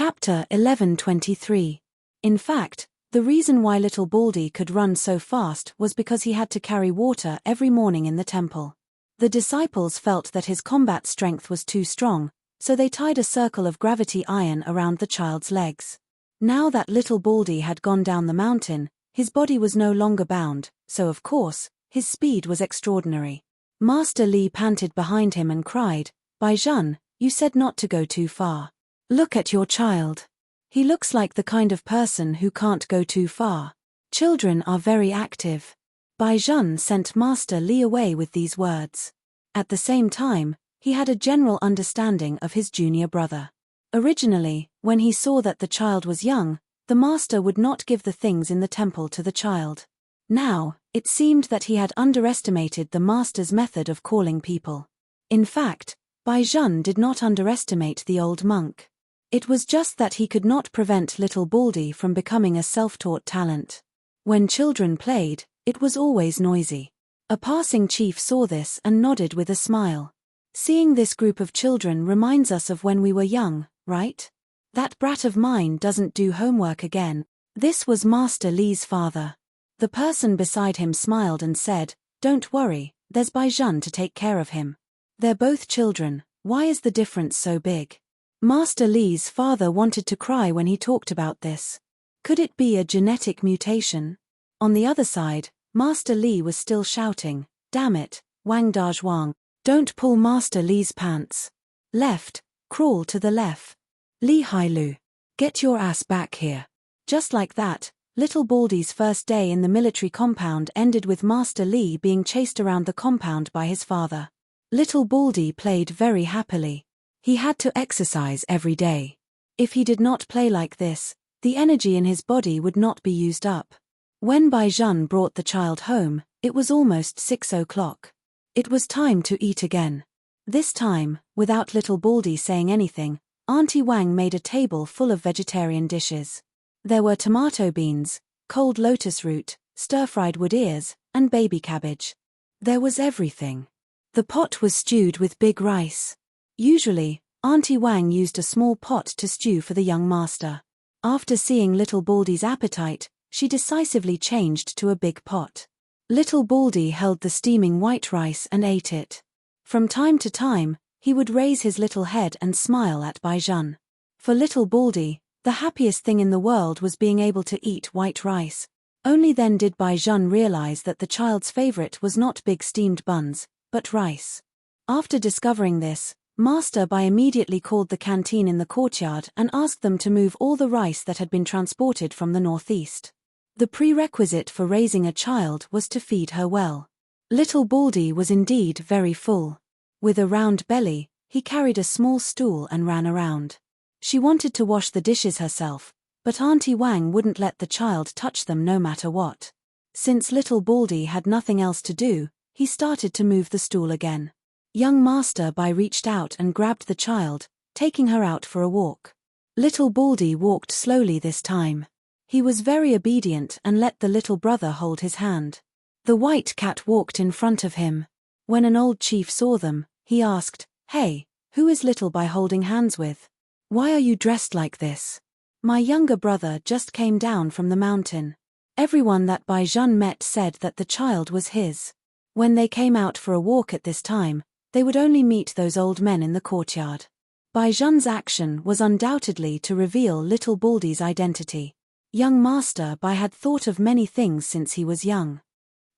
Chapter 11:23. In fact, the reason why little Baldy could run so fast was because he had to carry water every morning in the temple. The disciples felt that his combat strength was too strong, so they tied a circle of gravity iron around the child's legs. Now that little Baldy had gone down the mountain, his body was no longer bound, so of course, his speed was extraordinary. Master Li panted behind him and cried, "Baijan, you said not to go too far. Look at your child. He looks like the kind of person who can't go too far. Children are very active." Baijan sent Master Li away with these words. At the same time, he had a general understanding of his junior brother. Originally, when he saw that the child was young, the master would not give the things in the temple to the child. Now, it seemed that he had underestimated the master's method of calling people. In fact, Baijan did not underestimate the old monk. It was just that he could not prevent little Baldy from becoming a self-taught talent. When children played, it was always noisy. A passing chief saw this and nodded with a smile. Seeing this group of children reminds us of when we were young, right? That brat of mine doesn't do homework again. This was Master Li's father. The person beside him smiled and said, "Don't worry, there's Baijan to take care of him. They're both children, why is the difference so big?" Master Li's father wanted to cry when he talked about this. Could it be a genetic mutation? On the other side, Master Li was still shouting, "Damn it, Wang Dazhuang, don't pull Master Li's pants. Left, crawl to the left. Li Hailu, get your ass back here." Just like that, little Baldy's first day in the military compound ended with Master Li being chased around the compound by his father. Little Baldy played very happily. He had to exercise every day. If he did not play like this, the energy in his body would not be used up. When Baijan brought the child home, it was almost 6 o'clock. It was time to eat again. This time, without little Baldy saying anything, Auntie Wang made a table full of vegetarian dishes. There were tomato beans, cold lotus root, stir-fried wood ears, and baby cabbage. There was everything. The pot was stewed with big rice. Usually, Auntie Wang used a small pot to stew for the young master. After seeing little Baldy's appetite, she decisively changed to a big pot. Little Baldy held the steaming white rice and ate it. From time to time, he would raise his little head and smile at Baijan. For little Baldy, the happiest thing in the world was being able to eat white rice. Only then did Baijan realize that the child's favorite was not big steamed buns, but rice. After discovering this, Master Bai immediately called the canteen in the courtyard and asked them to move all the rice that had been transported from the northeast. The prerequisite for raising a child was to feed her well. Little Baldy was indeed very full. With a round belly, he carried a small stool and ran around. She wanted to wash the dishes herself, but Auntie Wang wouldn't let the child touch them no matter what. Since little Baldy had nothing else to do, he started to move the stool again. Young Master Bai reached out and grabbed the child, taking her out for a walk. Little Baldy walked slowly this time. He was very obedient and let the little brother hold his hand. The white cat walked in front of him. When an old chief saw them, he asked, "Hey, who is little Bai holding hands with? Why are you dressed like this?" "My younger brother just came down from the mountain." Everyone that Baijan met said that the child was his. When they came out for a walk at this time, they would only meet those old men in the courtyard. Baijan's action was undoubtedly to reveal little Baldy's identity. Young Master Bai had thought of many things since he was young.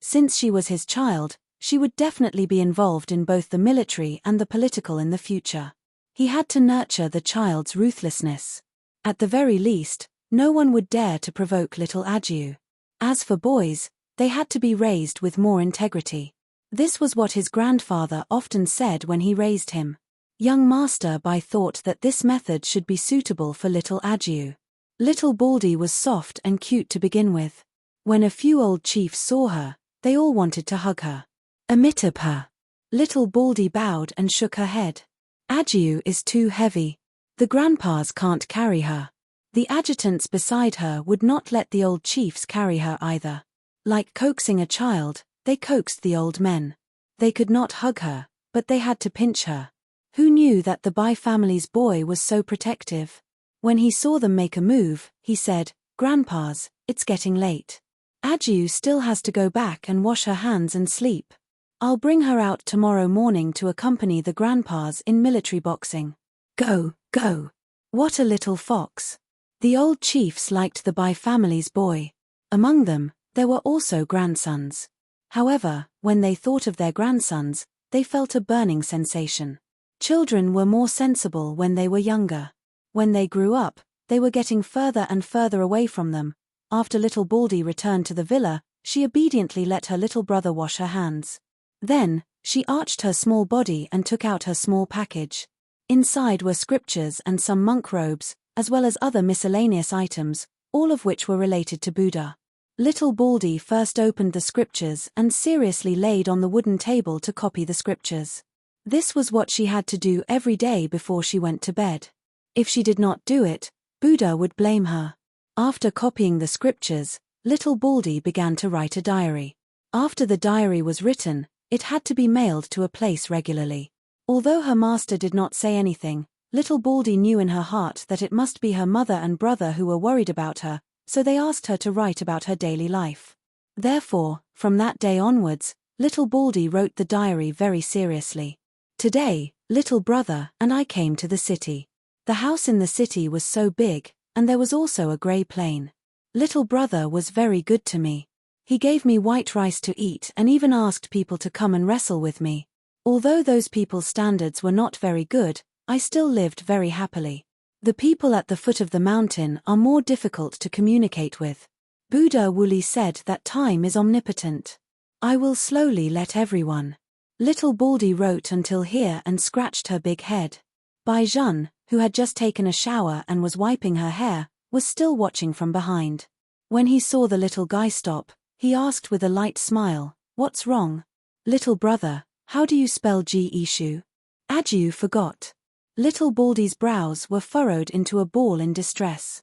Since she was his child, she would definitely be involved in both the military and the political in the future. He had to nurture the child's ruthlessness. At the very least, no one would dare to provoke little Ajiu. As for boys, they had to be raised with more integrity. This was what his grandfather often said when he raised him. Young Master Bai thought that this method should be suitable for little Ajiu. Little Baldy was soft and cute to begin with. When a few old chiefs saw her, they all wanted to hug her. "Amitabh her." Little Baldy bowed and shook her head. "Ajiu is too heavy. The grandpas can't carry her." The adjutants beside her would not let the old chiefs carry her either. Like coaxing a child, they coaxed the old men. They could not hug her, but they had to pinch her. Who knew that the Bai family's boy was so protective? When he saw them make a move, he said, "Grandpas, it's getting late. Aju still has to go back and wash her hands and sleep. I'll bring her out tomorrow morning to accompany the grandpas in military boxing." Go, go. What a little fox. The old chiefs liked the Bai family's boy. Among them, there were also grandsons. However, when they thought of their grandsons, they felt a burning sensation. Children were more sensible when they were younger. When they grew up, they were getting further and further away from them. After little Baldy returned to the villa, she obediently let her little brother wash her hands. Then, she arched her small body and took out her small package. Inside were scriptures and some monk robes, as well as other miscellaneous items, all of which were related to Buddha. Little Baldy first opened the scriptures and seriously laid on the wooden table to copy the scriptures. This was what she had to do every day before she went to bed. If she did not do it, Buddha would blame her. After copying the scriptures, little Baldy began to write a diary. After the diary was written, it had to be mailed to a place regularly. Although her master did not say anything, little Baldy knew in her heart that it must be her mother and brother who were worried about her, so they asked her to write about her daily life. Therefore, from that day onwards, little Baldy wrote the diary very seriously. "Today, little brother and I came to the city. The house in the city was so big, and there was also a grey plane. Little brother was very good to me. He gave me white rice to eat and even asked people to come and wrestle with me. Although those people's standards were not very good, I still lived very happily. The people at the foot of the mountain are more difficult to communicate with. Buddha Wuli said that time is omnipotent. I will slowly let everyone." Little Baldy wrote until here and scratched her big head. Bai Zhen, who had just taken a shower and was wiping her hair, was still watching from behind. When he saw the little guy stop, he asked with a light smile, "What's wrong? Little brother, how do you spell G-Ishu?" Aju forgot. Little Baldy's brows were furrowed into a ball in distress.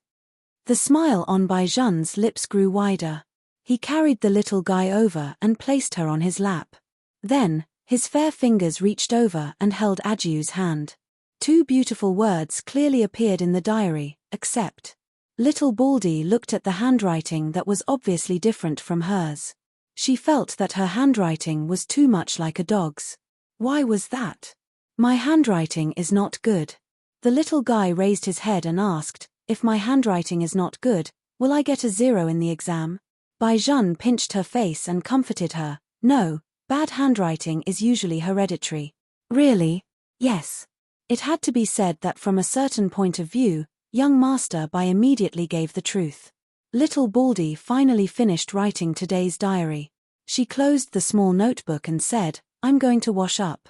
The smile on Bai Zhen's lips grew wider. He carried the little guy over and placed her on his lap. Then, his fair fingers reached over and held Aju's hand. Two beautiful words clearly appeared in the diary, "accept." Little Baldy looked at the handwriting that was obviously different from hers. She felt that her handwriting was too much like a dog's. Why was that? "My handwriting is not good." The little guy raised his head and asked, "If my handwriting is not good, will I get a 0 in the exam?" Bai Zhen pinched her face and comforted her, "No, bad handwriting is usually hereditary." "Really?" "Yes." It had to be said that from a certain point of view, young Master Bai immediately gave the truth. Little Baldy finally finished writing today's diary. She closed the small notebook and said, "I'm going to wash up."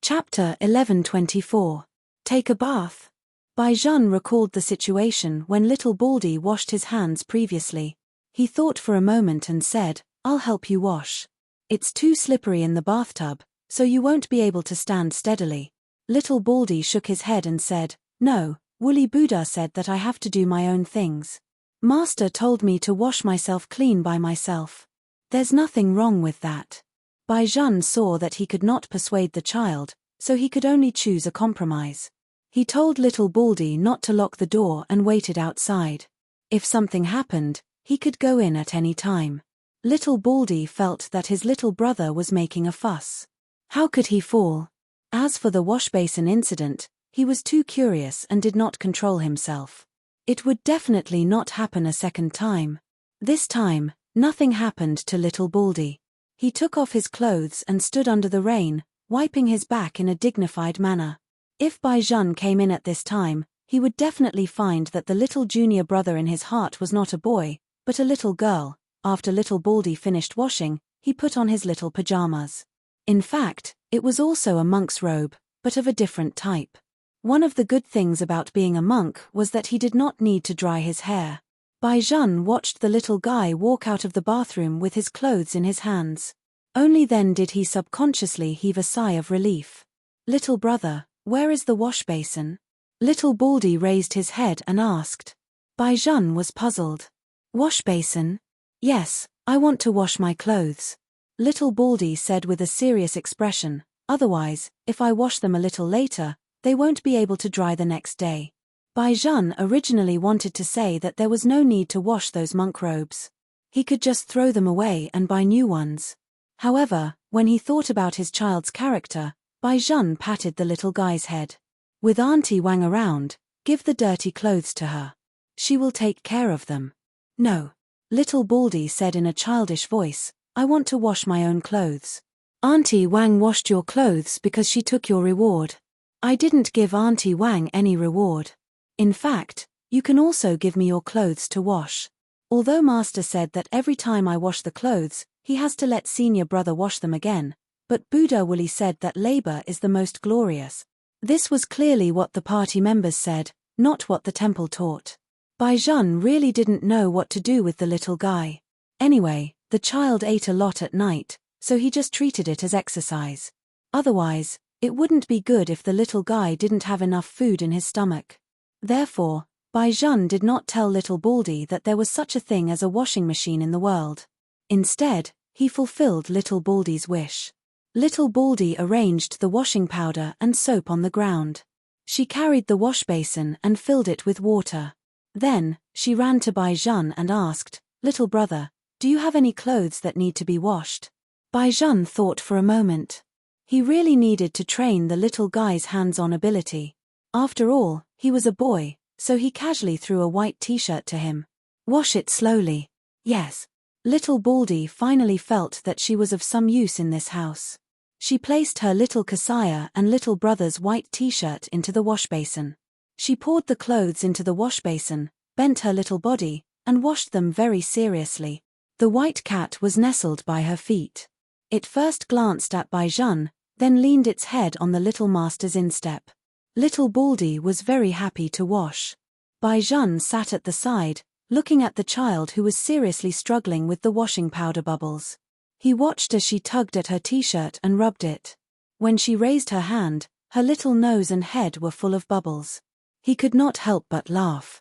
Chapter 11:24. Take a bath. Bai Zhen recalled the situation when little Baldy washed his hands previously. He thought for a moment and said, "I'll help you wash. It's too slippery in the bathtub, so you won't be able to stand steadily." Little Baldy shook his head and said, "No, Woolly Buddha said that I have to do my own things. Master told me to wash myself clean by myself. There's nothing wrong with that." Bai Zhen saw that he could not persuade the child, so he could only choose a compromise. He told little Baldy not to lock the door and waited outside. If something happened, he could go in at any time. Little Baldy felt that his little brother was making a fuss. How could he fall? As for the wash basin incident, he was too curious and did not control himself. It would definitely not happen a second time. This time, nothing happened to little Baldy. He took off his clothes and stood under the rain, wiping his back in a dignified manner. If Bai Zhen came in at this time, he would definitely find that the little junior brother in his heart was not a boy, but a little girl. After little Baldy finished washing, he put on his little pajamas. In fact, it was also a monk's robe, but of a different type. One of the good things about being a monk was that he did not need to dry his hair. Bai Zhen watched the little guy walk out of the bathroom with his clothes in his hands. Only then did he subconsciously heave a sigh of relief. "Little brother, where is the wash basin?" Little Baldy raised his head and asked. Bai Zhen was puzzled. "Wash basin? Yes, I want to wash my clothes." Little Baldy said with a serious expression, "Otherwise, if I wash them a little later, they won't be able to dry the next day." Bai Zhan originally wanted to say that there was no need to wash those monk robes. He could just throw them away and buy new ones. However, when he thought about his child's character, Bai Zhan patted the little guy's head. With Auntie Wang around, give the dirty clothes to her. She will take care of them. No. Little Baldy said in a childish voice, I want to wash my own clothes. Auntie Wang washed your clothes because she took your reward. I didn't give Auntie Wang any reward. In fact, you can also give me your clothes to wash. Although Master said that every time I wash the clothes, he has to let senior brother wash them again, but Buddha Wooly said that labor is the most glorious. This was clearly what the party members said, not what the temple taught. Bai Zhan really didn't know what to do with the little guy. Anyway, the child ate a lot at night, so he just treated it as exercise. Otherwise, it wouldn't be good if the little guy didn't have enough food in his stomach. Therefore, Bai Zhan did not tell little Baldy that there was such a thing as a washing machine in the world. Instead, he fulfilled little Baldy's wish. Little Baldy arranged the washing powder and soap on the ground. She carried the wash basin and filled it with water. Then, she ran to Bai Zhan and asked, Little brother, do you have any clothes that need to be washed? Bai Zhan thought for a moment. He really needed to train the little guy's hands-on ability. After all, he was a boy, so he casually threw a white t-shirt to him. Wash it slowly. Yes. Little Baldy finally felt that she was of some use in this house. She placed her little Kasaya and little brother's white t-shirt into the wash basin. She poured the clothes into the wash basin, bent her little body, and washed them very seriously. The white cat was nestled by her feet. It first glanced at Bai Zhan, then leaned its head on the little master's instep. Little Baldy was very happy to wash. Bai Zhan sat at the side, looking at the child who was seriously struggling with the washing powder bubbles. He watched as she tugged at her t-shirt and rubbed it. When she raised her hand, her little nose and head were full of bubbles. He could not help but laugh.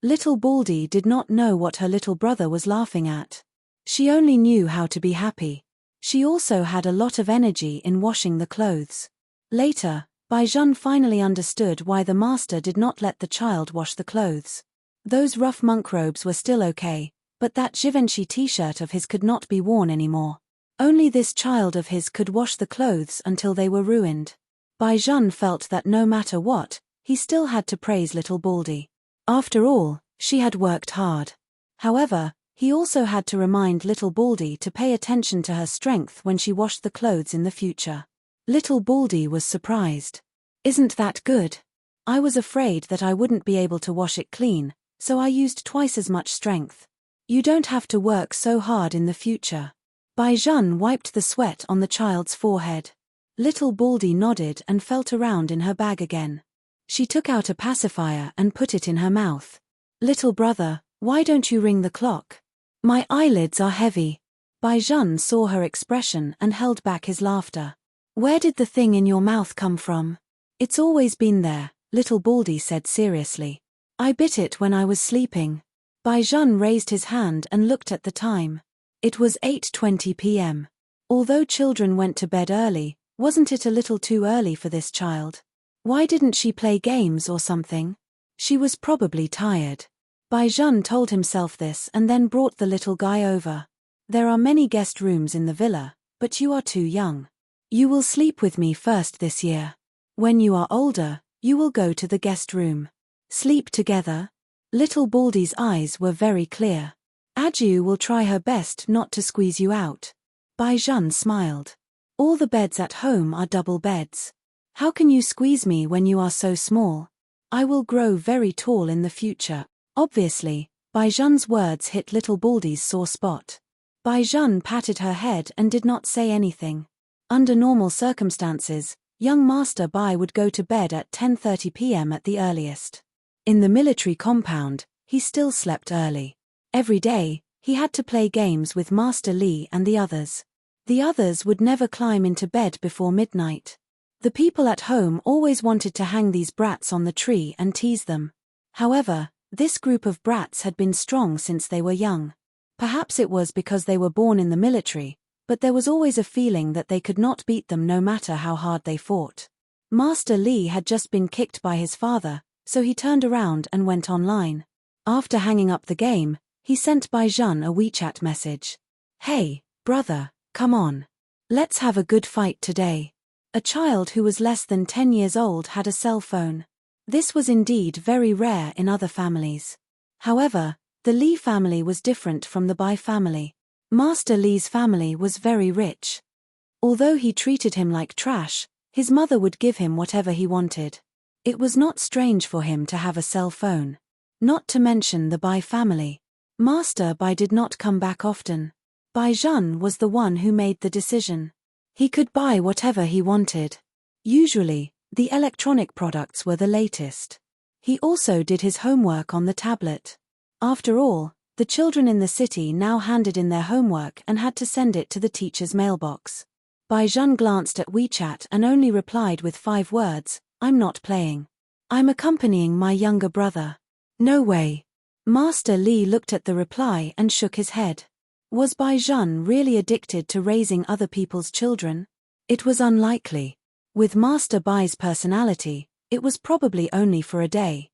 Little Baldy did not know what her little brother was laughing at. She only knew how to be happy. She also had a lot of energy in washing the clothes. Later, Bai Zhan finally understood why the master did not let the child wash the clothes. Those rough monk robes were still okay, but that Givenchy t-shirt of his could not be worn anymore. Only this child of his could wash the clothes until they were ruined. Bai Zhan felt that no matter what, he still had to praise little Baldy. After all, she had worked hard. However, he also had to remind little Baldy to pay attention to her strength when she washed the clothes in the future. Little Baldy was surprised. Isn't that good? I was afraid that I wouldn't be able to wash it clean, so I used twice as much strength. You don't have to work so hard in the future. Bai Zhan wiped the sweat on the child's forehead. Little Baldy nodded and felt around in her bag again. She took out a pacifier and put it in her mouth. Little brother, why don't you ring the clock? My eyelids are heavy. Bai Zhan saw her expression and held back his laughter. Where did the thing in your mouth come from? It's always been there, little Baldy said seriously. I bit it when I was sleeping. Bai Zhan raised his hand and looked at the time. It was 8:20 p.m. Although children went to bed early, wasn't it a little too early for this child? Why didn't she play games or something? She was probably tired. Bai Zhan told himself this and then brought the little guy over. There are many guest rooms in the villa, but you are too young. You will sleep with me first this year. When you are older, you will go to the guest room. Sleep together? Little Baldy's eyes were very clear. Aju will try her best not to squeeze you out. Bai Zhan smiled. All the beds at home are double beds. How can you squeeze me when you are so small? I will grow very tall in the future. Obviously, Bai Zhan's words hit little Baldy's sore spot. Bai Zhan patted her head and did not say anything. Under normal circumstances, young Master Bai would go to bed at 10:30 p.m. at the earliest. In the military compound, he still slept early. Every day, he had to play games with Master Li and the others. The others would never climb into bed before midnight. The people at home always wanted to hang these brats on the tree and tease them. However, this group of brats had been strong since they were young. Perhaps it was because they were born in the military, but there was always a feeling that they could not beat them no matter how hard they fought. Master Li had just been kicked by his father, so he turned around and went online. After hanging up the game, he sent Baizhan a WeChat message. "Hey, brother, come on. Let's have a good fight today." A child who was less than 10 years old had a cell phone. This was indeed very rare in other families. However, the Li family was different from the Bai family. Master Li's family was very rich. Although he treated him like trash, his mother would give him whatever he wanted. It was not strange for him to have a cell phone. Not to mention the Bai family. Master Bai did not come back often. Baizhan was the one who made the decision. He could buy whatever he wanted. Usually, the electronic products were the latest. He also did his homework on the tablet. After all, the children in the city now handed in their homework and had to send it to the teacher's mailbox. Baizhan glanced at WeChat and only replied with 5 words, "I'm not playing. I'm accompanying my younger brother." "No way." Master Li looked at the reply and shook his head. Was Baizhan really addicted to raising other people's children? It was unlikely. With Master Bai's personality, it was probably only for a day.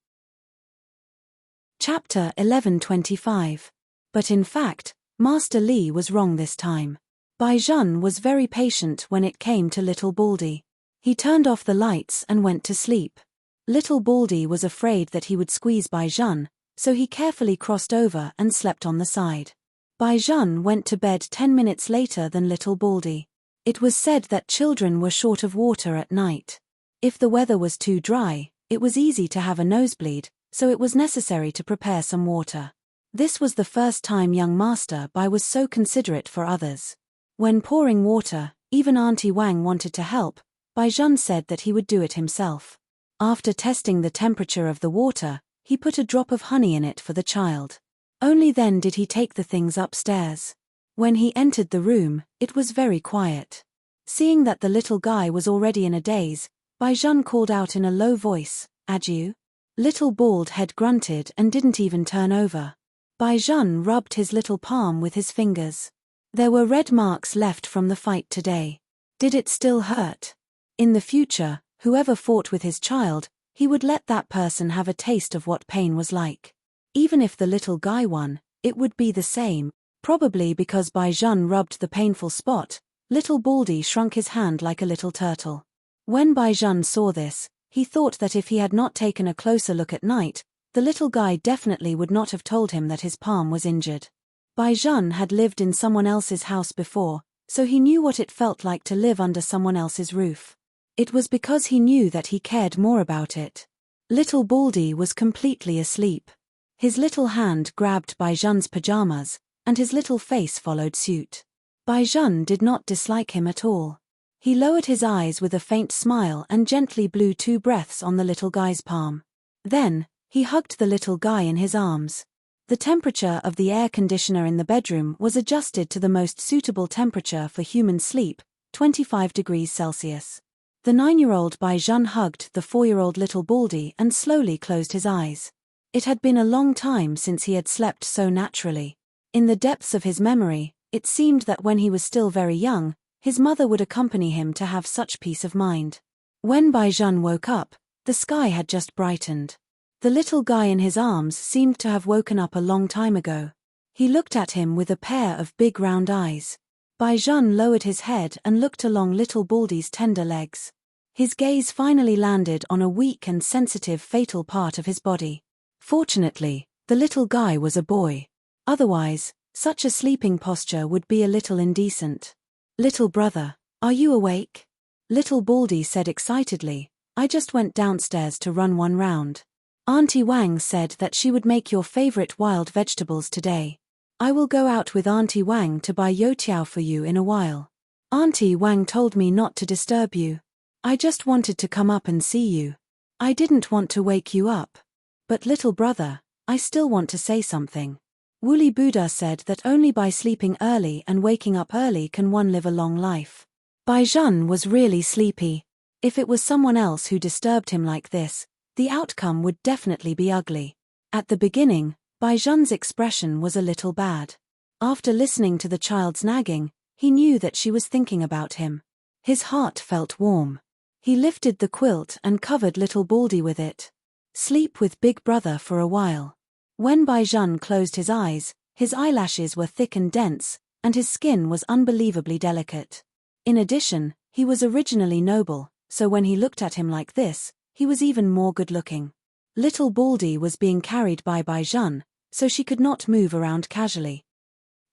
Chapter 11:25. But in fact, Master Li was wrong this time. Baizhan was very patient when it came to Little Baldy. He turned off the lights and went to sleep. Little Baldy was afraid that he would squeeze Baizhan, so he carefully crossed over and slept on the side. Baizhan went to bed 10 minutes later than Little Baldy. It was said that children were short of water at night. If the weather was too dry, it was easy to have a nosebleed, so it was necessary to prepare some water. This was the first time young Master Bai was so considerate for others. When pouring water, even Auntie Wang wanted to help. Baizhan said that he would do it himself. After testing the temperature of the water, he put a drop of honey in it for the child. Only then did he take the things upstairs. When he entered the room, it was very quiet. Seeing that the little guy was already in a daze, Baizhan called out in a low voice, "Adieu?" Little bald head grunted and didn't even turn over. Baizhan rubbed his little palm with his fingers. There were red marks left from the fight today. Did it still hurt? In the future, whoever fought with his child, he would let that person have a taste of what pain was like. Even if the little guy won, it would be the same. Probably because Baizhan rubbed the painful spot, Little Baldy shrunk his hand like a little turtle. When Baizhan saw this, he thought that if he had not taken a closer look at night, the little guy definitely would not have told him that his palm was injured. Baizhan had lived in someone else's house before, so he knew what it felt like to live under someone else's roof. It was because he knew that he cared more about it. Little Baldy was completely asleep. His little hand grabbed Baizhan's pajamas, and his little face followed suit. Baizhan did not dislike him at all. He lowered his eyes with a faint smile and gently blew 2 breaths on the little guy's palm. Then, he hugged the little guy in his arms. The temperature of the air conditioner in the bedroom was adjusted to the most suitable temperature for human sleep, 25 degrees Celsius. The 9-year-old Baizhan hugged the 4-year-old Little Baldy and slowly closed his eyes. It had been a long time since he had slept so naturally. In the depths of his memory, it seemed that when he was still very young, his mother would accompany him to have such peace of mind. When Baizhan woke up, the sky had just brightened. The little guy in his arms seemed to have woken up a long time ago. He looked at him with a pair of big round eyes. Baizhan lowered his head and looked along Little Baldy's tender legs. His gaze finally landed on a weak and sensitive fatal part of his body. Fortunately, the little guy was a boy. Otherwise, such a sleeping posture would be a little indecent. "Little brother, are you awake?" Little Baldy said excitedly, "I just went downstairs to run one round. Auntie Wang said that she would make your favorite wild vegetables today. I will go out with Auntie Wang to buy youtiao for you in a while. Auntie Wang told me not to disturb you. I just wanted to come up and see you. I didn't want to wake you up. But little brother, I still want to say something. Woolly Buddha said that only by sleeping early and waking up early can one live a long life." Baizhan was really sleepy. If it was someone else who disturbed him like this, the outcome would definitely be ugly. At the beginning, Baizhan's expression was a little bad. After listening to the child's nagging, he knew that she was thinking about him. His heart felt warm. He lifted the quilt and covered Little Baldy with it. Sleep with Big Brother for a while. When Baizhan closed his eyes, his eyelashes were thick and dense, and his skin was unbelievably delicate. In addition, he was originally noble, so when he looked at him like this, he was even more good-looking. Little Baldy was being carried by Baizhan, so she could not move around casually.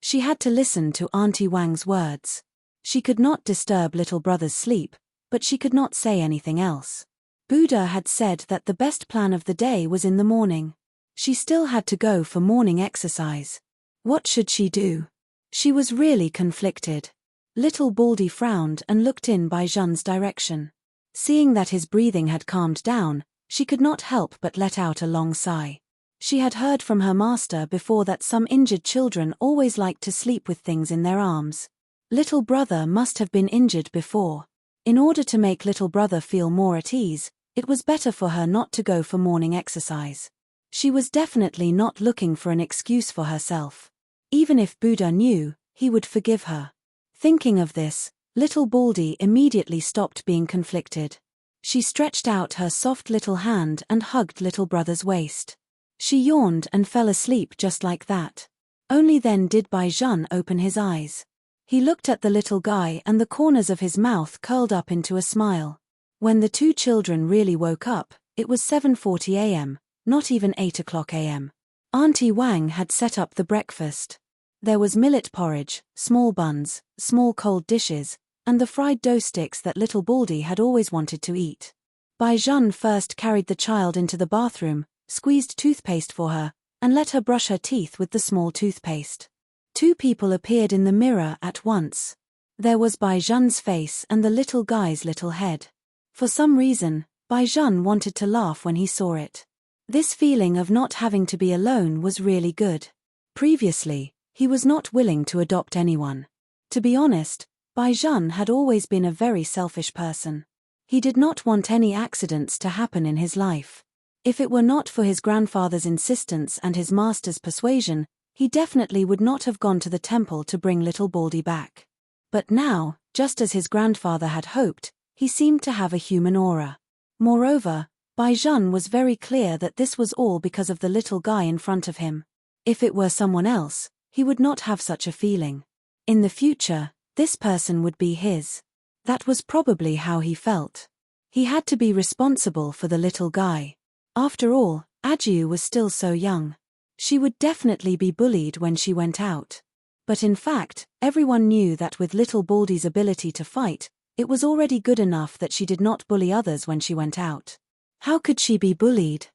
She had to listen to Auntie Wang's words. She could not disturb little brother's sleep, but she could not say anything else. Buddha had said that the best plan of the day was in the morning. She still had to go for morning exercise. What should she do? She was really conflicted. Little Baldy frowned and looked in Baizhan's direction. Seeing that his breathing had calmed down, she could not help but let out a long sigh. She had heard from her master before that some injured children always liked to sleep with things in their arms. Little brother must have been injured before. In order to make little brother feel more at ease, it was better for her not to go for morning exercise. She was definitely not looking for an excuse for herself. Even if Buddha knew, he would forgive her. Thinking of this, little Baldy immediately stopped being conflicted. She stretched out her soft little hand and hugged little brother's waist. She yawned and fell asleep just like that. Only then did Baizhan open his eyes. He looked at the little guy and the corners of his mouth curled up into a smile. When the two children really woke up, it was 7:40 a.m., not even 8 o'clock a.m. Auntie Wang had set up the breakfast. There was millet porridge, small buns, small cold dishes, and the fried dough sticks that little Baldy had always wanted to eat. Baizhan first carried the child into the bathroom, squeezed toothpaste for her, and let her brush her teeth with the small toothpaste. Two people appeared in the mirror at once. There was Baizhan's face and the little guy's little head. For some reason, Baizhan wanted to laugh when he saw it. This feeling of not having to be alone was really good. Previously, he was not willing to adopt anyone. To be honest, Baizhan had always been a very selfish person. He did not want any accidents to happen in his life. If it were not for his grandfather's insistence and his master's persuasion, he definitely would not have gone to the temple to bring little Baldy back. But now, just as his grandfather had hoped, he seemed to have a human aura. Moreover, Baizhan was very clear that this was all because of the little guy in front of him. If it were someone else, he would not have such a feeling. In the future, this person would be his. That was probably how he felt. He had to be responsible for the little guy. After all, Ajiu was still so young. She would definitely be bullied when she went out. But in fact, everyone knew that with little Baldy's ability to fight, it was already good enough that she did not bully others when she went out. How could she be bullied?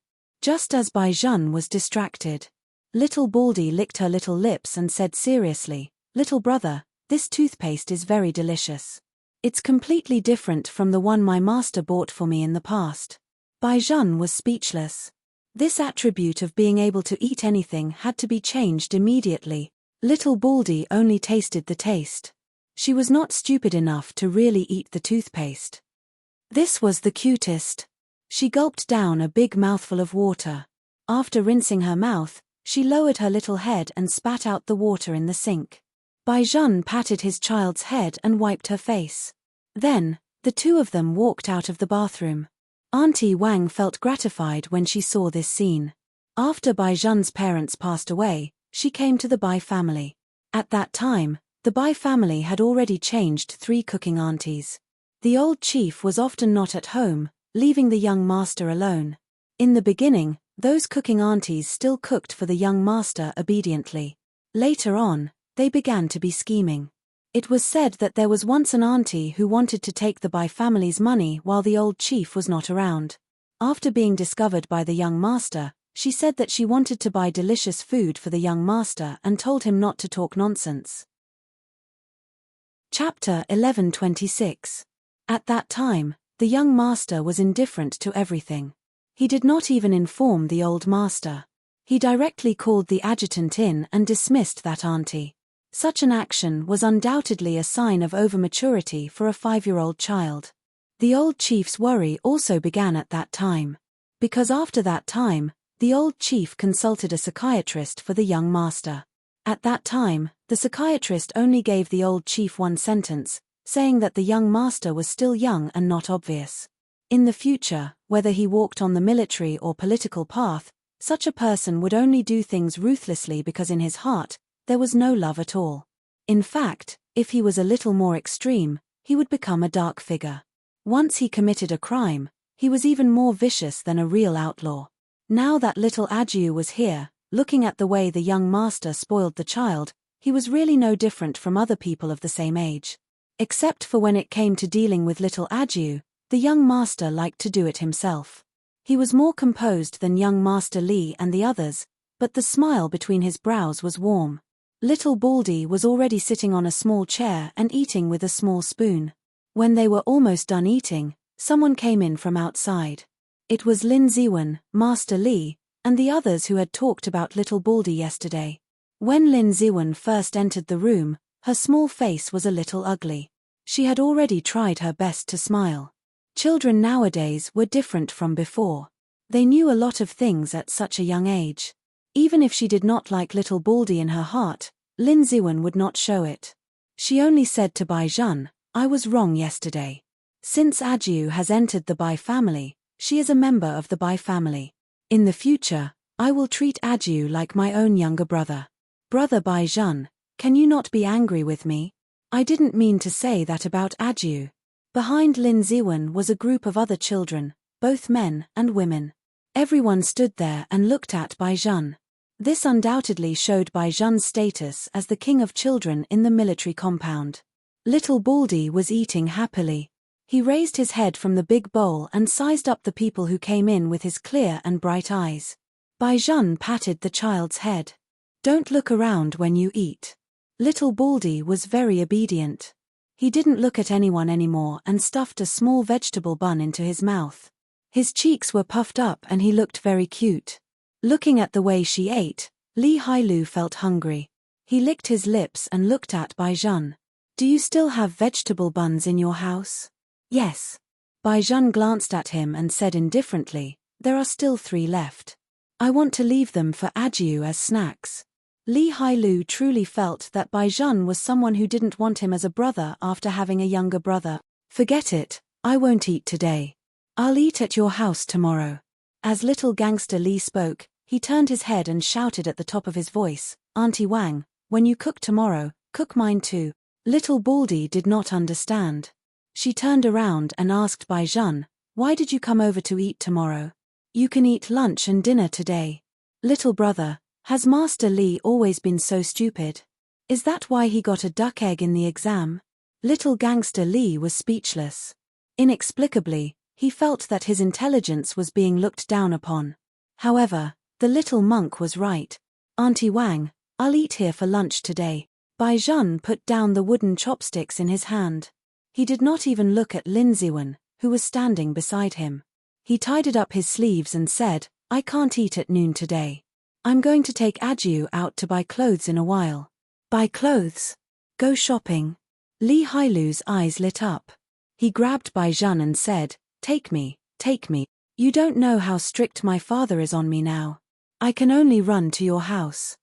Just as Baizhan was distracted, little Baldy licked her little lips and said seriously, "Little brother, this toothpaste is very delicious. It's completely different from the one my master bought for me in the past." Baizhan was speechless. This attribute of being able to eat anything had to be changed immediately. Little Baldy only tasted the taste. She was not stupid enough to really eat the toothpaste. This was the cutest. She gulped down a big mouthful of water. After rinsing her mouth, she lowered her little head and spat out the water in the sink. Baizhan patted his child's head and wiped her face. Then, the two of them walked out of the bathroom. Auntie Wang felt gratified when she saw this scene. After Baizhan's parents passed away, she came to the Bai family. At that time, the Bai family had already changed 3 cooking aunties. The old chief was often not at home, leaving the young master alone. In the beginning, those cooking aunties still cooked for the young master obediently. Later on, they began to be scheming. It was said that there was once an auntie who wanted to take the Bai family's money while the old chief was not around. After being discovered by the young master, she said that she wanted to buy delicious food for the young master and told him not to talk nonsense. Chapter 11:26. At that time, the young master was indifferent to everything. He did not even inform the old master. He directly called the adjutant in and dismissed that auntie. Such an action was undoubtedly a sign of overmaturity for a 5-year-old child. The old chief's worry also began at that time. Because after that time, the old chief consulted a psychiatrist for the young master. At that time, the psychiatrist only gave the old chief one sentence, saying that the young master was still young and not obvious. In the future, whether he walked on the military or political path, such a person would only do things ruthlessly because in his heart, there was no love at all. In fact, if he was a little more extreme, he would become a dark figure. Once he committed a crime, he was even more vicious than a real outlaw. Now that little Ajiu was here, looking at the way the young master spoiled the child, he was really no different from other people of the same age. Except for when it came to dealing with little Ajiu, the young master liked to do it himself. He was more composed than young Master Li and the others, but the smile between his brows was warm. Little Baldy was already sitting on a small chair and eating with a small spoon. When they were almost done eating, someone came in from outside. It was Lin Ziwen, Master Li, and the others who had talked about little Baldy yesterday. When Lin Ziwen first entered the room, her small face was a little ugly. She had already tried her best to smile. Children nowadays were different from before. They knew a lot of things at such a young age. Even if she did not like little Baldy in her heart, Lin Ziwen would not show it. She only said to Bai Zhan, "I was wrong yesterday. Since Ajiu has entered the Bai family, she is a member of the Bai family. In the future, I will treat Ajiu like my own younger brother. Brother Bai Zhan, can you not be angry with me? I didn't mean to say that about Ajiu." Behind Lin Ziwen was a group of other children, both men and women. Everyone stood there and looked at Bai Zhan. This undoubtedly showed Bai Zhan's status as the king of children in the military compound. Little Baldy was eating happily. He raised his head from the big bowl and sized up the people who came in with his clear and bright eyes. Bai Zhan patted the child's head. "Don't look around when you eat." Little Baldy was very obedient. He didn't look at anyone anymore and stuffed a small vegetable bun into his mouth. His cheeks were puffed up and he looked very cute. Looking at the way she ate, Li Hailu felt hungry. He licked his lips and looked at Bai Zhan. "Do you still have vegetable buns in your house?" "Yes." Bai Zhan glanced at him and said indifferently, "There are still 3 left. I want to leave them for Ajiu as snacks." Li Hailu truly felt that Bai Zhan was someone who didn't want him as a brother after having a younger brother. "Forget it, I won't eat today. I'll eat at your house tomorrow." As little gangster Li spoke, he turned his head and shouted at the top of his voice, "Auntie Wang, when you cook tomorrow, cook mine too." Little Baldy did not understand. She turned around and asked Bai Zhan, "Why did you come over to eat tomorrow? You can eat lunch and dinner today." "Little brother, has Master Li always been so stupid? Is that why he got a duck egg in the exam?" Little gangster Li was speechless. Inexplicably, he felt that his intelligence was being looked down upon. However, the little monk was right. "Auntie Wang, I'll eat here for lunch today." Bai Zhan put down the wooden chopsticks in his hand. He did not even look at Lin Ziwen, who was standing beside him. He tidied up his sleeves and said, "I can't eat at noon today. I'm going to take Ajiu out to buy clothes in a while." "Buy clothes? Go shopping?" Li Hailu's eyes lit up. He grabbed Bai Zhan and said, Take me, take me. You don't know how strict my father is on me now. I can only run to your house.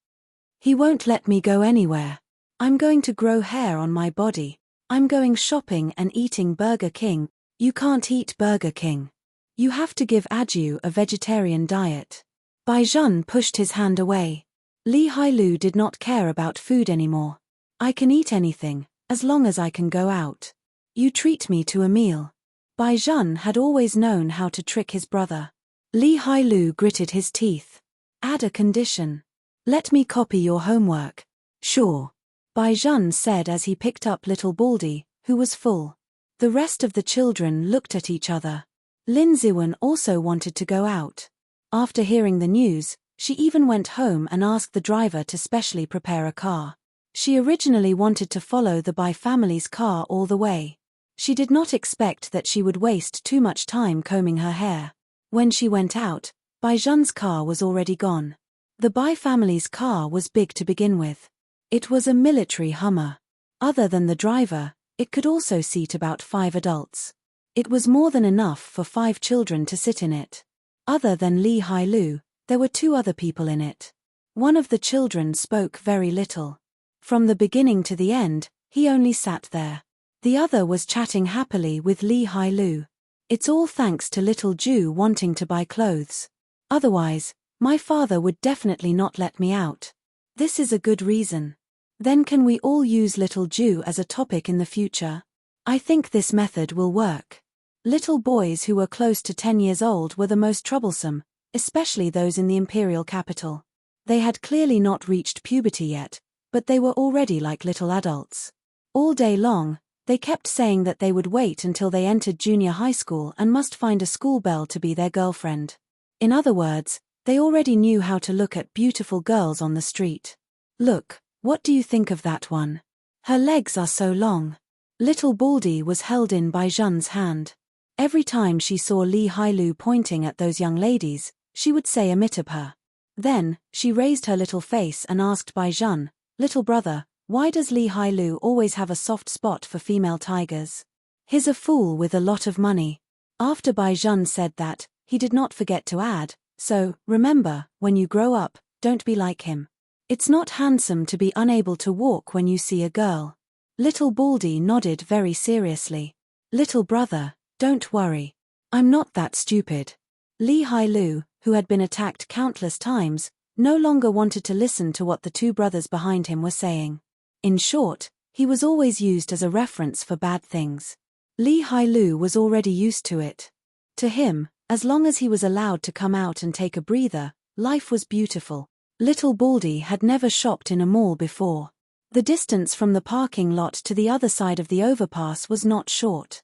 He won't let me go anywhere. I'm going to grow hair on my body. I'm going shopping and eating Burger King." "You can't eat Burger King. You have to give Ajiu a vegetarian diet." Bai Zhan pushed his hand away. Li Hailu did not care about food anymore. "I can eat anything, as long as I can go out. You treat me to a meal." Bai Zhan had always known how to trick his brother. Li Hailu gritted his teeth. "Add a condition. Let me copy your homework." "Sure," Bai Zhan said as he picked up little Baldy, who was full. The rest of the children looked at each other. Lin Ziwen also wanted to go out. After hearing the news, she even went home and asked the driver to specially prepare a car. She originally wanted to follow the Bai family's car all the way. She did not expect that she would waste too much time combing her hair. When she went out, Bai Zhan's car was already gone. The Bai family's car was big to begin with. It was a military Hummer. Other than the driver, it could also seat about 5 adults. It was more than enough for 5 children to sit in it. Other than Li Hailu, there were 2 other people in it. One of the children spoke very little. From the beginning to the end, he only sat there. The other was chatting happily with Li Hailu. It's all thanks to little Jew wanting to buy clothes. Otherwise, my father would definitely not let me out. This is a good reason. Then can we all use little Jew as a topic in the future? I think this method will work. Little boys who were close to 10 years old were the most troublesome, especially those in the imperial capital. They had clearly not reached puberty yet, but they were already like little adults. All day long, they kept saying that they would wait until they entered junior high school and must find a school belle to be their girlfriend. In other words, they already knew how to look at beautiful girls on the street. Look, what do you think of that one? Her legs are so long. Little Baldy was held in by Jeanne's hand. Every time she saw Li Hailu pointing at those young ladies, she would say her. Then, she raised her little face and asked Bai Jeanne, "Little brother, why does Li Hailu always have a soft spot for female tigers? He's a fool with a lot of money." After Bai Jeanne said that, he did not forget to add, "So, remember, when you grow up, don't be like him. It's not handsome to be unable to walk when you see a girl." Little Baldy nodded very seriously. "Little brother, don't worry. I'm not that stupid." Li Hailu, who had been attacked countless times, no longer wanted to listen to what the two brothers behind him were saying. In short, he was always used as a reference for bad things. Li Hailu was already used to it. To him, as long as he was allowed to come out and take a breather, life was beautiful. Little Baldy had never shopped in a mall before. The distance from the parking lot to the other side of the overpass was not short.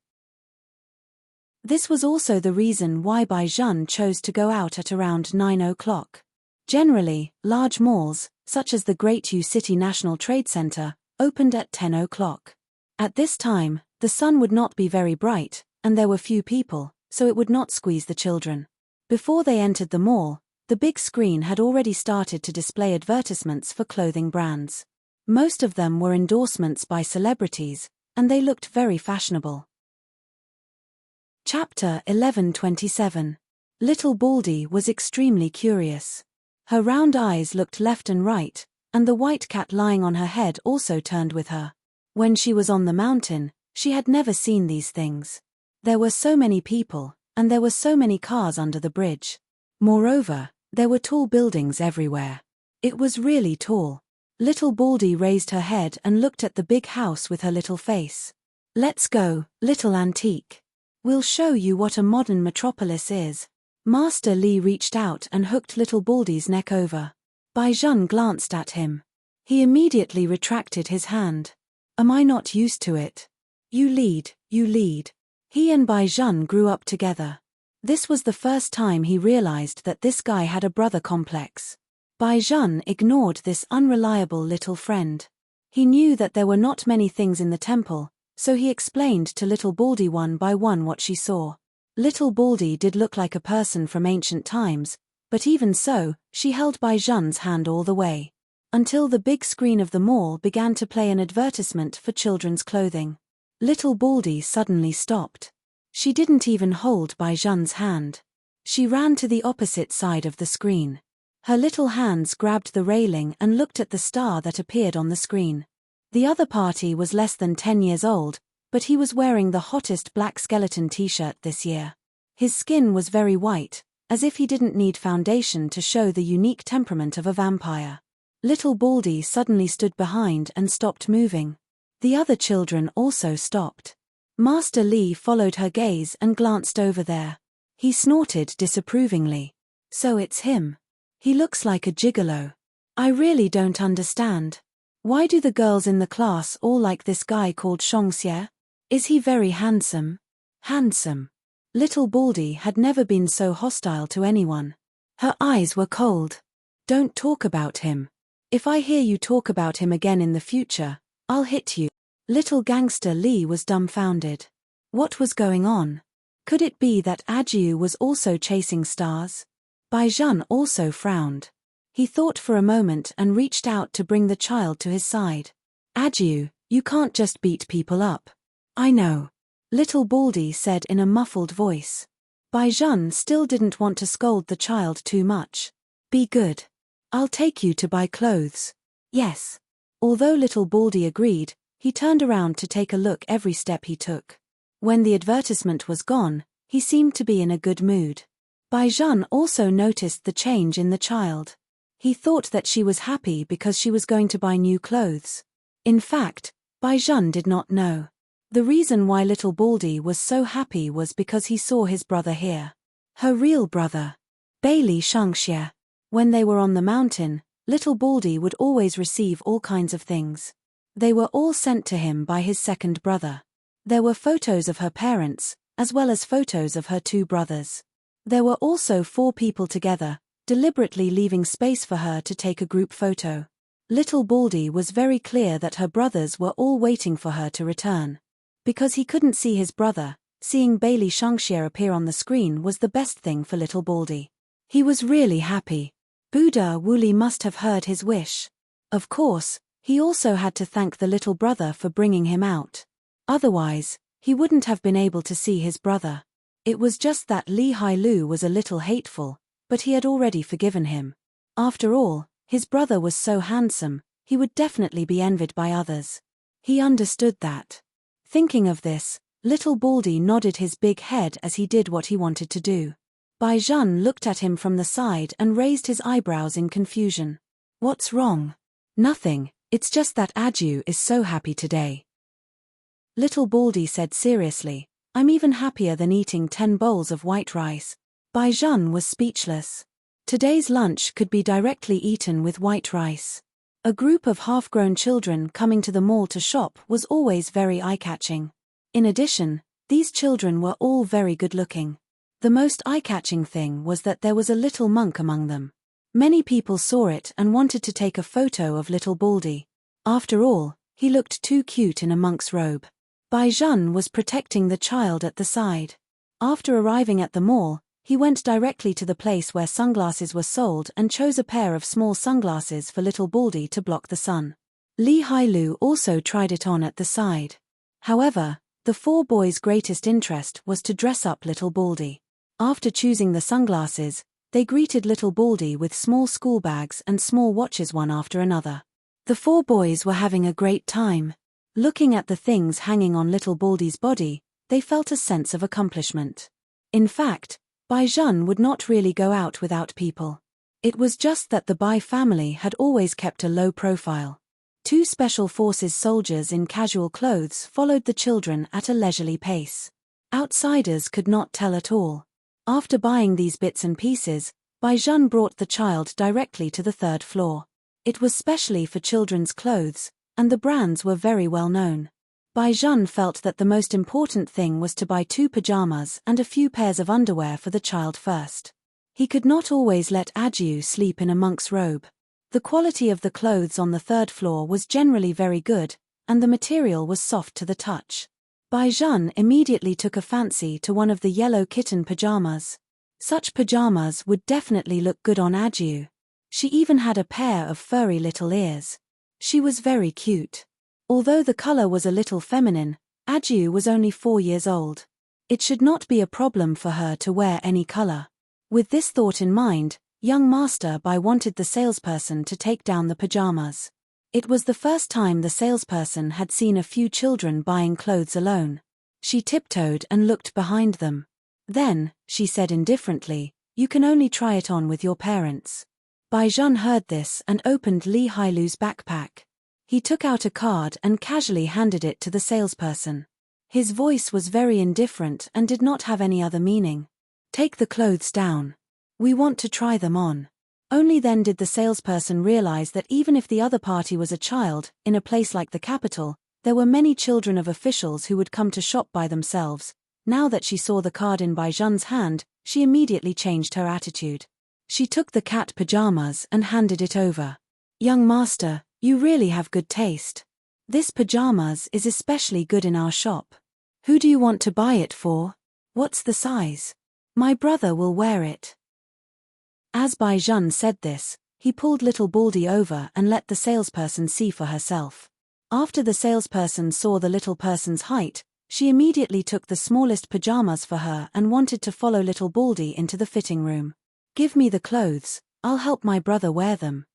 This was also the reason why Bai Jeanne chose to go out at around 9 o'clock. Generally, large malls, such as the Great U City National Trade Center, opened at 10 o'clock. At this time, the sun would not be very bright, and there were few people, so it would not squeeze the children. Before they entered the mall, the big screen had already started to display advertisements for clothing brands. Most of them were endorsements by celebrities, and they looked very fashionable. Chapter 11:27. Little Baldy was extremely curious. Her round eyes looked left and right, and the white cat lying on her head also turned with her. When she was on the mountain, she had never seen these things. There were so many people, and there were so many cars under the bridge. Moreover, there were tall buildings everywhere. It was really tall. Little Baldy raised her head and looked at the big house with her little face. "Let's go, little antique. We'll show you what a modern metropolis is." Master Li reached out and hooked little Baldy's neck over. Bai Jeanne glanced at him. He immediately retracted his hand. "Am I not used to it? You lead, you lead." He and Bai Jeanne grew up together. This was the first time he realized that this guy had a brother complex. Bai Jeanne ignored this unreliable little friend. He knew that there were not many things in the temple, so he explained to little Baldy one by one what she saw. Little Baldy did look like a person from ancient times, but even so, she held Bai Jeanne's hand all the way. Until the big screen of the mall began to play an advertisement for children's clothing. Little Baldy suddenly stopped. She didn't even hold Bai Jeanne's hand. She ran to the opposite side of the screen. Her little hands grabbed the railing and looked at the star that appeared on the screen. The other party was less than 10 years old, but he was wearing the hottest black skeleton t-shirt this year. His skin was very white, as if he didn't need foundation to show the unique temperament of a vampire. Little Baldy suddenly stood behind and stopped moving. The other children also stopped. Master Li followed her gaze and glanced over there. He snorted disapprovingly. "So it's him. He looks like a gigolo. I really don't understand. Why do the girls in the class all like this guy called Shongxie? Is he very handsome?" Handsome. Little Baldy had never been so hostile to anyone. Her eyes were cold. "Don't talk about him. If I hear you talk about him again in the future, I'll hit you." Little gangster Li was dumbfounded. What was going on? Could it be that Ajiu was also chasing stars? Bai Jeanne also frowned. He thought for a moment and reached out to bring the child to his side. "Ajiu, you can't just beat people up." "I know," Little Baldy said in a muffled voice. Bai Jeanne still didn't want to scold the child too much. "Be good. I'll take you to buy clothes." "Yes." Although Little Baldy agreed, he turned around to take a look every step he took. When the advertisement was gone, He seemed to be in a good mood. Baijan also noticed the change in the child. He thought that she was happy because she was going to buy new clothes. In fact, Baijan did not know. The reason why little Baldy was so happy was because he saw his brother here. Her real brother. Bailey Shangxia. When they were on the mountain, little Baldy would always receive all kinds of things. They were all sent to him by his second brother. There were photos of her parents, as well as photos of her two brothers. There were also 4 people together, deliberately leaving space for her to take a group photo. Little Baldy was very clear that her brothers were all waiting for her to return. Because he couldn't see his brother, seeing Bailey Shangxia appear on the screen was the best thing for little Baldy. He was really happy. Buddha Wuli must have heard his wish. Of course, he also had to thank the little brother for bringing him out. Otherwise, he wouldn't have been able to see his brother. It was just that Li Hailu was a little hateful, but he had already forgiven him. After all, his brother was so handsome, he would definitely be envied by others. He understood that. Thinking of this, little Baldy nodded his big head as he did what he wanted to do. Baijan looked at him from the side and raised his eyebrows in confusion. What's wrong? Nothing, it's just that Aju is so happy today. Little Baldy said seriously, I'm even happier than eating 10 bowls of white rice. Baijan was speechless. Today's lunch could be directly eaten with white rice. A group of half-grown children coming to the mall to shop was always very eye-catching. In addition, these children were all very good-looking. The most eye-catching thing was that there was a little monk among them. Many people saw it and wanted to take a photo of little Baldy. After all, he looked too cute in a monk's robe. Baijan was protecting the child at the side. After arriving at the mall, he went directly to the place where sunglasses were sold and chose a pair of small sunglasses for little Baldy to block the sun. Li Hailu also tried it on at the side. However, the 4 boys' greatest interest was to dress up little Baldy. After choosing the sunglasses, they greeted little Baldy with small school bags and small watches one after another. The 4 boys were having a great time. Looking at the things hanging on little Baldy's body, they felt a sense of accomplishment. In fact, Baijan would not really go out without people. It was just that the Bai family had always kept a low profile. 2 special forces soldiers in casual clothes followed the children at a leisurely pace. Outsiders could not tell at all. After buying these bits and pieces, Baijan brought the child directly to the 3rd floor. It was specially for children's clothes, and the brands were very well known. Baijan felt that the most important thing was to buy 2 pajamas and a few pairs of underwear for the child first. He could not always let Aju sleep in a monk's robe. The quality of the clothes on the 3rd floor was generally very good, and the material was soft to the touch. Baijan immediately took a fancy to one of the yellow kitten pajamas. Such pajamas would definitely look good on Aju. She even had a pair of furry little ears. She was very cute. Although the color was a little feminine, Aju was only 4 years old. It should not be a problem for her to wear any color. With this thought in mind, young Master Bai wanted the salesperson to take down the pajamas. It was the first time the salesperson had seen a few children buying clothes alone. She tiptoed and looked behind them. Then, she said indifferently, you can only try it on with your parents. Baijan heard this and opened Li Hailu's backpack. He took out a card and casually handed it to the salesperson. His voice was very indifferent and did not have any other meaning. Take the clothes down. We want to try them on. Only then did the salesperson realize that even if the other party was a child, in a place like the capital, there were many children of officials who would come to shop by themselves. Now that she saw the card in Baijan's hand, she immediately changed her attitude. She took the cat pajamas and handed it over. Young master, you really have good taste. This pajamas is especially good in our shop. Who do you want to buy it for? What's the size? My brother will wear it. As Baijan said this, he pulled little Baldy over and let the salesperson see for herself. After the salesperson saw the little person's height, she immediately took the smallest pajamas for her and wanted to follow little Baldy into the fitting room. Give me the clothes, I'll help my brother wear them.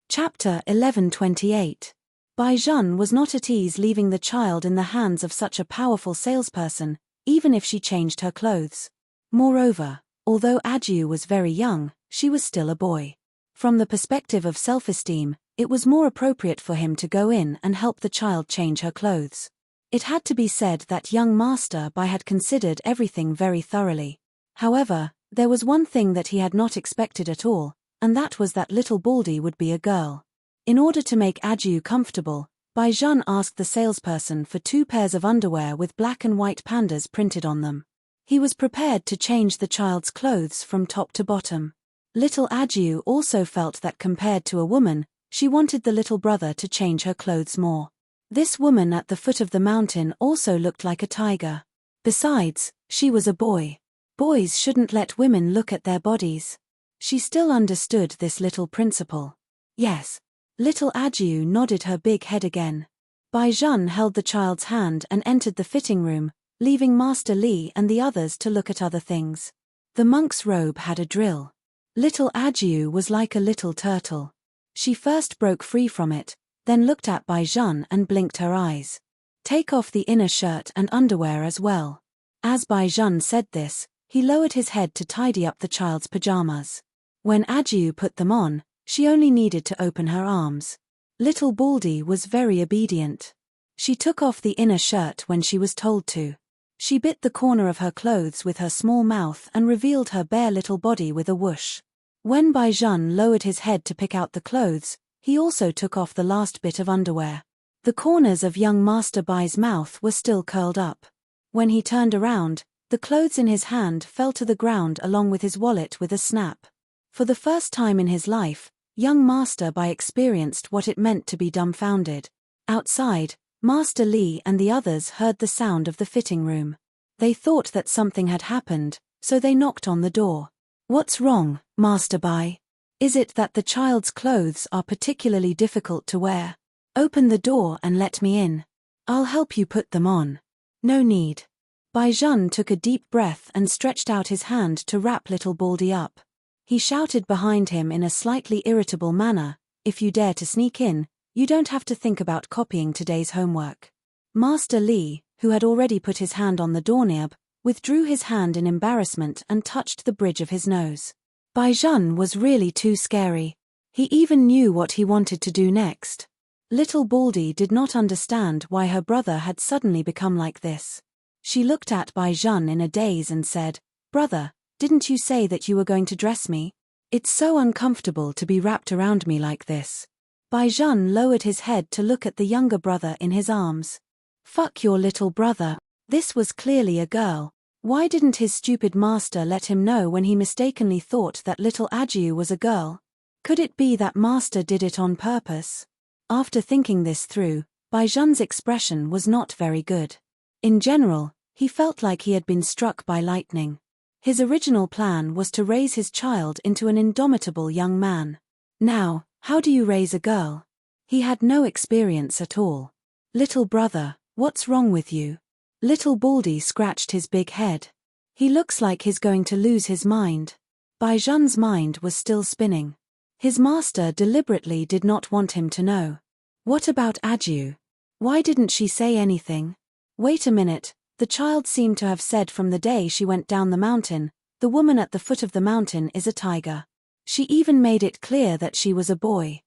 Chapter 11:28. Baijan was not at ease leaving the child in the hands of such a powerful salesperson, even if she changed her clothes. Moreover, although Adju was very young, she was still a boy. From the perspective of self-esteem, it was more appropriate for him to go in and help the child change her clothes. It had to be said that young Master Bai had considered everything very thoroughly. However, there was one thing that he had not expected at all, and that was that little Baldy would be a girl. In order to make Adju comfortable, Bai Zhan asked the salesperson for 2 pairs of underwear with black and white pandas printed on them. He was prepared to change the child's clothes from top to bottom. Little Adju also felt that compared to a woman, she wanted the little brother to change her clothes more. This woman at the foot of the mountain also looked like a tiger. Besides, she was a boy. Boys shouldn't let women look at their bodies. She still understood this little principle. Yes. Little Adju nodded her big head again. Bai Zhan held the child's hand and entered the fitting room, leaving Master Li and the others to look at other things. The monk's robe had a drill. Little Adju was like a little turtle. She first broke free from it, then looked at Bai Zhan and blinked her eyes. Take off the inner shirt and underwear as well. As Bai Zhan said this, he lowered his head to tidy up the child's pajamas. When Adju put them on, she only needed to open her arms. Little Baldy was very obedient. She took off the inner shirt when she was told to. She bit the corner of her clothes with her small mouth and revealed her bare little body with a whoosh. When Bai Zhan lowered his head to pick out the clothes, he also took off the last bit of underwear. The corners of young Master Bai's mouth were still curled up. When he turned around, the clothes in his hand fell to the ground along with his wallet with a snap. For the first time in his life, young Master Bai experienced what it meant to be dumbfounded. Outside, Master Li and the others heard the sound of the fitting room. They thought that something had happened, so they knocked on the door. What's wrong, Master Bai? Is it that the child's clothes are particularly difficult to wear? Open the door and let me in. I'll help you put them on. No need. Bai Zhan took a deep breath and stretched out his hand to wrap little Baldy up. He shouted behind him in a slightly irritable manner, if you dare to sneak in, you don't have to think about copying today's homework. Master Li, who had already put his hand on the doorknob, withdrew his hand in embarrassment and touched the bridge of his nose. Bai Zhan was really too scary. He even knew what he wanted to do next. Little Baldy did not understand why her brother had suddenly become like this. She looked at Bai Zhan in a daze and said, "Brother, didn't you say that you were going to dress me? It's so uncomfortable to be wrapped around me like this." Bai Zhan lowered his head to look at the younger brother in his arms. Fuck your little brother. This was clearly a girl. Why didn't his stupid master let him know when he mistakenly thought that little Adju was a girl? Could it be that master did it on purpose? After thinking this through, Bai Zhan's expression was not very good. In general, he felt like he had been struck by lightning. His original plan was to raise his child into an indomitable young man. Now, how do you raise a girl? He had no experience at all. Little brother, what's wrong with you? Little Baldy scratched his big head. He looks like he's going to lose his mind. Bai Zhan's mind was still spinning. His master deliberately did not want him to know. What about Adju? Why didn't she say anything? Wait a minute, the child seemed to have said from the day she went down the mountain, the woman at the foot of the mountain is a tiger. She even made it clear that she was a boy.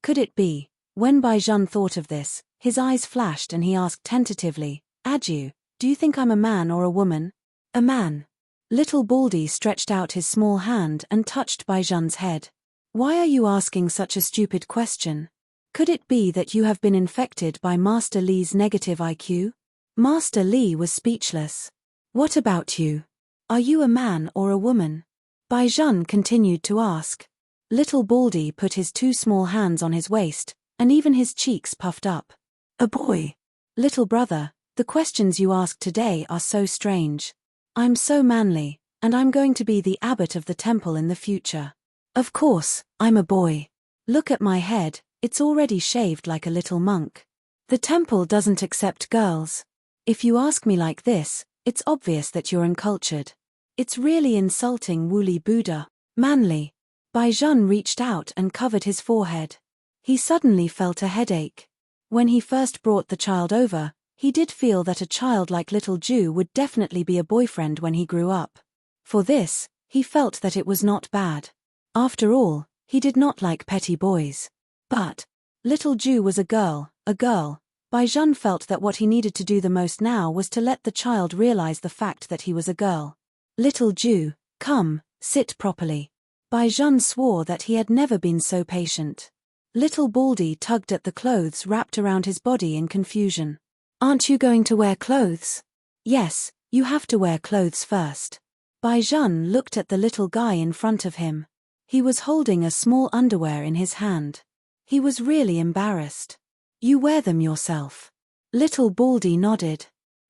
Could it be? When Bai Zhan thought of this, his eyes flashed and he asked tentatively, "Adju, do you think I'm a man or a woman?" "A man." Little Baldy stretched out his small hand and touched Bai Zhan's head. "Why are you asking such a stupid question? Could it be that you have been infected by Master Li's negative IQ?" Master Li was speechless. "What about you? Are you a man or a woman?" Bai Zhan continued to ask. Little Baldy put his 2 small hands on his waist, and even his cheeks puffed up. "A boy." "Little brother, the questions you ask today are so strange. I'm so manly, and I'm going to be the abbot of the temple in the future. Of course, I'm a boy. Look at my head, it's already shaved like a little monk. The temple doesn't accept girls. If you ask me like this, it's obvious that you're uncultured. It's really insulting woolly Buddha." "Manly." Bai Zhan reached out and covered his forehead. He suddenly felt a headache. When he first brought the child over, He did feel that a child like little Ju would definitely be a boyfriend when he grew up. For this, he felt that it was not bad. After all, he did not like petty boys. But little Ju was a girl, a girl. Baizhan felt that what he needed to do the most now was to let the child realize the fact that he was a girl. Little Ju, come, sit properly. Baizhan swore that he had never been so patient. Little Baldy tugged at the clothes wrapped around his body in confusion. Aren't you going to wear clothes? Yes, you have to wear clothes first. Baizhan looked at the little guy in front of him. He was holding a small underwear in his hand. He was really embarrassed. You wear them yourself. Little Baldy nodded.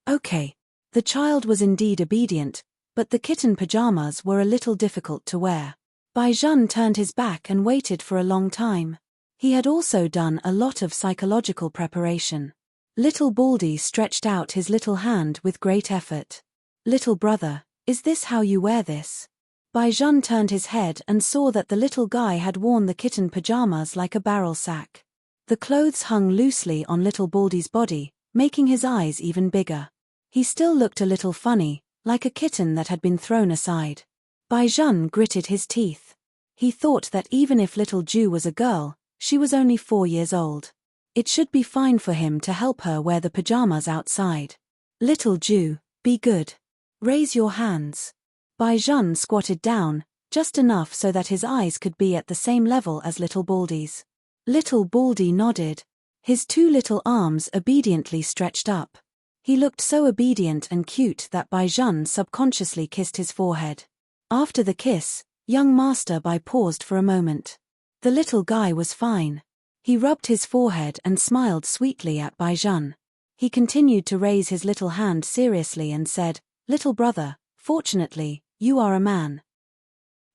Okay. The child was indeed obedient, but the kitten pajamas were a little difficult to wear. Baizhan turned his back and waited for a long time. He had also done a lot of psychological preparation. Little Baldy stretched out his little hand with great effort. Little brother, is this how you wear this? Baizhan turned his head and saw that the little guy had worn the kitten pajamas like a barrel sack. The clothes hung loosely on little Baldy's body, making his eyes even bigger. He still looked a little funny, like a kitten that had been thrown aside. Baizhan gritted his teeth. He thought that even if little Ju was a girl, she was only 4 years old. It should be fine for him to help her wear the pajamas outside. Little Ju, be good. Raise your hands. Baizhan squatted down, just enough so that his eyes could be at the same level as little Baldy's. Little Baldy nodded. His 2 little arms obediently stretched up. He looked so obedient and cute that Baizhan subconsciously kissed his forehead. After the kiss, young Master Bai paused for a moment. The little guy was fine. He rubbed his forehead and smiled sweetly at Baizhan. He continued to raise his little hand seriously and said, Little brother, fortunately, you are a man.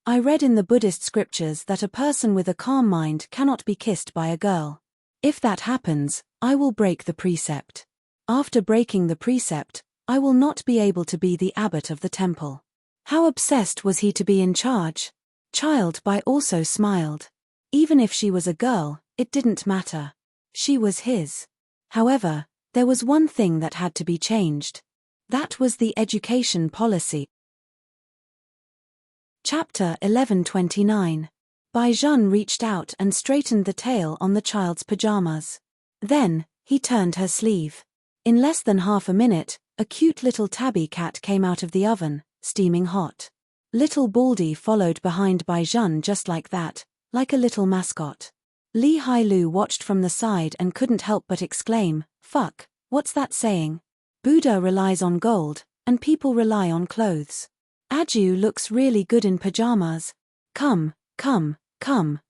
I read in the Buddhist scriptures that a person with a calm mind cannot be kissed by a girl. If that happens, I will break the precept. After breaking the precept, I will not be able to be the abbot of the temple. How obsessed was he to be in charge? Child Bai also smiled. Even if she was a girl, it didn't matter. She was his. However, there was one thing that had to be changed. That was the education policy. Chapter 1129. Baizhan reached out and straightened the tail on the child's pajamas. Then, he turned her sleeve. In less than half a minute, a cute little tabby cat came out of the oven, steaming hot. Little Baldy followed behind Baizhan just like that, like a little mascot. Li Hailu watched from the side and couldn't help but exclaim, Fuck, what's that saying? Buddha relies on gold, and people rely on clothes. Aju looks really good in pajamas. Come,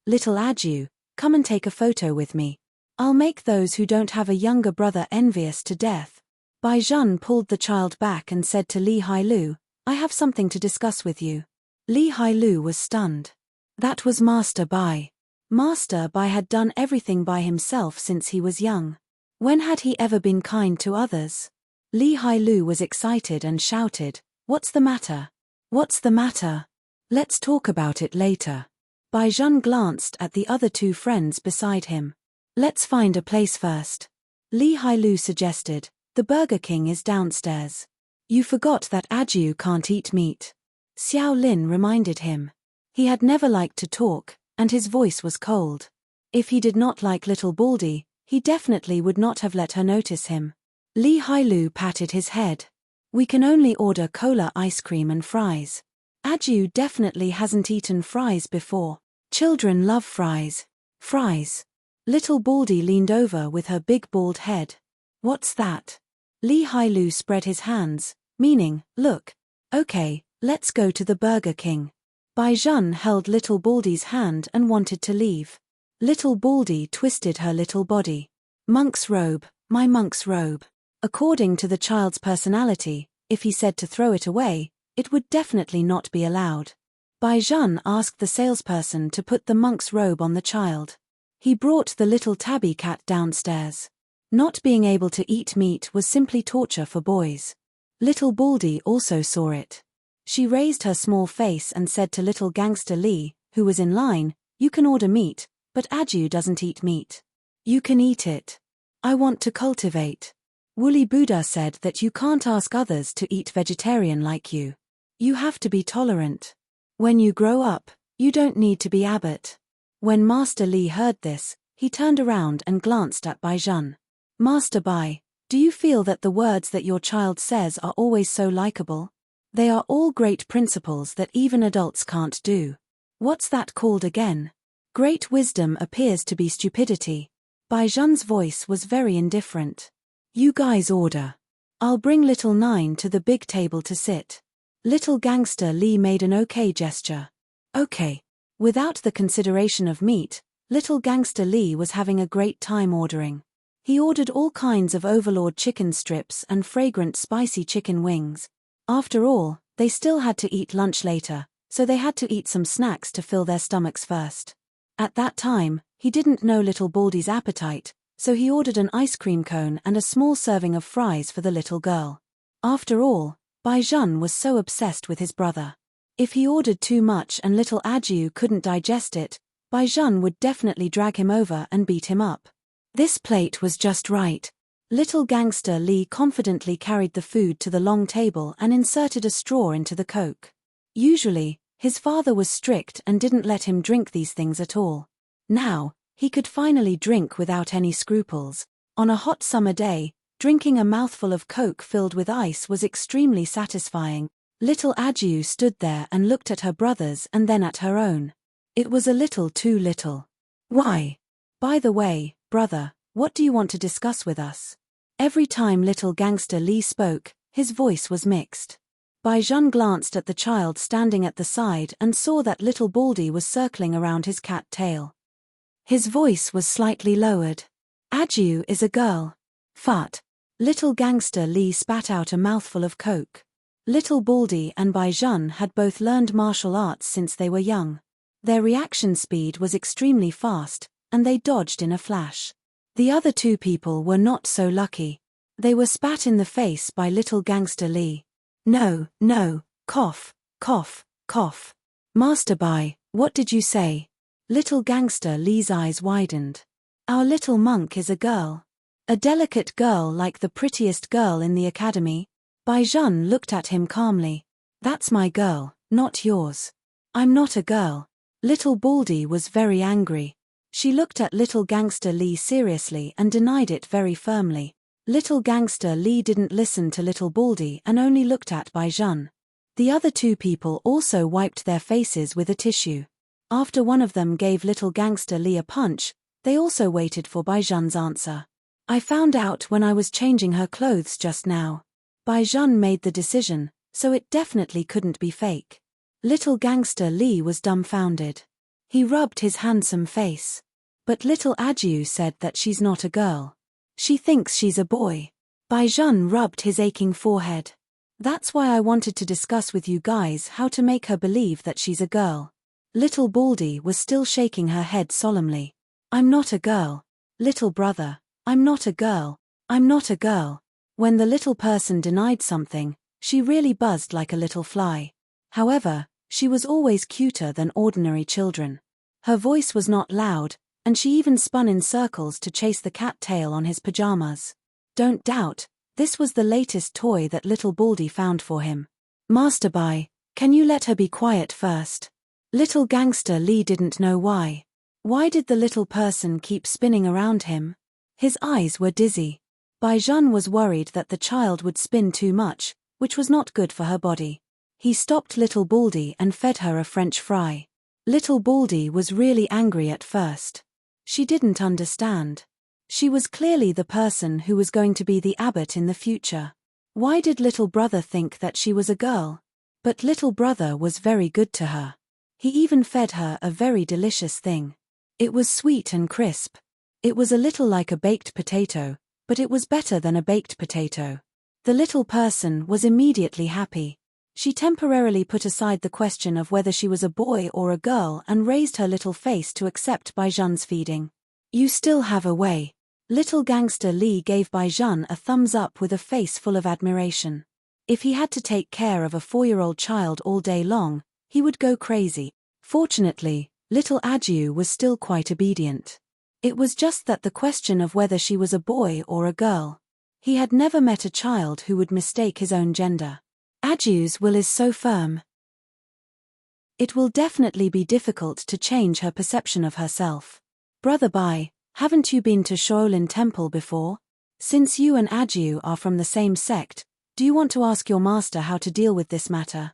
little Aju, come and take a photo with me. I'll make those who don't have a younger brother envious to death. Baizhan pulled the child back and said to Li Hailu, I have something to discuss with you. Li Hailu was stunned. That was Master Bai. Master Bai had done everything by himself since he was young. When had he ever been kind to others? Li Hailu was excited and shouted, What's the matter? What's the matter? Let's talk about it later. Baizhan glanced at the other 2 friends beside him. Let's find a place first. Li Hailu suggested, the Burger King is downstairs. You forgot that Aju can't eat meat. Xiao Lin reminded him. He had never liked to talk, and his voice was cold. If he did not like little Baldy, he definitely would not have let her notice him. Li Hailu patted his head. We can only order cola ice cream and fries. Aju definitely hasn't eaten fries before. Children love fries. Fries. Little Baldy leaned over with her big bald head. What's that? Li Hailu spread his hands, meaning, look. Okay, let's go to the Burger King. Baizhan held little Baldy's hand and wanted to leave. Little Baldy twisted her little body. Monk's robe, my monk's robe. According to the child's personality, if he said to throw it away, it would definitely not be allowed. Baizhan asked the salesperson to put the monk's robe on the child. He brought the little tabby cat downstairs. Not being able to eat meat was simply torture for boys. Little Baldy also saw it. She raised her small face and said to little gangster Lee, who was in line, You can order meat, but Aju doesn't eat meat. You can eat it. I want to cultivate. Woolly Buddha said that you can't ask others to eat vegetarian like you. You have to be tolerant. When you grow up, you don't need to be abbot. When Master Li heard this, he turned around and glanced at Bai Zhen. Master Bai, do you feel that the words that your child says are always so likable? They are all great principles that even adults can't do. What's that called again? Great wisdom appears to be stupidity. Bai Zhen's voice was very indifferent. You guys order. I'll bring little Nine to the big table to sit. Little Gangster Li made an okay gesture. Okay. Without the consideration of meat, little Gangster Li was having a great time ordering. He ordered all kinds of overlord chicken strips and fragrant spicy chicken wings. After all, they still had to eat lunch later, so they had to eat some snacks to fill their stomachs first. At that time, he didn't know little Baldy's appetite, so he ordered an ice cream cone and a small serving of fries for the little girl. After all, Bai Zhen was so obsessed with his brother. If he ordered too much and little Ajiu couldn't digest it, Bai Zhen would definitely drag him over and beat him up. This plate was just right. Little Gangster Li confidently carried the food to the long table and inserted a straw into the Coke. Usually, his father was strict and didn't let him drink these things at all. Now, he could finally drink without any scruples. On a hot summer day, drinking a mouthful of Coke filled with ice was extremely satisfying. Little Ajiu stood there and looked at her brothers and then at her own. It was a little too little. Why? By the way, brother, what do you want to discuss with us? Every time little Gangster Li spoke, his voice was mixed. Bai Zhen glanced at the child standing at the side and saw that little Baldy was circling around his cat tail. His voice was slightly lowered. Ajiu is a girl. Fart. Little Gangster Li spat out a mouthful of Coke. Little Baldy and Bai Zhen had both learned martial arts since they were young. Their reaction speed was extremely fast, and they dodged in a flash. The other two people were not so lucky. They were spat in the face by little Gangster Li. No, no, cough, cough, cough. Master Bai, what did you say? Little Gangster Li's eyes widened. Our little monk is a girl. A delicate girl like the prettiest girl in the academy. Bai Zhen looked at him calmly. That's my girl, not yours. I'm not a girl. Little Baldy was very angry. She looked at little Gangster Li seriously and denied it very firmly. Little Gangster Li didn't listen to little Baldy and only looked at Bai Zhen. The other two people also wiped their faces with a tissue. After one of them gave little Gangster Li a punch, they also waited for Bai Zhen's answer. I found out when I was changing her clothes just now. Bai Zhen made the decision, so it definitely couldn't be fake. Little Gangster Li was dumbfounded. He rubbed his handsome face. But little Ajiu said that she's not a girl. She thinks she's a boy. Bai Zhen rubbed his aching forehead. That's why I wanted to discuss with you guys how to make her believe that she's a girl. Little Baldy was still shaking her head solemnly. I'm not a girl. Little brother, I'm not a girl. I'm not a girl. When the little person denied something, she really buzzed like a little fly. However, she was always cuter than ordinary children. Her voice was not loud, and she even spun in circles to chase the cat tail on his pajamas. Don't doubt, this was the latest toy that little Baldy found for him. Master Bai, can you let her be quiet first? Little Gangster Li didn't know why. Why did the little person keep spinning around him? His eyes were dizzy. Bai Zhen was worried that the child would spin too much, which was not good for her body. He stopped little Baldy and fed her a French fry. Little Baldy was really angry at first. She didn't understand. She was clearly the person who was going to be the abbot in the future. Why did little brother think that she was a girl? But little brother was very good to her. He even fed her a very delicious thing. It was sweet and crisp. It was a little like a baked potato, but it was better than a baked potato. The little person was immediately happy. She temporarily put aside the question of whether she was a boy or a girl and raised her little face to accept Bai Zhen's feeding. You still have a way. Little Gangster Li gave Bai Zhen a thumbs up with a face full of admiration. If he had to take care of a 4-year-old child all day long, he would go crazy. Fortunately, little Ajiu was still quite obedient. It was just that the question of whether she was a boy or a girl. He had never met a child who would mistake his own gender. Aju's will is so firm. It will definitely be difficult to change her perception of herself. Brother Bai, haven't you been to Shaolin Temple before? Since you and Aju are from the same sect, do you want to ask your master how to deal with this matter?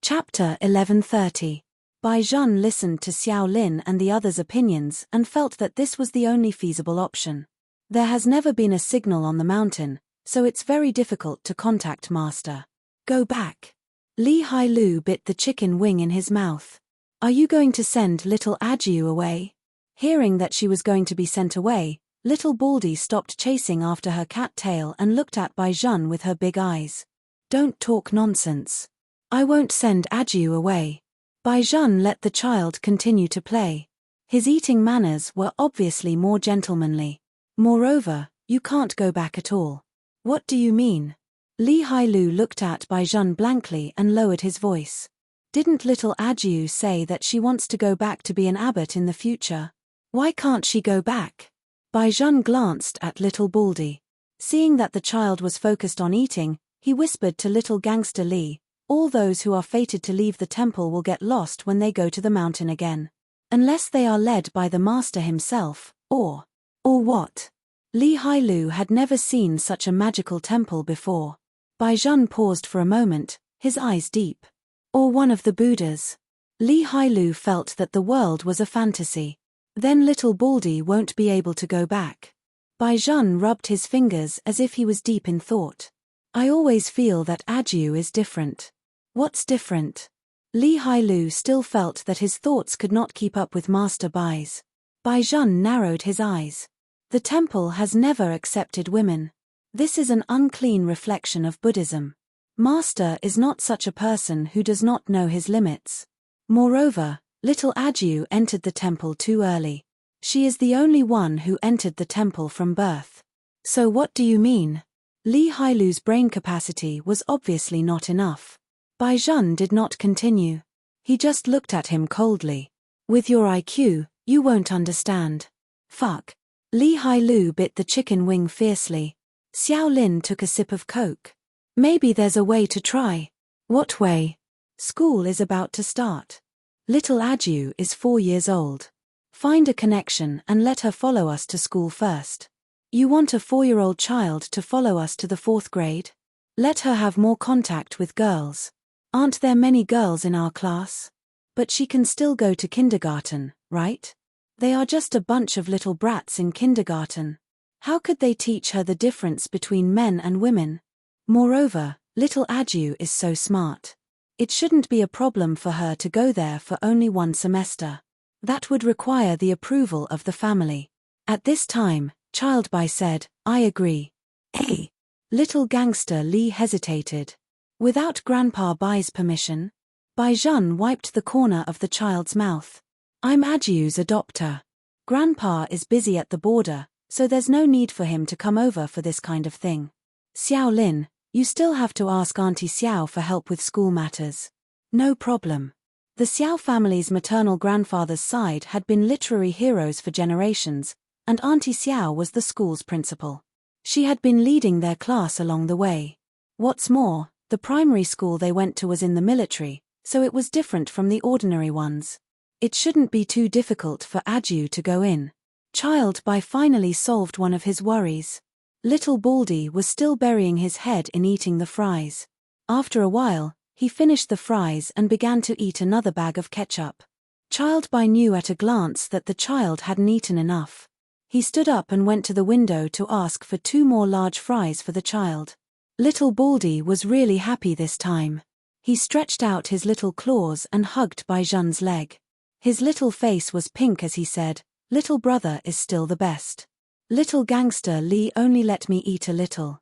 Chapter 1130. Bai Zhan listened to Xiao Lin and the others' opinions and felt that this was the only feasible option. There has never been a signal on the mountain, so it's very difficult to contact Master. Go back. Li Hailu bit the chicken wing in his mouth. Are you going to send little Aju away? Hearing that she was going to be sent away, little Baldy stopped chasing after her cat tail and looked at Bai Zhan with her big eyes. Don't talk nonsense. I won't send Aju away. Bai Zhan let the child continue to play. His eating manners were obviously more gentlemanly. Moreover, you can't go back at all. What do you mean? Li Hailu looked at Bai Zhan blankly and lowered his voice. Didn't little Aju say that she wants to go back to be an abbot in the future? Why can't she go back? Bai Zhan glanced at little Baldy. Seeing that the child was focused on eating, he whispered to little gangster Li, all those who are fated to leave the temple will get lost when they go to the mountain again. Unless they are led by the master himself, or what? Li Hailu had never seen such a magical temple before. Bai Zhan paused for a moment, his eyes deep. Or one of the Buddhas. Li Hailu felt that the world was a fantasy. Then little Baldy won't be able to go back. Bai Zhan rubbed his fingers as if he was deep in thought. I always feel that Aju is different. What's different? Li Hailu still felt that his thoughts could not keep up with Master Bai's. Bai Zhan narrowed his eyes. The temple has never accepted women. This is an unclean reflection of Buddhism. Master is not such a person who does not know his limits. Moreover, little Aju entered the temple too early. She is the only one who entered the temple from birth. So what do you mean? Li Hailu's brain capacity was obviously not enough. Bai Zhan did not continue. He just looked at him coldly. With your IQ, you won't understand. Fuck. Li Hailu bit the chicken wing fiercely. Xiao Lin took a sip of Coke. Maybe there's a way to try. What way? School is about to start. Little Aju is 4 years old. Find a connection and let her follow us to school first. You want a 4-year-old child to follow us to the 4th grade? Let her have more contact with girls. Aren't there many girls in our class? But she can still go to kindergarten, right? They are just a bunch of little brats in kindergarten. How could they teach her the difference between men and women? Moreover, little Aju is so smart. It shouldn't be a problem for her to go there for only 1 semester. That would require the approval of the family. At this time, Child Bai said, I agree. Hey! Little gangster Li hesitated. Without Grandpa Bai's permission? Bai Zhan wiped the corner of the child's mouth. I'm Aju's adopter. Grandpa is busy at the border, so there's no need for him to come over for this kind of thing. Xiao Lin, you still have to ask Auntie Xiao for help with school matters. No problem. The Xiao family's maternal grandfather's side had been literary heroes for generations, and Auntie Xiao was the school's principal. She had been leading their class along the way. What's more, the primary school they went to was in the military, so it was different from the ordinary ones. It shouldn't be too difficult for Aju to go in. Child Bai finally solved one of his worries. Little Baldy was still burying his head in eating the fries. After a while, he finished the fries and began to eat another bag of ketchup. Child Bai knew at a glance that the child hadn't eaten enough. He stood up and went to the window to ask for 2 more large fries for the child. Little Baldy was really happy this time. He stretched out his little claws and hugged Bai Zhan's leg. His little face was pink as he said, Little brother is still the best. Little gangster Li only let me eat a little.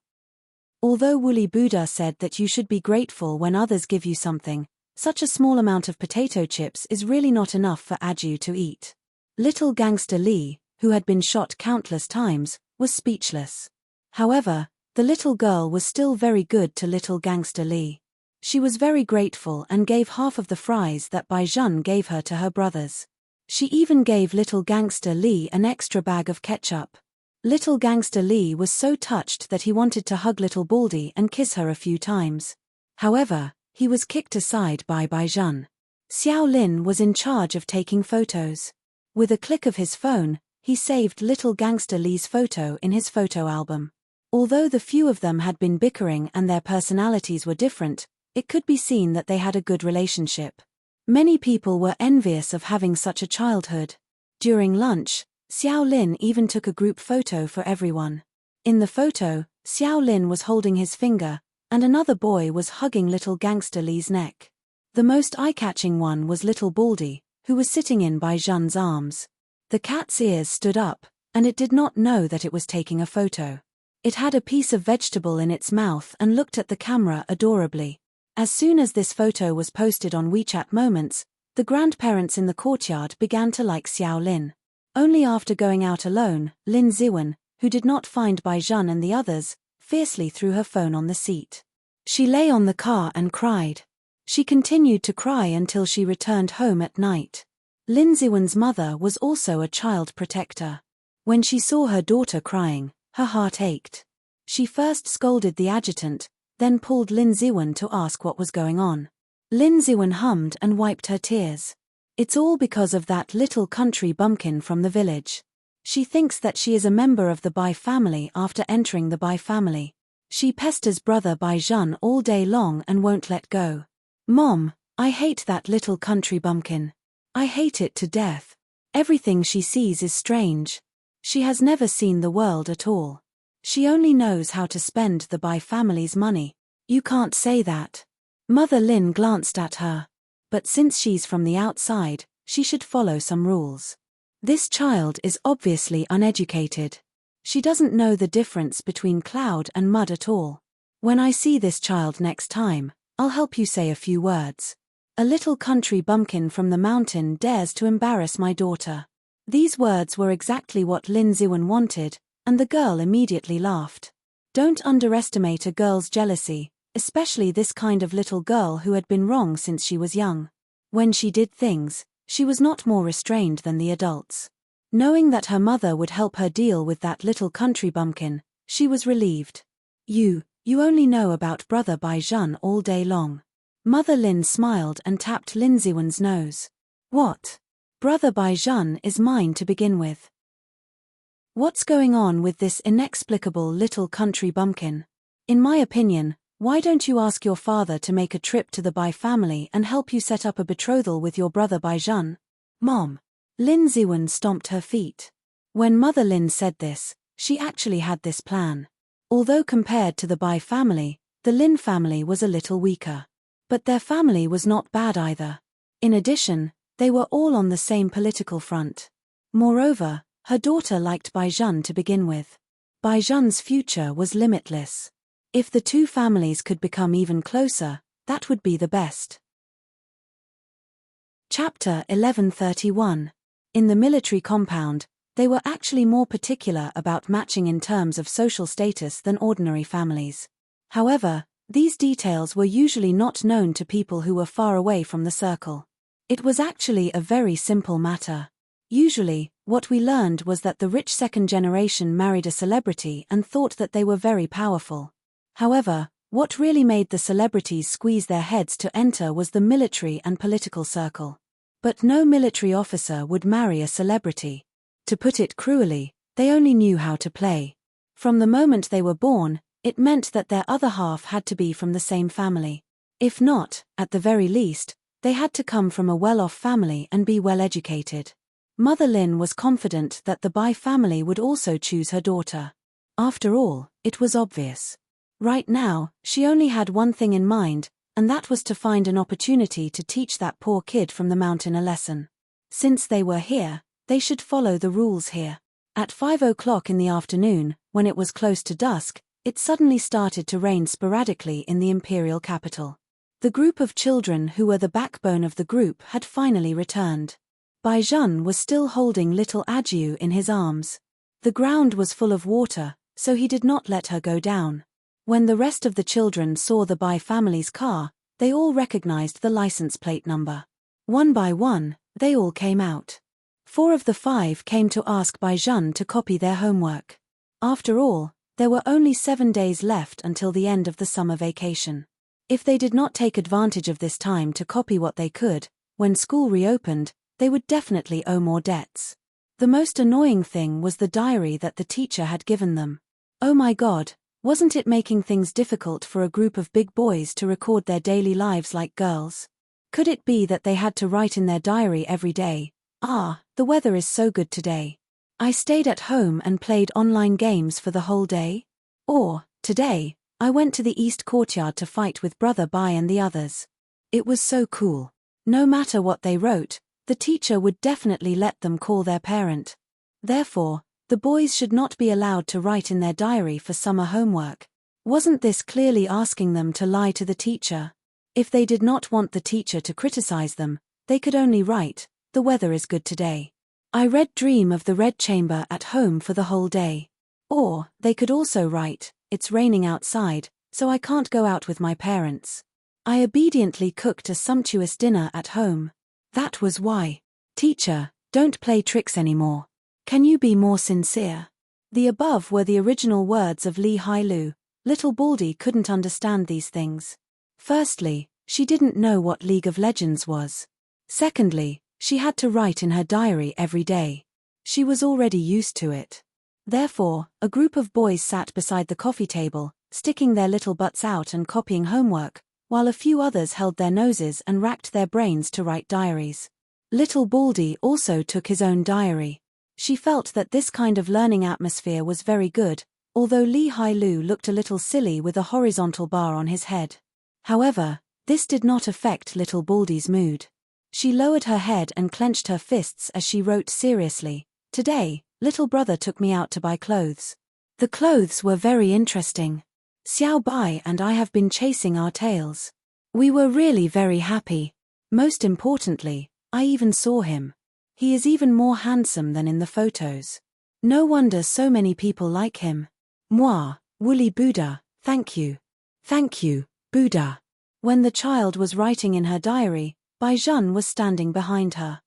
Although Woolly Buddha said that you should be grateful when others give you something, such a small amount of potato chips is really not enough for Aju to eat. Little gangster Li, who had been shot countless times, was speechless. However, the little girl was still very good to little gangster Li. She was very grateful and gave half of the fries that Bai Zhan gave her to her brothers. She even gave little gangster Li an extra bag of ketchup. Little gangster Lee was so touched that he wanted to hug little Baldy and kiss her a few times. However, he was kicked aside by Baizhan. Xiao Lin was in charge of taking photos. With a click of his phone, he saved little gangster Lee's photo in his photo album. Although the few of them had been bickering and their personalities were different, it could be seen that they had a good relationship. Many people were envious of having such a childhood. During lunch, Xiao Lin even took a group photo for everyone. In the photo, Xiao Lin was holding his finger, and another boy was hugging little gangster Lee's neck. The most eye-catching one was little Baldy, who was sitting in Baizhan's arms. The cat's ears stood up, and it did not know that it was taking a photo. It had a piece of vegetable in its mouth and looked at the camera adorably. As soon as this photo was posted on WeChat Moments, the grandparents in the courtyard began to like Xiao Lin. Only after going out alone, Lin Ziwen, who did not find Baizhan and the others, fiercely threw her phone on the seat. She lay on the car and cried. She continued to cry until she returned home at night. Lin Ziwen's mother was also a child protector. When she saw her daughter crying, her heart ached. She first scolded the adjutant, then pulled Lin Ziwen to ask what was going on. Lin Ziwen hummed and wiped her tears. It's all because of that little country bumpkin from the village. She thinks that she is a member of the Bai family after entering the Bai family. She pesters brother Baizhan all day long and won't let go. Mom, I hate that little country bumpkin. I hate it to death. Everything she sees is strange. She has never seen the world at all. She only knows how to spend the Bai family's money. You can't say that. Mother Lin glanced at her. But since she's from the outside, she should follow some rules. This child is obviously uneducated. She doesn't know the difference between cloud and mud at all. When I see this child next time, I'll help you say a few words. A little country bumpkin from the mountain dares to embarrass my daughter. These words were exactly what Lin Ziwen wanted, and the girl immediately laughed. Don't underestimate a girl's jealousy, especially this kind of little girl who had been wrong since she was young. When she did things, she was not more restrained than the adults. Knowing that her mother would help her deal with that little country bumpkin, she was relieved. You only know about brother Baizhan all day long. Mother Lin smiled and tapped Lin Ziwen's nose. What? Brother Baizhan is mine to begin with. What's going on with this inexplicable little country bumpkin? In my opinion, why don't you ask your father to make a trip to the Bai family and help you set up a betrothal with your brother Baizhan? Mom. Lin Ziwen stomped her feet. When Mother Lin said this, she actually had this plan. Although compared to the Bai family, the Lin family was a little weaker. But their family was not bad either. In addition, they were all on the same political front. Moreover, her daughter liked Baizhan to begin with. Baizhan's future was limitless. If the two families could become even closer, that would be the best. Chapter 1131. In the military compound, they were actually more particular about matching in terms of social status than ordinary families. However, these details were usually not known to people who were far away from the circle. It was actually a very simple matter. Usually, what we learned was that the rich second generation married a celebrity and thought that they were very powerful. However, what really made the celebrities squeeze their heads to enter was the military and political circle. But no military officer would marry a celebrity. To put it cruelly, they only knew how to play. From the moment they were born, it meant that their other half had to be from the same family. If not, at the very least, they had to come from a well-off family and be well-educated. Mother Lin was confident that the Bai family would also choose her daughter. After all, it was obvious. Right now, she only had one thing in mind, and that was to find an opportunity to teach that poor kid from the mountain a lesson. Since they were here, they should follow the rules here. At 5 o'clock in the afternoon, when it was close to dusk, it suddenly started to rain sporadically in the imperial capital. The group of children who were the backbone of the group had finally returned. Baizhan was still holding little Adju in his arms. The ground was full of water, so he did not let her go down. When the rest of the children saw the Bai family's car, they all recognized the license plate number. One by one, they all came out. 4 of the 5 came to ask Baizhan to copy their homework. After all, there were only 7 days left until the end of the summer vacation. If they did not take advantage of this time to copy what they could, when school reopened, they would definitely owe more debts. The most annoying thing was the diary that the teacher had given them. Oh my God, wasn't it making things difficult for a group of big boys to record their daily lives like girls? Could it be that they had to write in their diary every day, "The weather is so good today. I stayed at home and played online games for the whole day"? Or, "Today, I went to the East Courtyard to fight with Brother Bai and the others. It was so cool." No matter what they wrote, the teacher would definitely let them call their parent. Therefore, the boys should not be allowed to write in their diary for summer homework. Wasn't this clearly asking them to lie to the teacher? If they did not want the teacher to criticize them, they could only write, "The weather is good today. I dream of the red chamber at home for the whole day." Or, they could also write, "It's raining outside, so I can't go out with my parents. I obediently cooked a sumptuous dinner at home. That was why. Teacher, don't play tricks anymore. Can you be more sincere?" The above were the original words of Lee Hai-lu. Little Baldy couldn't understand these things. Firstly, she didn't know what League of Legends was. Secondly, she had to write in her diary every day. She was already used to it. Therefore, a group of boys sat beside the coffee table, sticking their little butts out and copying homework, while a few others held their noses and racked their brains to write diaries. Little Baldy also took his own diary. She felt that this kind of learning atmosphere was very good, although Lee Hai-lu looked a little silly with a horizontal bar on his head. However, this did not affect Little Baldy's mood. She lowered her head and clenched her fists as she wrote seriously, "Today, little brother took me out to buy clothes. The clothes were very interesting. Xiao Bai and I have been chasing our tails. We were really very happy. Most importantly, I even saw him. He is even more handsome than in the photos. No wonder so many people like him. Moi, woolly Buddha, thank you. Thank you, Buddha." When the child was writing in her diary, Baizhan was standing behind her.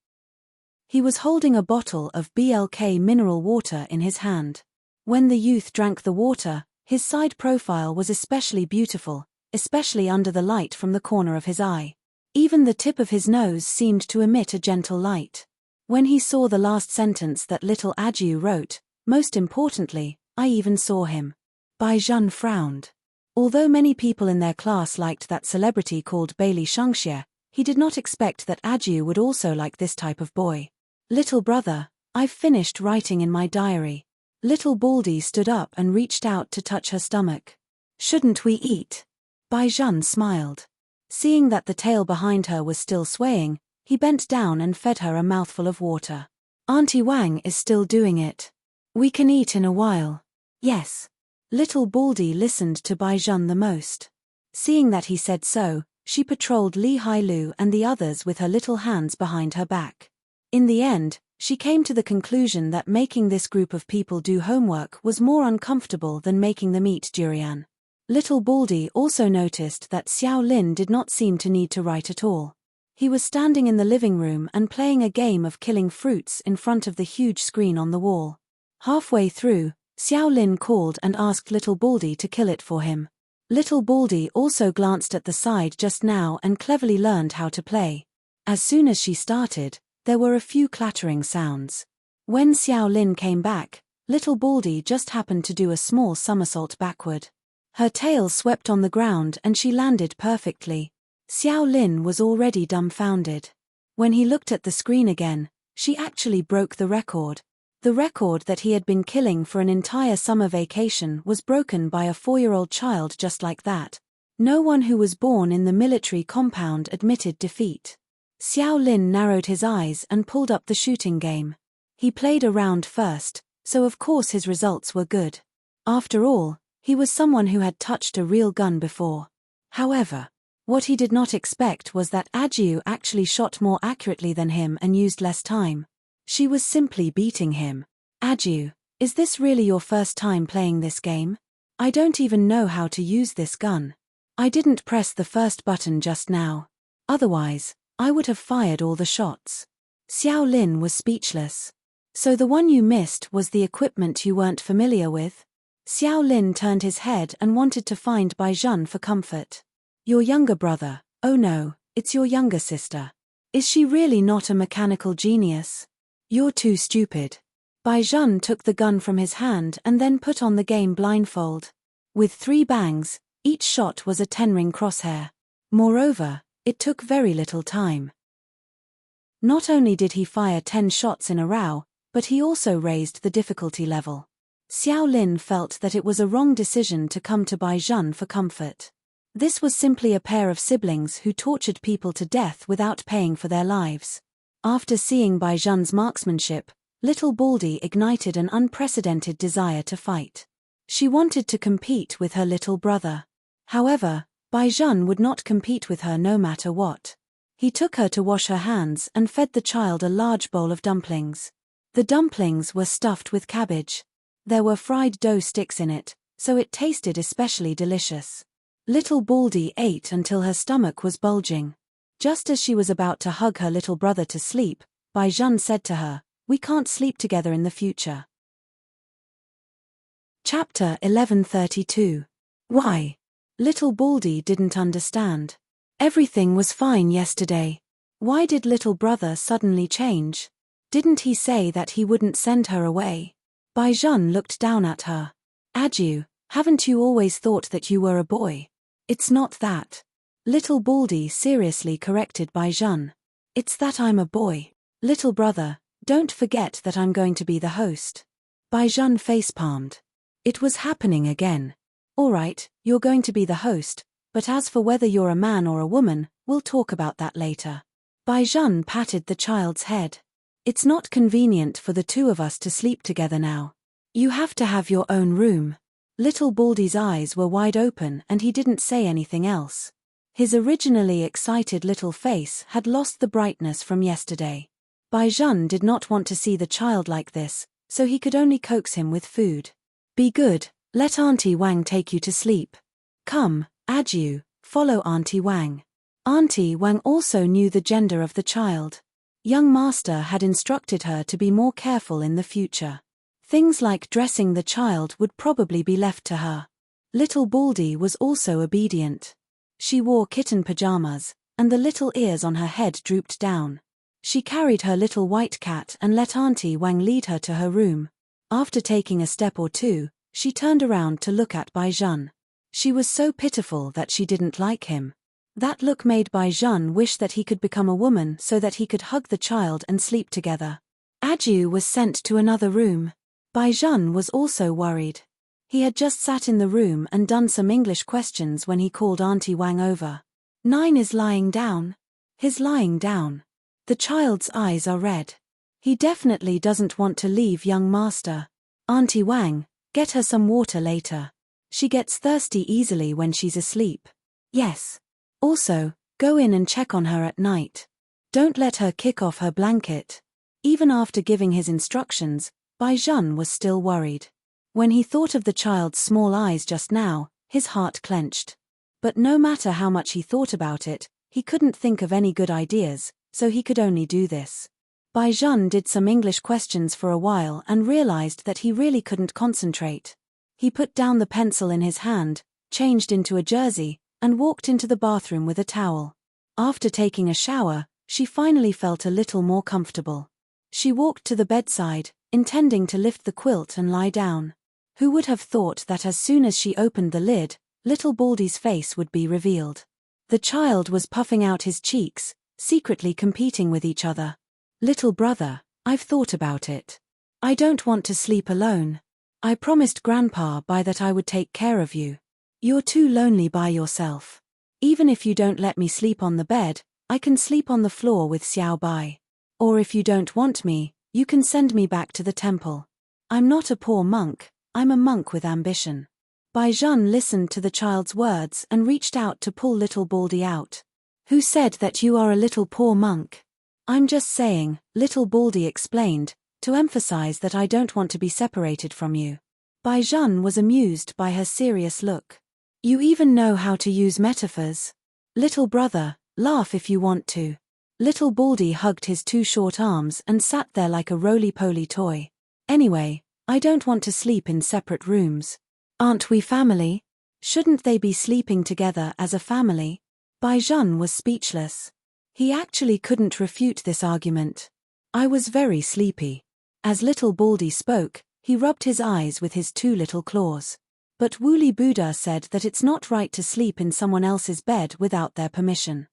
He was holding a bottle of BLK mineral water in his hand. When the youth drank the water, his side profile was especially beautiful, especially under the light from the corner of his eye. Even the tip of his nose seemed to emit a gentle light. When he saw the last sentence that little Ajiu wrote, "Most importantly, I even saw him," Baizhan frowned. Although many people in their class liked that celebrity called Bailey Shangxie, he did not expect that Ajiu would also like this type of boy. "Little brother, I've finished writing in my diary." Little Baldy stood up and reached out to touch her stomach. "Shouldn't we eat?" Baizhan smiled. Seeing that the tail behind her was still swaying, he bent down and fed her a mouthful of water. "Auntie Wang is still doing it. We can eat in a while." "Yes." Little Baldy listened to Baizhan the most. Seeing that he said so, she patrolled Lee Hai-lu and the others with her little hands behind her back. In the end, she came to the conclusion that making this group of people do homework was more uncomfortable than making them eat durian. Little Baldy also noticed that Xiao Lin did not seem to need to write at all. He was standing in the living room and playing a game of killing fruits in front of the huge screen on the wall. Halfway through, Xiao Lin called and asked Little Baldy to kill it for him. Little Baldy also glanced at the side just now and cleverly learned how to play. As soon as she started, there were a few clattering sounds. When Xiao Lin came back, Little Baldy just happened to do a small somersault backward. Her tail swept on the ground and she landed perfectly. Xiao Lin was already dumbfounded. When he looked at the screen again, she actually broke the record. The record that he had been killing for an entire summer vacation was broken by a 4-year-old child just like that. No one who was born in the military compound admitted defeat. Xiao Lin narrowed his eyes and pulled up the shooting game. He played a round first, so of course his results were good. After all, he was someone who had touched a real gun before. However, what he did not expect was that Ajiu actually shot more accurately than him and used less time. She was simply beating him. "Ajiu, is this really your first time playing this game? I don't even know how to use this gun. I didn't press the first button just now. Otherwise, I would have fired all the shots." Xiao Lin was speechless. So the one you missed was the equipment you weren't familiar with? Xiao Lin turned his head and wanted to find Bai Zhan for comfort. Your younger brother. Oh no, it's your younger sister. Is she really not a mechanical genius? You're too stupid. Bai Zhan took the gun from his hand and then put on the game blindfold. With 3 bangs, each shot was a 10-ring crosshair. Moreover, it took very little time. Not only did he fire 10 shots in a row, but he also raised the difficulty level. Xiao Lin felt that it was a wrong decision to come to Bai Zhan for comfort. This was simply a pair of siblings who tortured people to death without paying for their lives. After seeing Bai Zhan's marksmanship, little Baldy ignited an unprecedented desire to fight. She wanted to compete with her little brother. However, Bai Zhan would not compete with her no matter what. He took her to wash her hands and fed the child a large bowl of dumplings. The dumplings were stuffed with cabbage. There were fried dough sticks in it, so it tasted especially delicious. Little Baldy ate until her stomach was bulging. Just as she was about to hug her little brother to sleep, Bai Zhan said to her, "We can't sleep together in the future." Chapter 1132. Why? Little Baldy didn't understand. Everything was fine yesterday. Why did little brother suddenly change? Didn't he say that he wouldn't send her away? Bai Zhan looked down at her. Adu, haven't you always thought that you were a boy? It's not that. Little Baldy seriously corrected Bai Zhan. It's that I'm a boy. Little brother, don't forget that I'm going to be the host. Bai Zhan facepalmed. It was happening again. All right, you're going to be the host, but as for whether you're a man or a woman, we'll talk about that later. Bai Zhan patted the child's head. It's not convenient for the 2 of us to sleep together now. You have to have your own room. Little Baldy's eyes were wide open and he didn't say anything else. His originally excited little face had lost the brightness from yesterday. Bai Zhan did not want to see the child like this, so he could only coax him with food. Be good, let Auntie Wang take you to sleep. Come, Adu, follow Auntie Wang. Auntie Wang also knew the gender of the child. Young master had instructed her to be more careful in the future. Things like dressing the child would probably be left to her. Little Baldy was also obedient. She wore kitten pajamas, and the little ears on her head drooped down. She carried her little white cat and let Auntie Wang lead her to her room. After taking a step or 2, she turned around to look at Bai Zhan. She was so pitiful that she didn't like him. That look made Bai Zhan wish that he could become a woman so that he could hug the child and sleep together. Adu was sent to another room. Bai Zhan was also worried. He had just sat in the room and done some English questions when he called Auntie Wang over. 9 is lying down. He's lying down. The child's eyes are red. He definitely doesn't want to leave young master. Auntie Wang, get her some water later. She gets thirsty easily when she's asleep. Yes. Also, go in and check on her at night. Don't let her kick off her blanket. Even after giving his instructions, Bai Zhan was still worried. When he thought of the child's small eyes just now, his heart clenched. But no matter how much he thought about it, he couldn't think of any good ideas, so he could only do this. Bai Zhan did some English questions for a while and realized that he really couldn't concentrate. He put down the pencil in his hand, changed into a jersey, and walked into the bathroom with a towel. After taking a shower, she finally felt a little more comfortable. She walked to the bedside, intending to lift the quilt and lie down. Who would have thought that as soon as she opened the lid, little Baldy's face would be revealed. The child was puffing out his cheeks, secretly competing with each other. Little brother, I've thought about it. I don't want to sleep alone. I promised Grandpa that I would take care of you. You're too lonely by yourself. Even if you don't let me sleep on the bed, I can sleep on the floor with Xiao Bai. Or if you don't want me, you can send me back to the temple. I'm not a poor monk, I'm a monk with ambition. Bai Zhan listened to the child's words and reached out to pull little Baldy out. Who said that you are a little poor monk? I'm just saying, little Baldy explained, to emphasize that I don't want to be separated from you. Bai Zhan was amused by her serious look. You even know how to use metaphors. Little brother, laugh if you want to. Little Baldy hugged his two short arms and sat there like a roly-poly toy. Anyway, I don't want to sleep in separate rooms. Aren't we family? Shouldn't they be sleeping together as a family? Baijan was speechless. He actually couldn't refute this argument. I was very sleepy. As Little Baldy spoke, he rubbed his eyes with his two little claws. But Woolly Buddha said that it's not right to sleep in someone else's bed without their permission.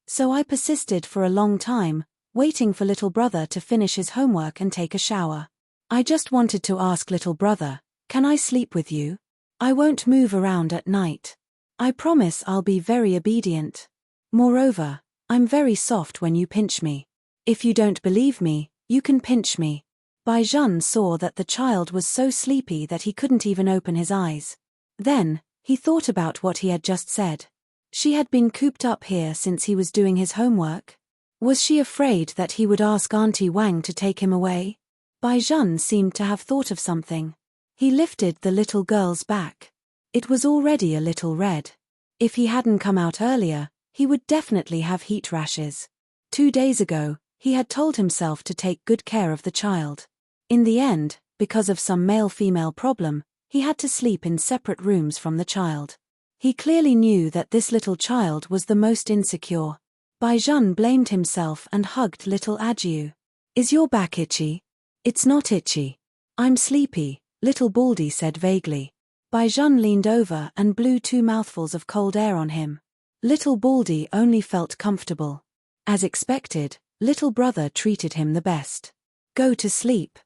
So I persisted for a long time, waiting for little brother to finish his homework and take a shower. I just wanted to ask little brother, can I sleep with you? I won't move around at night. I promise I'll be very obedient. Moreover, I'm very soft when you pinch me. If you don't believe me, you can pinch me. Baijan saw that the child was so sleepy that he couldn't even open his eyes. Then, he thought about what he had just said. She had been cooped up here since he was doing his homework. Was she afraid that he would ask Auntie Wang to take him away? Baijan seemed to have thought of something. He lifted the little girl's back. It was already a little red. If he hadn't come out earlier, he would definitely have heat rashes. 2 days ago, he had told himself to take good care of the child. In the end, because of some male-female problem, he had to sleep in separate rooms from the child. He clearly knew that this little child was the most insecure. Baijan blamed himself and hugged little Ajiu. Is your back itchy? It's not itchy. I'm sleepy, Little Baldy said vaguely. Baijan leaned over and blew 2 mouthfuls of cold air on him. Little Baldy only felt comfortable. As expected, little brother treated him the best. Go to sleep.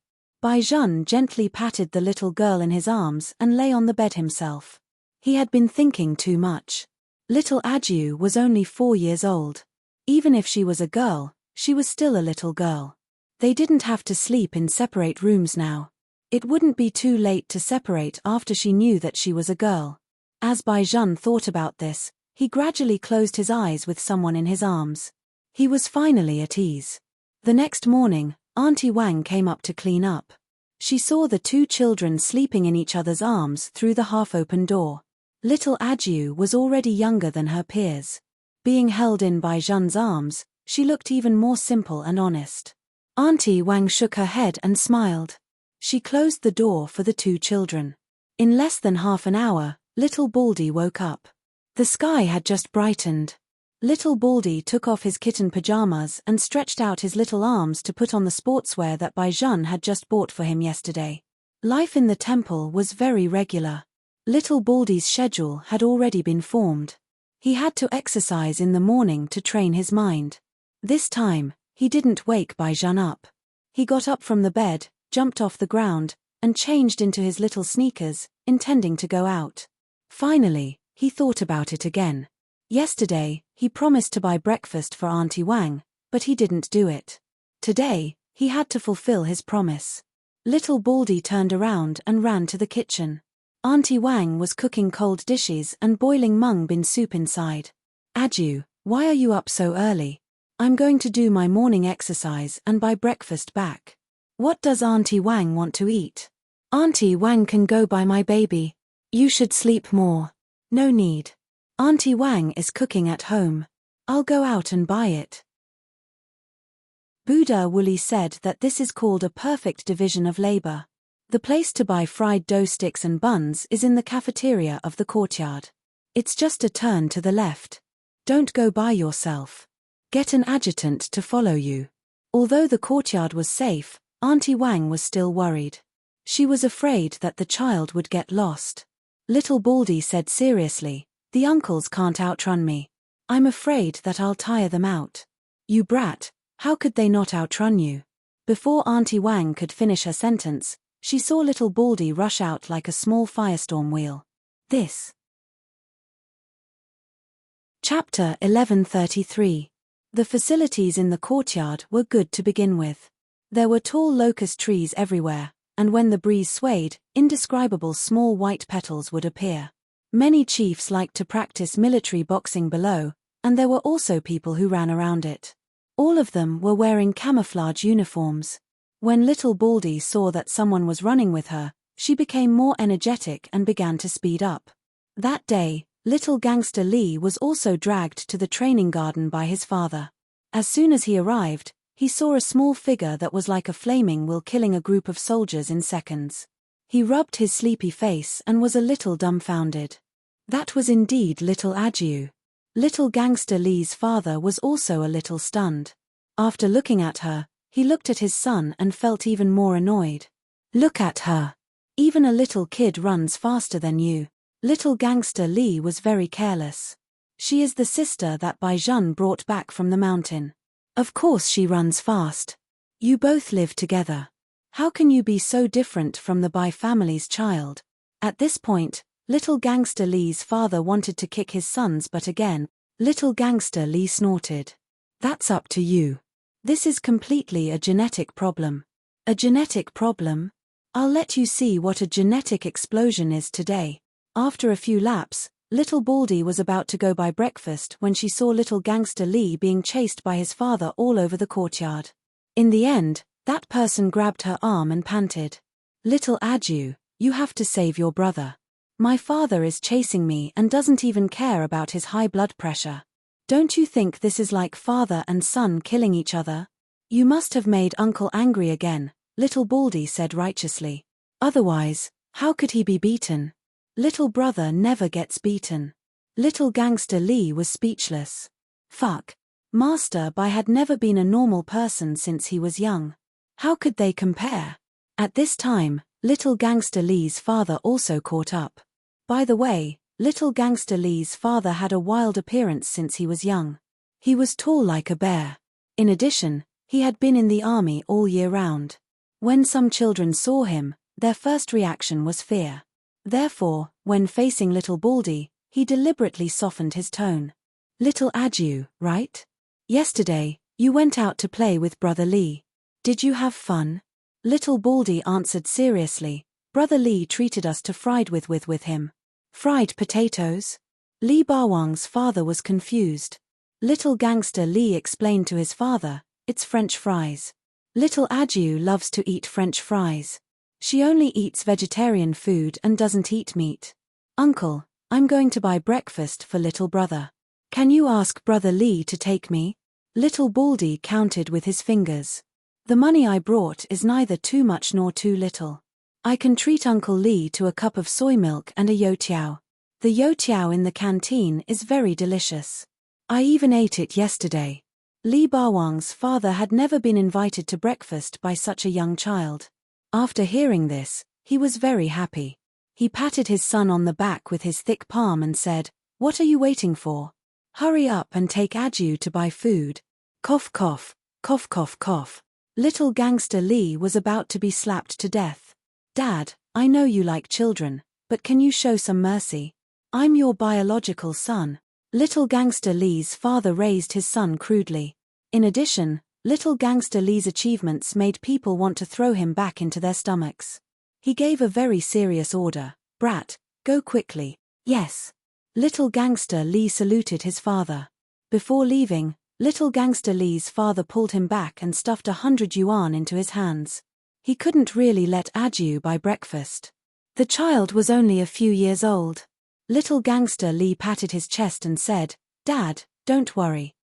Baijan gently patted the little girl in his arms and lay on the bed himself. He had been thinking too much. Little Ajiu was only 4 years old. Even if she was a girl, she was still a little girl. They didn't have to sleep in separate rooms now. It wouldn't be too late to separate after she knew that she was a girl. As Baijan thought about this, he gradually closed his eyes with someone in his arms. He was finally at ease. The next morning, Auntie Wang came up to clean up. She saw the 2 children sleeping in each other's arms through the half-open door. Little Ajiu was already younger than her peers. Being held in Baijan's arms, she looked even more simple and honest. Auntie Wang shook her head and smiled. She closed the door for the 2 children. In less than half an hour, Little Baldy woke up. The sky had just brightened. Little Baldy took off his kitten pajamas and stretched out his little arms to put on the sportswear that Baijan had just bought for him yesterday. Life in the temple was very regular. Little Baldy's schedule had already been formed. He had to exercise in the morning to train his mind. This time, he didn't wake Baijan up. He got up from the bed, jumped off the ground, and changed into his little sneakers, intending to go out. Finally, he thought about it again. Yesterday, he promised to buy breakfast for Auntie Wang, but he didn't do it. Today, he had to fulfill his promise. Little Baldy turned around and ran to the kitchen. Auntie Wang was cooking cold dishes and boiling mung bean soup inside. Ajiu, why are you up so early? I'm going to do my morning exercise and buy breakfast back. What does Auntie Wang want to eat? Auntie Wang can go buy my baby. You should sleep more. No need. Auntie Wang is cooking at home. I'll go out and buy it. Buddha Woolly said that this is called a perfect division of labor. The place to buy fried dough sticks and buns is in the cafeteria of the courtyard. It's just a turn to the left. Don't go by yourself. Get an adjutant to follow you. Although the courtyard was safe, Auntie Wang was still worried. She was afraid that the child would get lost. Little Baldy said seriously, the uncles can't outrun me. I'm afraid that I'll tire them out. You brat, how could they not outrun you? Before Auntie Wang could finish her sentence, she saw Little Baldy rush out like a small firestorm wheel. This. Chapter 1133. The facilities in the courtyard were good to begin with. There were tall locust trees everywhere, and when the breeze swayed, indescribable small white petals would appear. Many chiefs liked to practice military boxing below, and there were also people who ran around it. All of them were wearing camouflage uniforms. When Little Baldy saw that someone was running with her, she became more energetic and began to speed up. That day, Little Gangster Lee was also dragged to the training garden by his father. As soon as he arrived, he saw a small figure that was like a flaming will killing a group of soldiers in seconds. He rubbed his sleepy face and was a little dumbfounded. That was indeed little Ajiu. Little Gangster Lee's father was also a little stunned. After looking at her, he looked at his son and felt even more annoyed. Look at her. Even a little kid runs faster than you. Little Gangster Lee was very careless. She is the sister that Bai Jun brought back from the mountain. Of course she runs fast. You both live together. How can you be so different from the Bai family's child? At this point, Little Gangster Lee's father wanted to kick his sons, but again, Little Gangster Lee snorted. That's up to you. This is completely a genetic problem. A genetic problem? I'll let you see what a genetic explosion is today. After a few laps, Little Baldy was about to go buy breakfast when she saw Little Gangster Lee being chased by his father all over the courtyard. In the end, that person grabbed her arm and panted. Little Aju, you have to save your brother. My father is chasing me and doesn't even care about his high blood pressure. Don't you think this is like father and son killing each other? You must have made Uncle angry again, Little Baldy said righteously. Otherwise, how could he be beaten? Little brother never gets beaten. Little Gangster Lee was speechless. Fuck. Master Bai had never been a normal person since he was young. How could they compare? At this time, Little Gangster Lee's father also caught up. By the way, Little Gangster Lee's father had a wild appearance since he was young. He was tall like a bear. In addition, he had been in the army all year round. When some children saw him, their first reaction was fear. Therefore, when facing Little Baldy, he deliberately softened his tone. Little Aju, right? Yesterday, you went out to play with Brother Lee. Did you have fun? Little Baldy answered seriously. Brother Lee treated us to fried with him. Fried potatoes? Lee Bawang's father was confused. Little Gangster Lee explained to his father, it's French fries. Little Aju loves to eat French fries. She only eats vegetarian food and doesn't eat meat. Uncle, I'm going to buy breakfast for little brother. Can you ask Brother Lee to take me? Little Baldy counted with his fingers. The money I brought is neither too much nor too little. I can treat Uncle Lee to a cup of soy milk and a youtiao. The youtiao in the canteen is very delicious. I even ate it yesterday. Lee Bawang's father had never been invited to breakfast by such a young child. After hearing this, he was very happy. He patted his son on the back with his thick palm and said, "What are you waiting for? Hurry up and take Aju to buy food." Cough cough, cough cough cough. Little Gangster Lee was about to be slapped to death. Dad, I know you like children, but can you show some mercy? I'm your biological son. Little Gangster Lee's father raised his son crudely. In addition, Little Gangster Lee's achievements made people want to throw him back into their stomachs. He gave a very serious order. Brat, go quickly. Yes. Little Gangster Lee saluted his father. Before leaving, Little Gangster Lee's father pulled him back and stuffed 100 yuan into his hands. He couldn't really let Aju buy breakfast. The child was only a few years old. Little Gangster Lee patted his chest and said, "Dad, don't worry.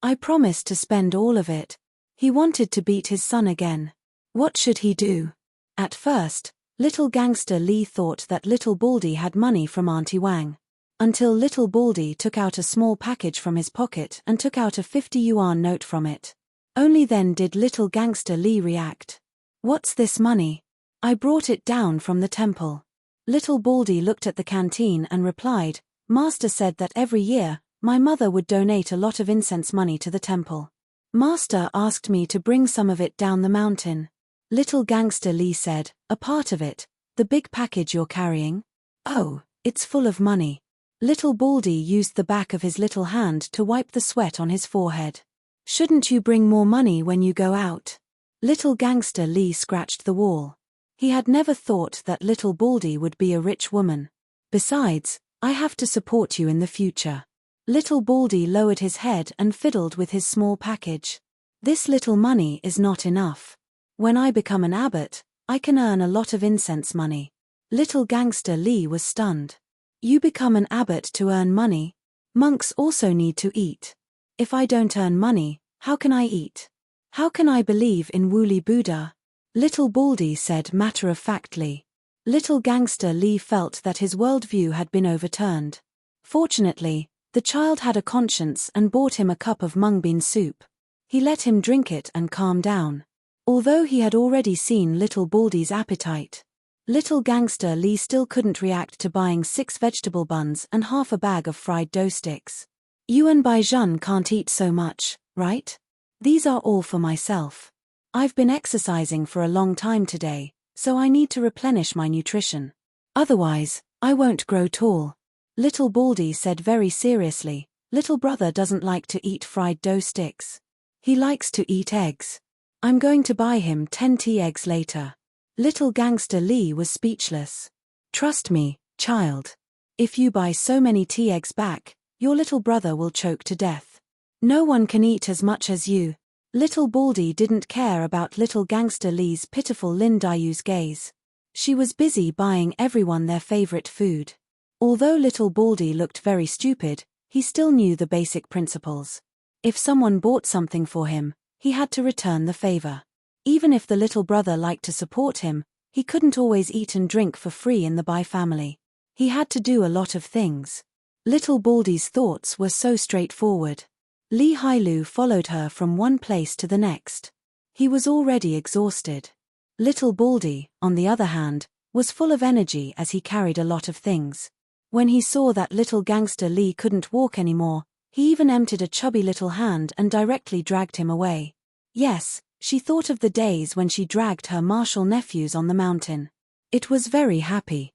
I promised to spend all of it." He wanted to beat his son again. What should he do? At first, Little Gangster Lee thought that Little Baldy had money from Auntie Wang. Until Little Baldy took out a small package from his pocket and took out a 50 yuan note from it. Only then did Little Gangster Lee react. "What's this money? I brought it down from the temple." Little Baldy looked at the canteen and replied, "Master said that every year, my mother would donate a lot of incense money to the temple. Master asked me to bring some of it down the mountain." Little Gangster Lee said, "A part of it, the big package you're carrying? Oh, it's full of money." Little Baldy used the back of his little hand to wipe the sweat on his forehead. "Shouldn't you bring more money when you go out?" Little Gangster Lee scratched the wall. He had never thought that Little Baldy would be a rich woman. "Besides, I have to support you in the future." Little Baldy lowered his head and fiddled with his small package. "This little money is not enough. When I become an abbot, I can earn a lot of incense money." Little Gangster Lee was stunned. You become an abbot to earn money. Monks also need to eat. If I don't earn money, how can I eat? How can I believe in Woolly Buddha? Little Baldy said matter-of-factly. Little Gangster Lee felt that his worldview had been overturned. Fortunately, the child had a conscience and bought him a cup of mung bean soup. He let him drink it and calm down. Although he had already seen Little Baldy's appetite, Little Gangster Lee still couldn't react to buying 6 vegetable buns and half a bag of fried dough sticks. You and Baizhun can't eat so much, right? These are all for myself. I've been exercising for a long time today, so I need to replenish my nutrition. Otherwise, I won't grow tall. Little Baldy said very seriously. Little brother doesn't like to eat fried dough sticks. He likes to eat eggs. I'm going to buy him 10 tea eggs later. Little Gangster Lee was speechless. Trust me, child. If you buy so many tea eggs back, your little brother will choke to death. No one can eat as much as you. Little Baldy didn't care about Little Gangster Lee's pitiful Lin Dayu's gaze. She was busy buying everyone their favorite food. Although Little Baldy looked very stupid, he still knew the basic principles. If someone bought something for him, he had to return the favor. Even if the little brother liked to support him, he couldn't always eat and drink for free in the Bai family. He had to do a lot of things. Little Baldy's thoughts were so straightforward. Li Hailu followed her from one place to the next. He was already exhausted. Little Baldy, on the other hand, was full of energy as he carried a lot of things. When he saw that Little Gangster Lee couldn't walk anymore, he even emptied a chubby little hand and directly dragged him away. Yes, she thought of the days when she dragged her martial nephews on the mountain. It was very happy.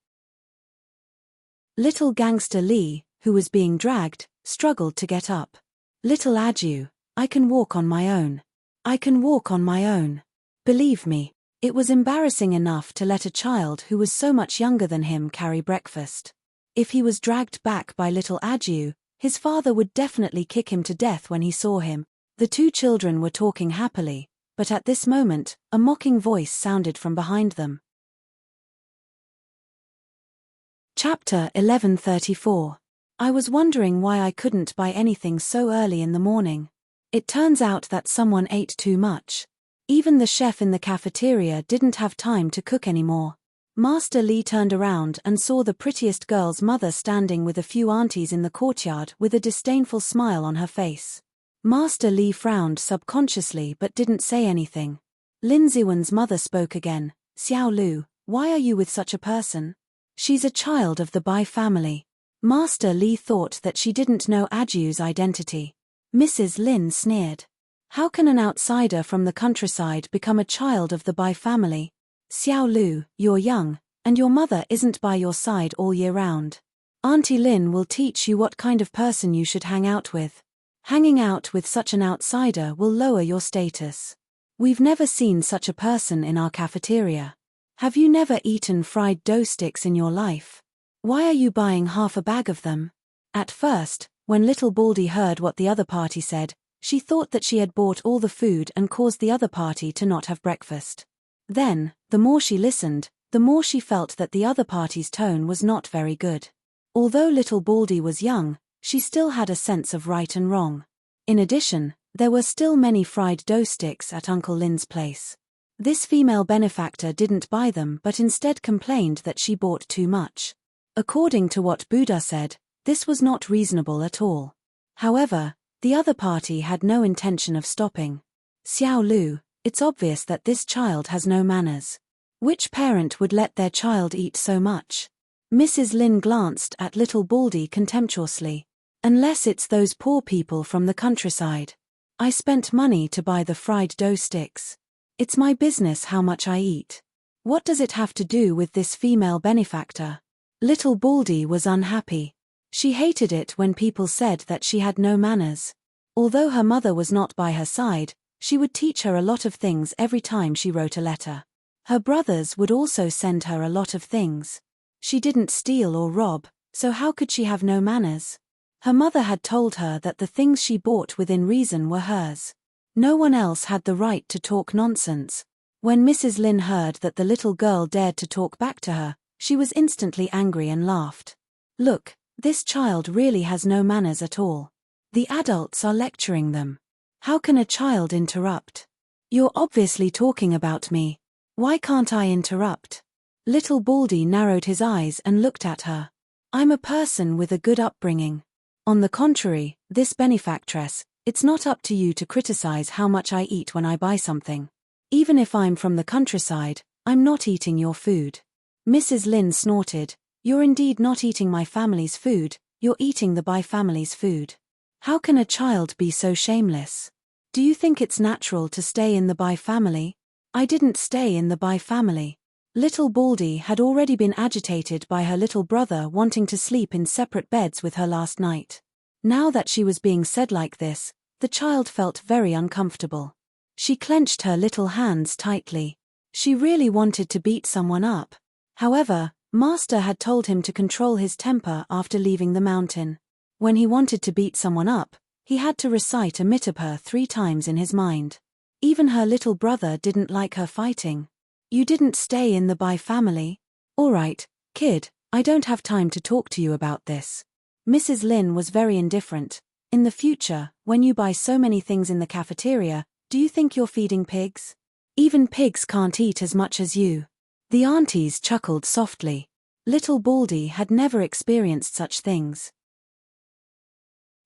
Little Gangster Lee, who was being dragged, struggled to get up. Little Aju, I can walk on my own. I can walk on my own. Believe me, it was embarrassing enough to let a child who was so much younger than him carry breakfast. If he was dragged back by Little Aju, his father would definitely kick him to death when he saw him. The 2 children were talking happily, but at this moment, a mocking voice sounded from behind them. Chapter 1134. I was wondering why I couldn't buy anything so early in the morning. It turns out that someone ate too much. Even the chef in the cafeteria didn't have time to cook anymore. Master Li turned around and saw the prettiest girl's mother standing with a few aunties in the courtyard with a disdainful smile on her face. Master Li frowned subconsciously but didn't say anything. Lin Ziwen's mother spoke again. Xiao Lu, why are you with such a person? She's a child of the Bai family. Master Li thought that she didn't know Aju's identity. Mrs. Lin sneered. How can an outsider from the countryside become a child of the Bai family? Xiao Lu, you're young, and your mother isn't by your side all year round. Auntie Lin will teach you what kind of person you should hang out with. Hanging out with such an outsider will lower your status. We've never seen such a person in our cafeteria. Have you never eaten fried dough sticks in your life? Why are you buying half a bag of them? At first, when Little Baldy heard what the other party said, she thought that she had bought all the food and caused the other party to not have breakfast. Then, the more she listened, the more she felt that the other party's tone was not very good. Although Little Baldy was young, she still had a sense of right and wrong. In addition, there were still many fried dough sticks at Uncle Lin's place. This female benefactor didn't buy them but instead complained that she bought too much. According to what Buddha said, this was not reasonable at all. However, the other party had no intention of stopping. Xiao Lu, it's obvious that this child has no manners. Which parent would let their child eat so much? Mrs. Lin glanced at Little Baldy contemptuously. Unless it's those poor people from the countryside. I spent money to buy the fried dough sticks. It's my business how much I eat. What does it have to do with this female benefactor? Little Baldy was unhappy. She hated it when people said that she had no manners. Although her mother was not by her side, she would teach her a lot of things every time she wrote a letter. Her brothers would also send her a lot of things. She didn't steal or rob, so how could she have no manners? Her mother had told her that the things she bought within reason were hers. No one else had the right to talk nonsense. When Mrs. Lin heard that the little girl dared to talk back to her, she was instantly angry and laughed. Look, this child really has no manners at all. The adults are lecturing them. How can a child interrupt? You're obviously talking about me. Why can't I interrupt? Little Baldy narrowed his eyes and looked at her. I'm a person with a good upbringing. On the contrary, this benefactress, it's not up to you to criticize how much I eat when I buy something. Even if I'm from the countryside, I'm not eating your food. Mrs. Lynn snorted. You're indeed not eating my family's food, you're eating the Bai family's food. How can a child be so shameless? Do you think it's natural to stay in the Bai family? I didn't stay in the Bai family. Little Baldy had already been agitated by her little brother wanting to sleep in separate beds with her last night. Now that she was being said like this, the child felt very uncomfortable. She clenched her little hands tightly. She really wanted to beat someone up. However, Master had told him to control his temper after leaving the mountain. When he wanted to beat someone up, he had to recite a mitapur 3 times in his mind. Even her little brother didn't like her fighting. You didn't stay in the Bai family? Alright, kid, I don't have time to talk to you about this. Mrs. Lynn was very indifferent. In the future, when you buy so many things in the cafeteria, do you think you're feeding pigs? Even pigs can't eat as much as you. The aunties chuckled softly. Little Baldy had never experienced such things.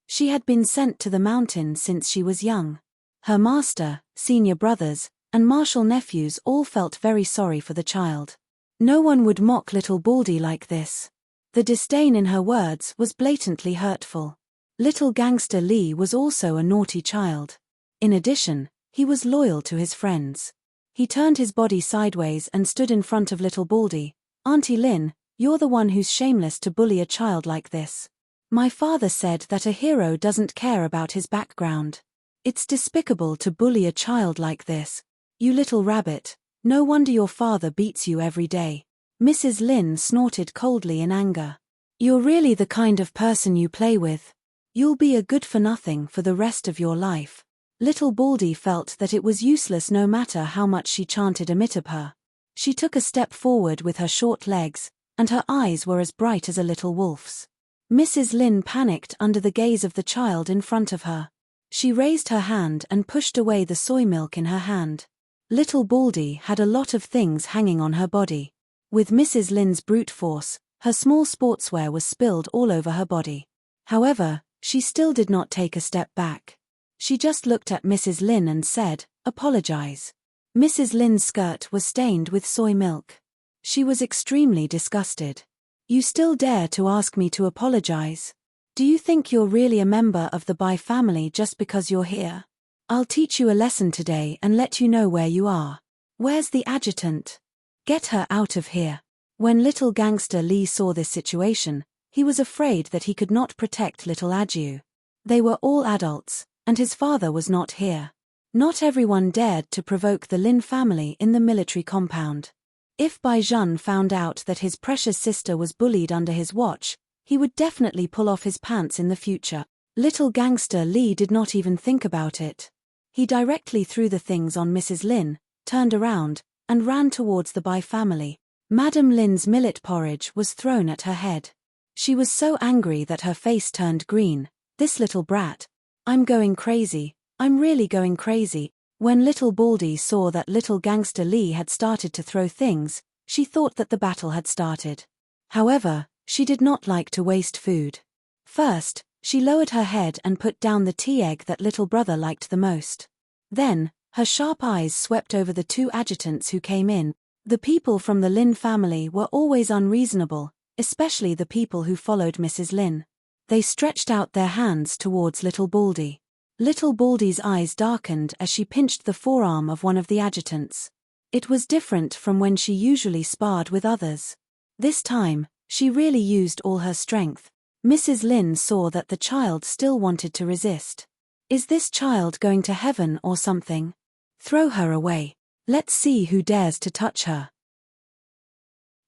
She had been sent to the mountain since she was young. Her master, senior brothers, and martial nephews all felt very sorry for the child. No one would mock little Baldy like this. The disdain in her words was blatantly hurtful. Little Gangster Lee was also a naughty child. In addition, he was loyal to his friends. He turned his body sideways and stood in front of little Baldy. Auntie Lynn, you're the one who's shameless to bully a child like this. My father said that a hero doesn't care about his background. It's despicable to bully a child like this. You little rabbit, no wonder your father beats you every day. Mrs. Lynn snorted coldly in anger. You're really the kind of person you play with. You'll be a good-for-nothing for the rest of your life. Little Baldy felt that it was useless no matter how much she chanted a mitapur. She took a step forward with her short legs, and her eyes were as bright as a little wolf's. Mrs. Lynn panicked under the gaze of the child in front of her. She raised her hand and pushed away the soy milk in her hand. Little Baldy had a lot of things hanging on her body. With Mrs. Lynn's brute force, her small sportswear was spilled all over her body. However, she still did not take a step back. She just looked at Mrs. Lynn and said, "Apologize." Mrs. Lynn's skirt was stained with soy milk. She was extremely disgusted. You still dare to ask me to apologize? Do you think you're really a member of the Bai family just because you're here? I'll teach you a lesson today and let you know where you are. Where's the adjutant? Get her out of here. When little Gangster Lee saw this situation, he was afraid that he could not protect little Aju. They were all adults, and his father was not here. Not everyone dared to provoke the Lin family in the military compound. If Bai Jun found out that his precious sister was bullied under his watch, he would definitely pull off his pants in the future. Little Gangster Lee did not even think about it. He directly threw the things on Mrs. Lin, turned around, and ran towards the Bai family. Madam Lin's millet porridge was thrown at her head. She was so angry that her face turned green. This little brat. I'm going crazy. I'm really going crazy. When little Baldy saw that little Gangster Lee had started to throw things, she thought that the battle had started. However, she did not like to waste food. First, she lowered her head and put down the tea egg that little brother liked the most. Then, her sharp eyes swept over the 2 adjutants who came in. The people from the Lin family were always unreasonable, especially the people who followed Mrs. Lin. They stretched out their hands towards little Baldy. Little Baldy's eyes darkened as she pinched the forearm of one of the adjutants. It was different from when she usually sparred with others. This time, she really used all her strength. Mrs. Lin saw that the child still wanted to resist. Is this child going to heaven or something? Throw her away. Let's see who dares to touch her.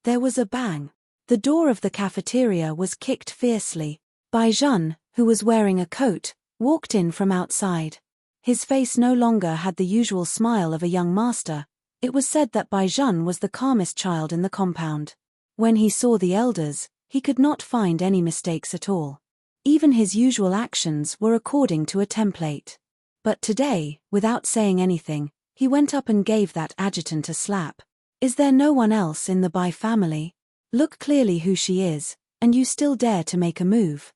There was a bang. The door of the cafeteria was kicked fiercely. Bai Jun, who was wearing a coat, walked in from outside. His face no longer had the usual smile of a young master. It was said that Bai Jun was the calmest child in the compound. When he saw the elders, He could not find any mistakes at all. Even his usual actions were according to a template. But today, without saying anything, he went up and gave that adjutant a slap. Is there no one else in the Bai family? Look clearly who she is, and you still dare to make a move.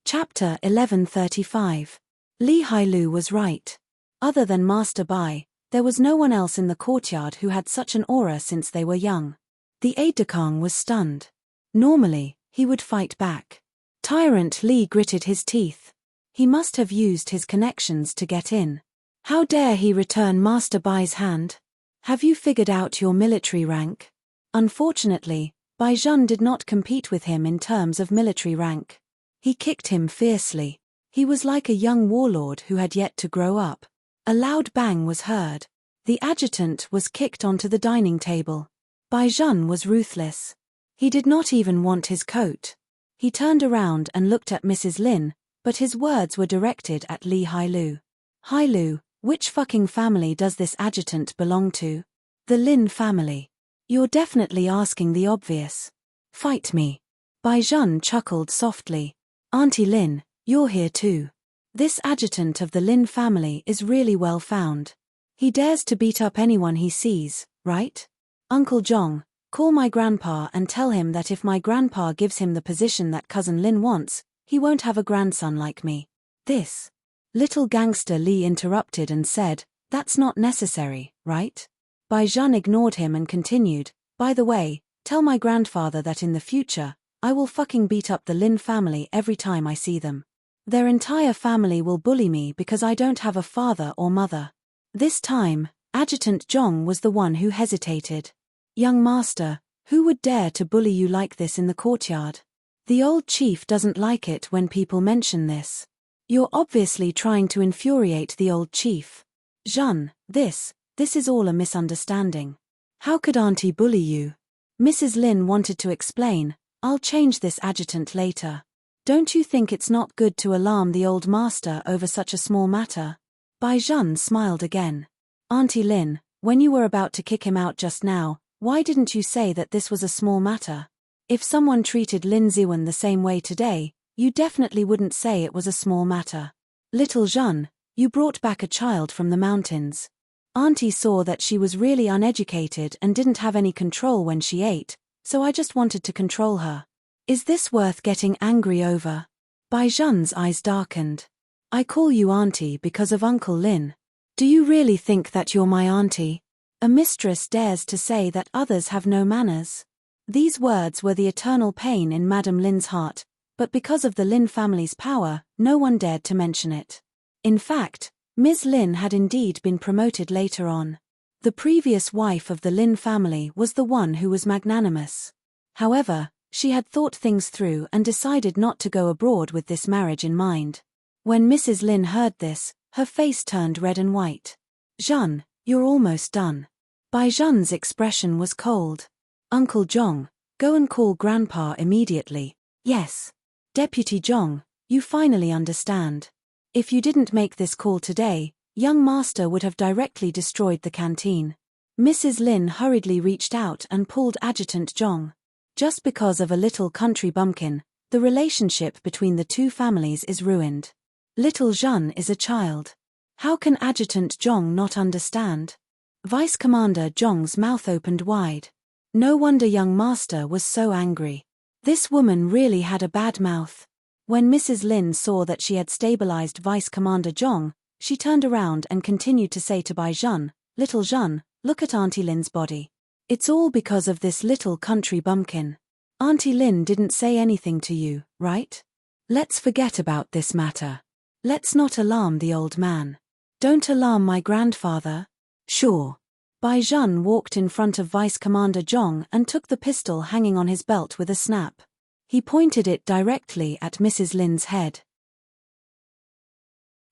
Chapter 1135. Li Hailu was right. Other than Master Bai, there was no one else in the courtyard who had such an aura since they were young. The aide-de-camp was stunned. Normally, he would fight back. Tyrant Li gritted his teeth. He must have used his connections to get in. How dare he return Master Bai's hand? Have you figured out your military rank? Unfortunately, Bai Zhen did not compete with him in terms of military rank. He kicked him fiercely. He was like a young warlord who had yet to grow up. A loud bang was heard. The adjutant was kicked onto the dining table. Bai Zhen was ruthless. He did not even want his coat. He turned around and looked at Mrs. Lin, but his words were directed at Li Hailu. Hailu, which fucking family does this adjutant belong to? The Lin family. You're definitely asking the obvious. Fight me. Bai Zhen chuckled softly. Auntie Lin, you're here too. This adjutant of the Lin family is really well found. He dares to beat up anyone he sees, right? Uncle Zhong, call my grandpa and tell him that if my grandpa gives him the position that cousin Lin wants, he won't have a grandson like me. This little gangster Li interrupted and said, that's not necessary, right? Bai Zhen ignored him and continued, by the way, tell my grandfather that in the future, I will fucking beat up the Lin family every time I see them. Their entire family will bully me because I don't have a father or mother. This time, Adjutant Zhong was the one who hesitated. Young master, who would dare to bully you like this in the courtyard? The old chief doesn't like it when people mention this. You're obviously trying to infuriate the old chief. Zhen, this is all a misunderstanding. How could Auntie bully you? Mrs. Lin wanted to explain, I'll change this adjutant later. Don't you think it's not good to alarm the old master over such a small matter? Bai Zhen smiled again. Auntie Lin, when you were about to kick him out just now, why didn't you say that this was a small matter? If someone treated Lin Ziwen the same way today, you definitely wouldn't say it was a small matter. Little Zhen, you brought back a child from the mountains. Auntie saw that she was really uneducated and didn't have any control when she ate, so I just wanted to control her. Is this worth getting angry over? Bai Zhen's eyes darkened. I call you auntie because of Uncle Lin. Do you really think that you're my auntie? A mistress dares to say that others have no manners. These words were the eternal pain in Madame Lin's heart, but because of the Lin family's power, no one dared to mention it. In fact, Ms. Lin had indeed been promoted later on. The previous wife of the Lin family was the one who was magnanimous. However, she had thought things through and decided not to go abroad with this marriage in mind. When Mrs. Lin heard this, her face turned red and white. Zhen, you're almost done. Bai Zhen's expression was cold. Uncle Zhong, go and call Grandpa immediately. Yes. Deputy Zhong, you finally understand. If you didn't make this call today, young master would have directly destroyed the canteen. Mrs. Lin hurriedly reached out and pulled Adjutant Zhong. Just because of a little country bumpkin, the relationship between the two families is ruined. Little Zhen is a child. How can Adjutant Zhong not understand? Vice Commander Zhong's mouth opened wide. No wonder young master was so angry. This woman really had a bad mouth. When Mrs. Lin saw that she had stabilized Vice Commander Zhong, she turned around and continued to say to Bai Zhen, Little Zhen, look at Auntie Lin's body. It's all because of this little country bumpkin. Auntie Lin didn't say anything to you, right? Let's forget about this matter. Let's not alarm the old man. Don't alarm my grandfather. Sure. Bai Zhen walked in front of Vice Commander Zhong and took the pistol hanging on his belt with a snap. He pointed it directly at Mrs. Lin's head.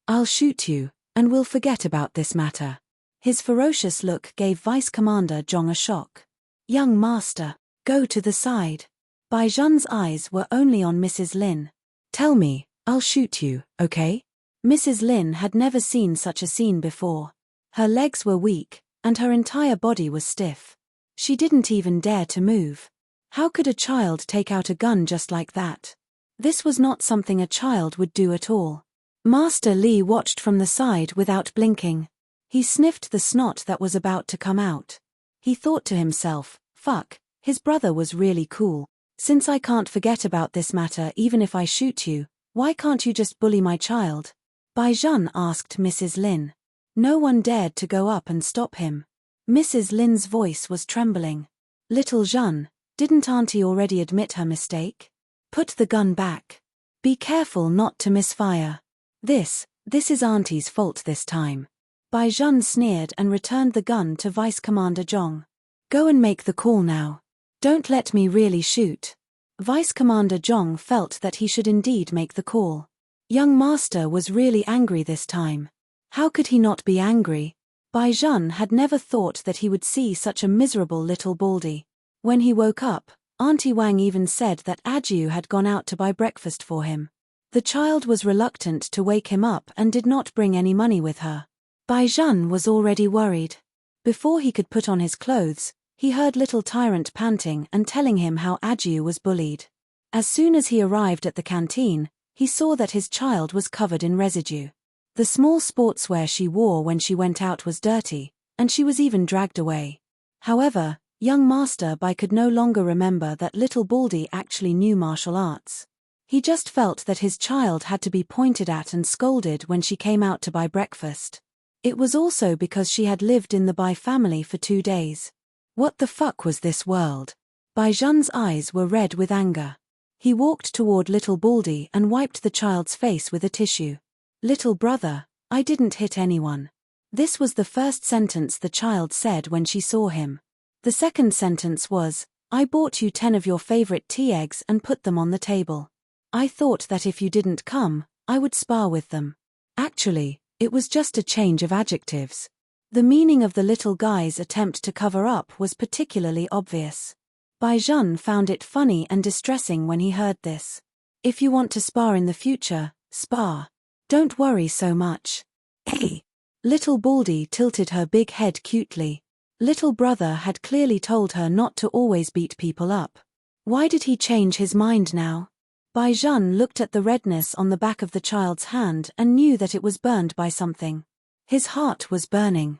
I'll shoot you, and we'll forget about this matter. His ferocious look gave Vice Commander Zhong a shock. Young master, go to the side. Bai Zhen's eyes were only on Mrs. Lin. Tell me, I'll shoot you, okay? Mrs. Lin had never seen such a scene before. Her legs were weak, and her entire body was stiff. She didn't even dare to move. How could a child take out a gun just like that? This was not something a child would do at all. Master Li watched from the side without blinking. He sniffed the snot that was about to come out. He thought to himself, fuck, his brother was really cool. Since I can't forget about this matter even if I shoot you, why can't you just bully my child? Bai Zhan asked Mrs. Lin. No one dared to go up and stop him. Mrs. Lin's voice was trembling. Little Zhan, didn't Auntie already admit her mistake? Put the gun back. Be careful not to misfire. This is Auntie's fault this time. Bai Zhan sneered and returned the gun to Vice Commander Zhong. Go and make the call now. Don't let me really shoot. Vice Commander Zhong felt that he should indeed make the call. Young Master was really angry this time. How could he not be angry? Bai Zhan had never thought that he would see such a miserable little baldy. When he woke up, Auntie Wang even said that Ajiu had gone out to buy breakfast for him. The child was reluctant to wake him up and did not bring any money with her. Bai Zhan was already worried. Before he could put on his clothes, he heard little tyrant panting and telling him how Ajiu was bullied. As soon as he arrived at the canteen, he saw that his child was covered in residue. The small sportswear she wore when she went out was dirty, and she was even dragged away. However, young Master Bai could no longer remember that little Baldy actually knew martial arts. He just felt that his child had to be pointed at and scolded when she came out to buy breakfast. It was also because she had lived in the Bai family for 2 days. What the fuck was this world? Bai Zhan's eyes were red with anger. He walked toward little Baldy and wiped the child's face with a tissue. Little brother, I didn't hit anyone. This was the first sentence the child said when she saw him. The second sentence was, I bought you 10 of your favorite tea eggs and put them on the table. I thought that if you didn't come, I would spar with them. Actually, it was just a change of adjectives. The meaning of the little guy's attempt to cover up was particularly obvious. Bai Zhan found it funny and distressing when he heard this. If you want to spar in the future, spar. Don't worry so much. Hey! Little Baldy tilted her big head cutely. Little brother had clearly told her not to always beat people up. Why did he change his mind now? Bai Zhan looked at the redness on the back of the child's hand and knew that it was burned by something. His heart was burning.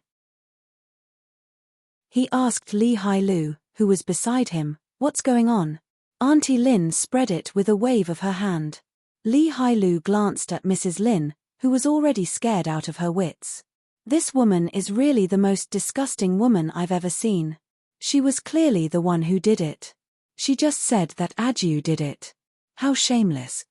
He asked Li Hailu, who was beside him, what's going on? Auntie Lin spread it with a wave of her hand. Li Hailu glanced at Mrs. Lin, who was already scared out of her wits. This woman is really the most disgusting woman I've ever seen. She was clearly the one who did it. She just said that Ajiu did it. How shameless.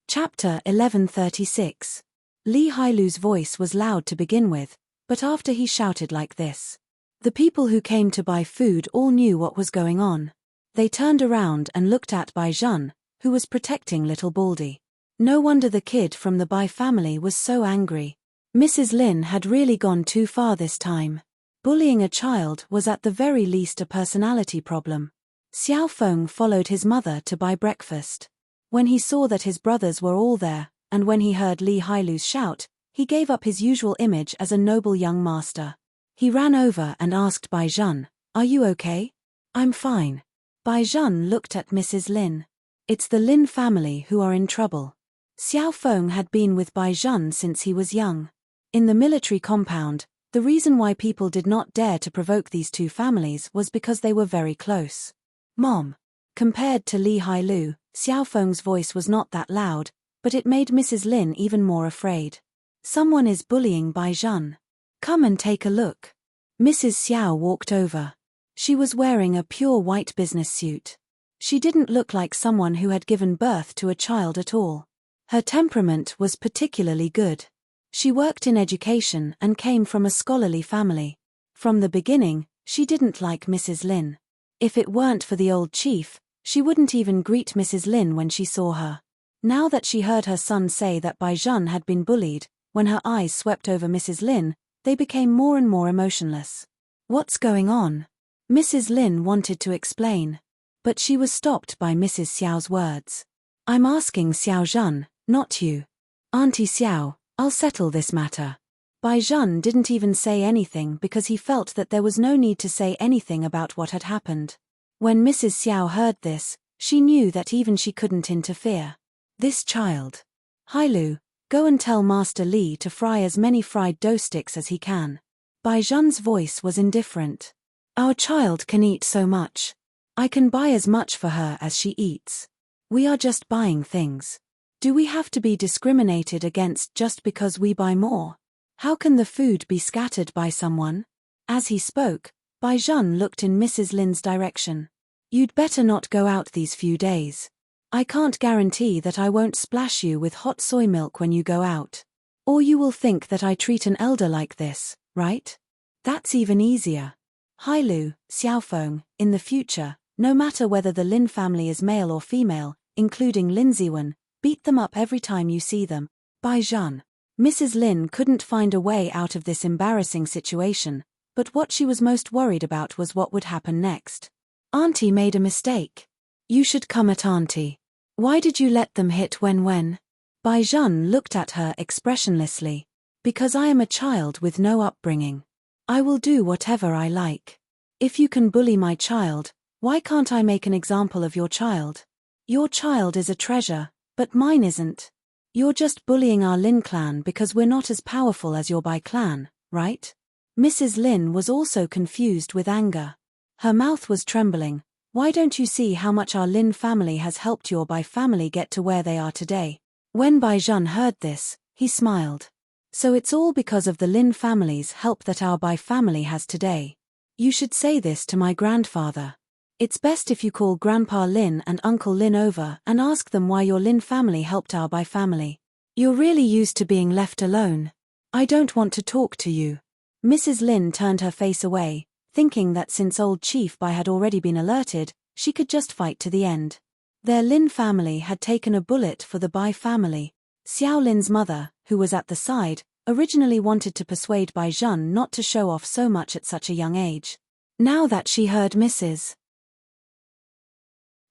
Chapter 1136. Li Hailu's voice was loud to begin with, but after he shouted like this, the people who came to buy food all knew what was going on. They turned around and looked at Bai Zhan, who was protecting little Baldy. No wonder the kid from the Bai family was so angry. Mrs. Lin had really gone too far this time. Bullying a child was at the very least a personality problem. Xiao Feng followed his mother to buy breakfast. When he saw that his brothers were all there, and when he heard Li Hailu's shout, he gave up his usual image as a noble young master. He ran over and asked Bai Zhan, "Are you okay?" "I'm fine." Bai Zhan looked at Mrs. Lin. "It's the Lin family who are in trouble." Xiao Feng had been with Bai Zhan since he was young. In the military compound, the reason why people did not dare to provoke these two families was because they were very close. "Mom." Compared to Li Hailu, Xiao Feng's voice was not that loud, but it made Mrs. Lin even more afraid. "Someone is bullying Bai Zhan. Come and take a look." Mrs. Xiao walked over. She was wearing a pure white business suit. She didn't look like someone who had given birth to a child at all. Her temperament was particularly good. She worked in education and came from a scholarly family. From the beginning, she didn't like Mrs. Lin. If it weren't for the old chief, she wouldn't even greet Mrs. Lin when she saw her. Now that she heard her son say that Bai Zhan had been bullied, when her eyes swept over Mrs. Lin, they became more and more emotionless. "What's going on?" Mrs. Lin wanted to explain. But she was stopped by Mrs. Xiao's words. "I'm asking Xiao Zhan, not you. Auntie Xiao, I'll settle this matter." Bai Zhan didn't even say anything because he felt that there was no need to say anything about what had happened. When Mrs. Xiao heard this, she knew that even she couldn't interfere. This child. Hailu, go and tell Master Li to fry as many fried dough sticks as he can. Bai Zhan's voice was indifferent. Our child can eat so much. I can buy as much for her as she eats. We are just buying things. Do we have to be discriminated against just because we buy more? How can the food be scattered by someone? As he spoke, Bai Zhan looked in Mrs. Lin's direction. You'd better not go out these few days. I can't guarantee that I won't splash you with hot soy milk when you go out. Or you will think that I treat an elder like this, right? That's even easier. Hailu, Xiaofeng, in the future, no matter whether the Lin family is male or female, including Lin Ziwen, beat them up every time you see them. Bai Zhan. Mrs. Lin couldn't find a way out of this embarrassing situation, but what she was most worried about was what would happen next. Auntie made a mistake. You should come at Auntie. Why did you let them hit when? Bai Zhan looked at her expressionlessly. Because I am a child with no upbringing. I will do whatever I like. If you can bully my child, why can't I make an example of your child? Your child is a treasure, but mine isn't. You're just bullying our Lin clan because we're not as powerful as your Bai clan, right? Mrs. Lin was also confused with anger. Her mouth was trembling. Why don't you see how much our Lin family has helped your Bai family get to where they are today? When Bai Zhan heard this, he smiled. So it's all because of the Lin family's help that our Bai family has today. You should say this to my grandfather. It's best if you call Grandpa Lin and Uncle Lin over and ask them why your Lin family helped our Bai family. You're really used to being left alone. I don't want to talk to you. Mrs. Lin turned her face away, thinking that since old Chief Bai had already been alerted, she could just fight to the end. Their Lin family had taken a bullet for the Bai family. Xiao Lin's mother, who was at the side, originally wanted to persuade Bai Zhan not to show off so much at such a young age. Now that she heard Mrs.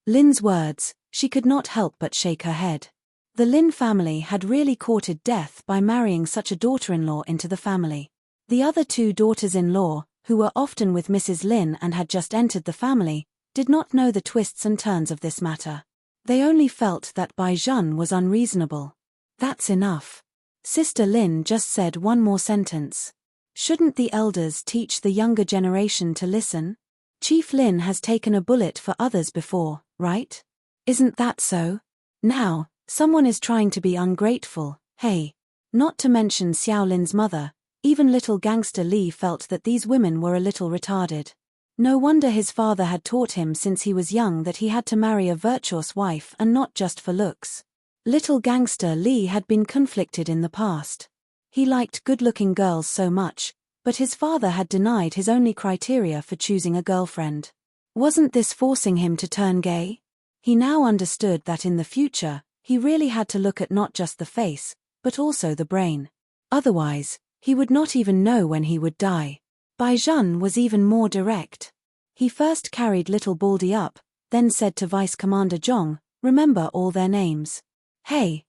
Lin's words, she could not help but shake her head. The Lin family had really courted death by marrying such a daughter-in-law into the family. The other two daughters-in-law, who were often with Mrs. Lin and had just entered the family, did not know the twists and turns of this matter. They only felt that Bai Zhan was unreasonable. That's enough. Sister Lin just said one more sentence. Shouldn't the elders teach the younger generation to listen? Chief Lin has taken a bullet for others before, right? Isn't that so? Now, someone is trying to be ungrateful, hey. Not to mention Xiao Lin's mother, even little gangster Li felt that these women were a little retarded. No wonder his father had taught him since he was young that he had to marry a virtuous wife and not just for looks. Little gangster Li had been conflicted in the past. He liked good-looking girls so much, but his father had denied his only criteria for choosing a girlfriend. Wasn't this forcing him to turn gay? He now understood that in the future, he really had to look at not just the face, but also the brain. Otherwise, he would not even know when he would die. Bai Zhan was even more direct. He first carried little Baldy up, then said to Vice Commander Zhong, remember all their names. Hey,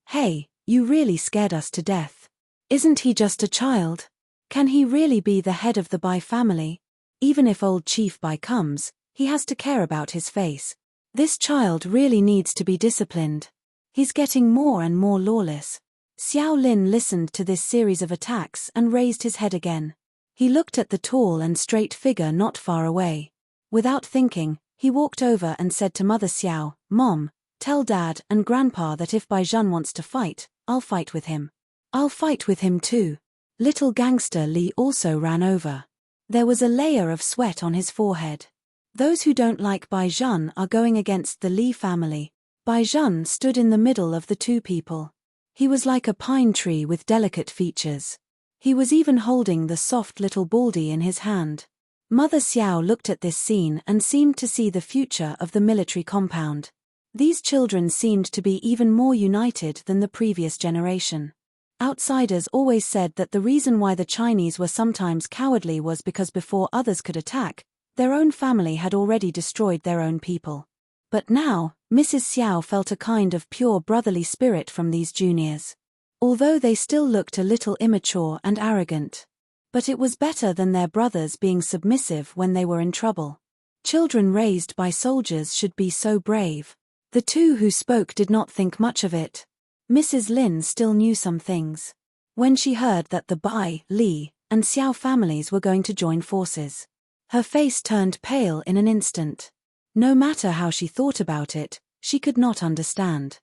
you really scared us to death. Isn't he just a child? Can he really be the head of the Bai family? Even if old Chief Bai comes, he has to care about his face. This child really needs to be disciplined. He's getting more and more lawless. Xiao Lin listened to this series of attacks and raised his head again. He looked at the tall and straight figure not far away. Without thinking, he walked over and said to Mother Xiao, Mom, tell Dad and Grandpa that if Bai Zhan wants to fight, I'll fight with him. I'll fight with him too. Little gangster Li also ran over. There was a layer of sweat on his forehead. Those who don't like Bai Zhan are going against the Li family. Bai Zhan stood in the middle of the two people. He was like a pine tree with delicate features. He was even holding the soft little Baldy in his hand. Mother Xiao looked at this scene and seemed to see the future of the military compound. These children seemed to be even more united than the previous generation. Outsiders always said that the reason why the Chinese were sometimes cowardly was because before others could attack, their own family had already destroyed their own people. But now, Mrs. Xiao felt a kind of pure brotherly spirit from these juniors. although they still looked a little immature and arrogant. But it was better than their brothers being submissive when they were in trouble. Children raised by soldiers should be so brave. The two who spoke did not think much of it. Mrs. Lin still knew some things. When she heard that the Bai, Li, and Xiao families were going to join forces, her face turned pale in an instant. No matter how she thought about it, she could not understand.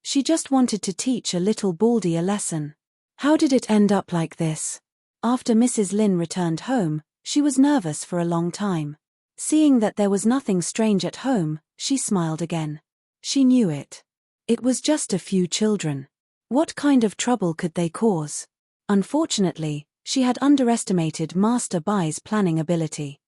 She just wanted to teach a little Baldy a lesson. How did it end up like this? After Mrs. Lin returned home, she was nervous for a long time. Seeing that there was nothing strange at home, she smiled again. She knew it. It was just a few children. What kind of trouble could they cause? Unfortunately, she had underestimated Master Bai's planning ability.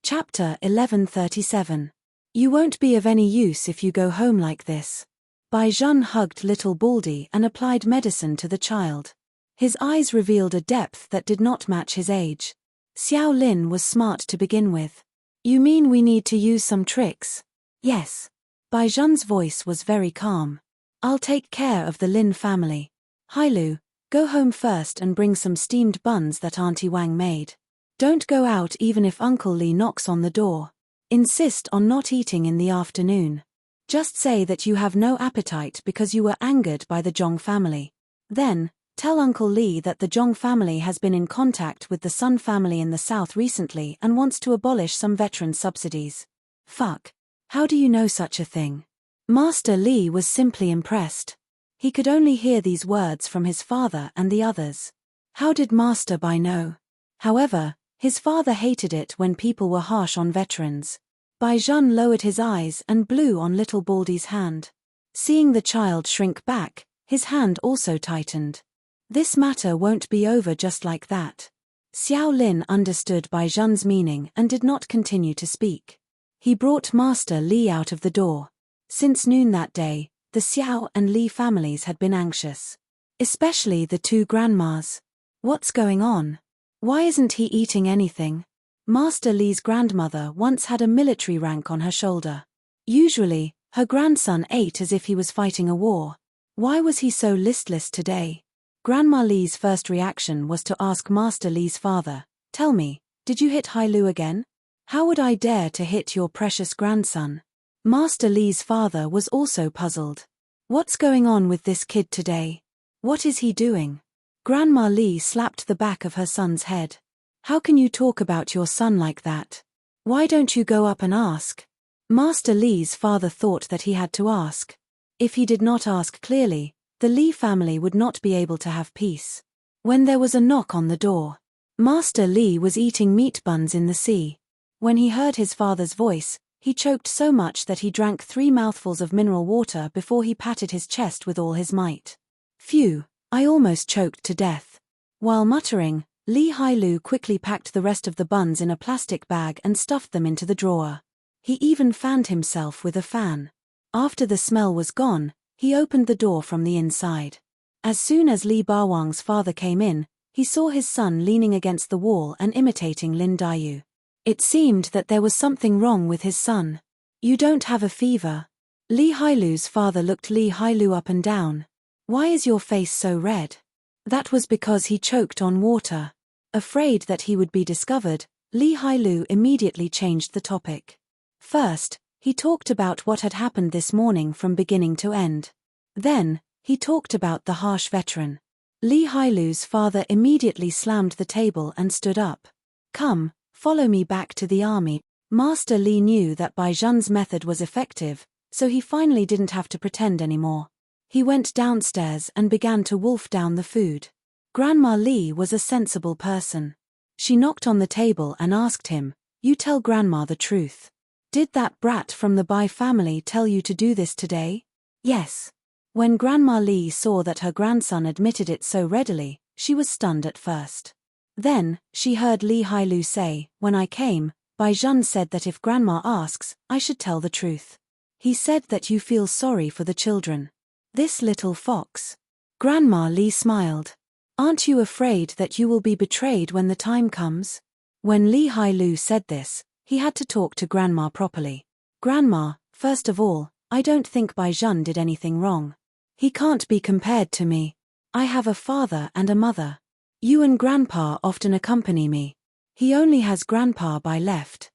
Chapter 1137. You won't be of any use if you go home like this. Bai Zhen hugged little Baldy and applied medicine to the child. His eyes revealed a depth that did not match his age. Xiao Lin was smart to begin with. You mean we need to use some tricks? Yes. Bai Zhen's voice was very calm. I'll take care of the Lin family. Hailu, go home first and bring some steamed buns that Auntie Wang made. Don't go out even if Uncle Li knocks on the door. Insist on not eating in the afternoon. Just say that you have no appetite because you were angered by the Zhong family. Then, tell Uncle Li that the Zhong family has been in contact with the Sun family in the south recently and wants to abolish some veteran subsidies. Fuck. How do you know such a thing? Master Li was simply impressed. He could only hear these words from his father and the others. How did Master Bai know? However, his father hated it when people were harsh on veterans. Bai Zhen lowered his eyes and blew on little Baldy's hand. Seeing the child shrink back, his hand also tightened. This matter won't be over just like that. Xiao Lin understood Bai Zhen's meaning and did not continue to speak. He brought Master Li out of the door. Since noon that day, the Xiao and Li families had been anxious. Especially the two grandmas. What's going on? Why isn't he eating anything? Master Li's grandmother once had a military rank on her shoulder. Usually, her grandson ate as if he was fighting a war. Why was he so listless today? Grandma Li's first reaction was to ask Master Li's father, "Tell me, did you hit Hailu again? How would I dare to hit your precious grandson?" Master Li's father was also puzzled. What's going on with this kid today? What is he doing? Grandma Li slapped the back of her son's head. How can you talk about your son like that? Why don't you go up and ask? Master Li's father thought that he had to ask. If he did not ask clearly, the Li family would not be able to have peace. When there was a knock on the door, Master Li was eating meat buns in the sea. When he heard his father's voice, he choked so much that he drank 3 mouthfuls of mineral water before he patted his chest with all his might. Phew, I almost choked to death. While muttering, Li Hailu quickly packed the rest of the buns in a plastic bag and stuffed them into the drawer. He even fanned himself with a fan. After the smell was gone, he opened the door from the inside. As soon as Li Bawang's father came in, he saw his son leaning against the wall and imitating Lin Daiyu. It seemed that there was something wrong with his son. You don't have a fever. Li Hailu's father looked Li Hailu up and down. Why is your face so red? That was because he choked on water. Afraid that he would be discovered, Li Hailu immediately changed the topic. First, he talked about what had happened this morning from beginning to end. Then, he talked about the harsh veteran. Li Hailu's father immediately slammed the table and stood up. Come, follow me back to the army. Master Li knew that Bai Zhen's method was effective, so he finally didn't have to pretend anymore. He went downstairs and began to wolf down the food. Grandma Li was a sensible person. She knocked on the table and asked him, "You tell Grandma the truth. Did that brat from the Bai family tell you to do this today?" Yes. When Grandma Li saw that her grandson admitted it so readily, she was stunned at first. Then, she heard Li Hailu say, "When I came, Bai Zhen said that if Grandma asks, I should tell the truth. He said that you feel sorry for the children. This little fox." Grandma Li smiled. "Aren't you afraid that you will be betrayed when the time comes?" When Li Hailu said this, he had to talk to Grandma properly. "Grandma, First of all, I don't think Baizhan did anything wrong. He can't be compared to me. I have a father and a mother. You and Grandpa often accompany me. He only has Grandpa Bai left.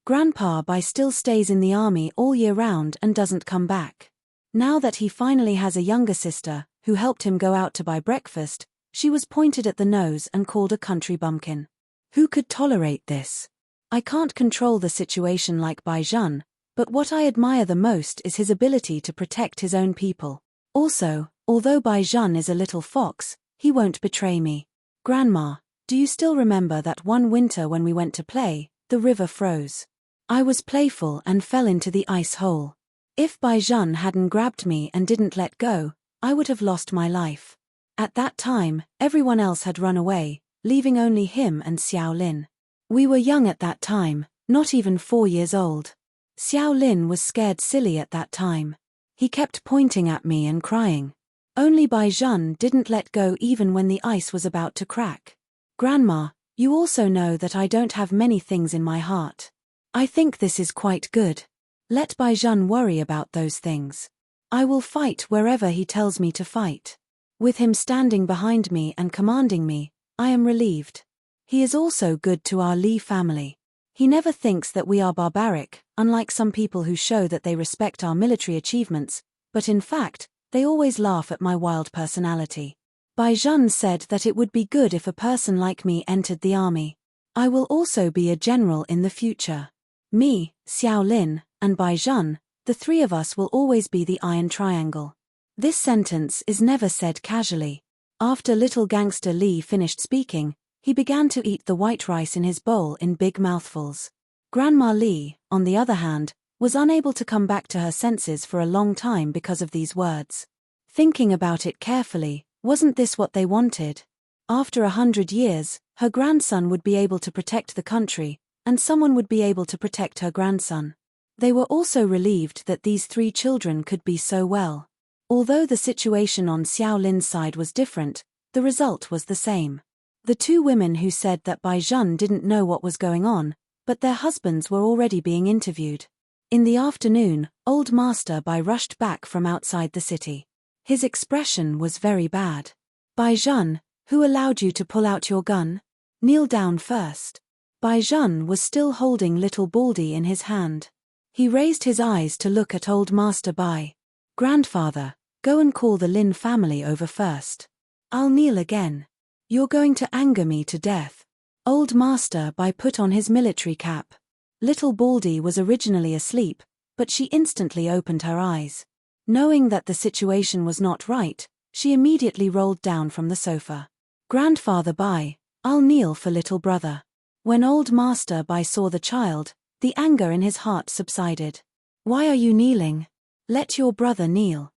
Grandpa Bai still stays in the army all year round and doesn't come back. Now that he finally has a younger sister, who helped him go out to buy breakfast, she was pointed at the nose and called a country bumpkin. Who could tolerate this? I can't control the situation like Baizhan, but what I admire the most is his ability to protect his own people. Also, although Baizhan is a little fox, he won't betray me. Grandma, do you still remember that one winter when we went to play, the river froze? I was playful and fell into the ice hole. If Baizhan hadn't grabbed me and didn't let go, I would have lost my life. At that time, everyone else had run away, leaving only him and Xiao Lin. We were young at that time, not even 4 years old. Xiao Lin was scared silly at that time. He kept pointing at me and crying. Only Baizhan didn't let go even when the ice was about to crack. Grandma, you also know that I don't have many things in my heart. I think this is quite good. Let Baizhan worry about those things. I will fight wherever he tells me to fight. With him standing behind me and commanding me, I am relieved. He is also good to our Li family. He never thinks that we are barbaric, unlike some people who show that they respect our military achievements, but in fact, they always laugh at my wild personality. Baizhan said that it would be good if a person like me entered the army. I will also be a general in the future. Me, Xiao Lin, and Baizhan, the three of us will always be the Iron Triangle. This sentence is never said casually. After little gangster Li finished speaking, he began to eat the white rice in his bowl in big mouthfuls. Grandma Li, on the other hand, was unable to come back to her senses for a long time because of these words. Thinking about it carefully, wasn't this what they wanted? After 100 years, her grandson would be able to protect the country, and someone would be able to protect her grandson. They were also relieved that these 3 children could be so well. Although the situation on Xiao Lin's side was different, the result was the same. The 2 women who said that Baizhan didn't know what was going on, but their husbands were already being interviewed. In the afternoon, Old Master Bai rushed back from outside the city. His expression was very bad. Baizhan, who allowed you to pull out your gun? Kneel down first. Baizhan was still holding little Baldy in his hand. He raised his eyes to look at Old Master Bai. Grandfather, go and call the Lin family over first. I'll kneel again. You're going to anger me to death. Old Master Bai put on his military cap. Little Baldy was originally asleep, but she instantly opened her eyes. Knowing that the situation was not right, she immediately rolled down from the sofa. Grandfather Bai, I'll kneel for little brother. When Old Master Bai saw the child, the anger in his heart subsided. Why are you kneeling? Let your brother kneel.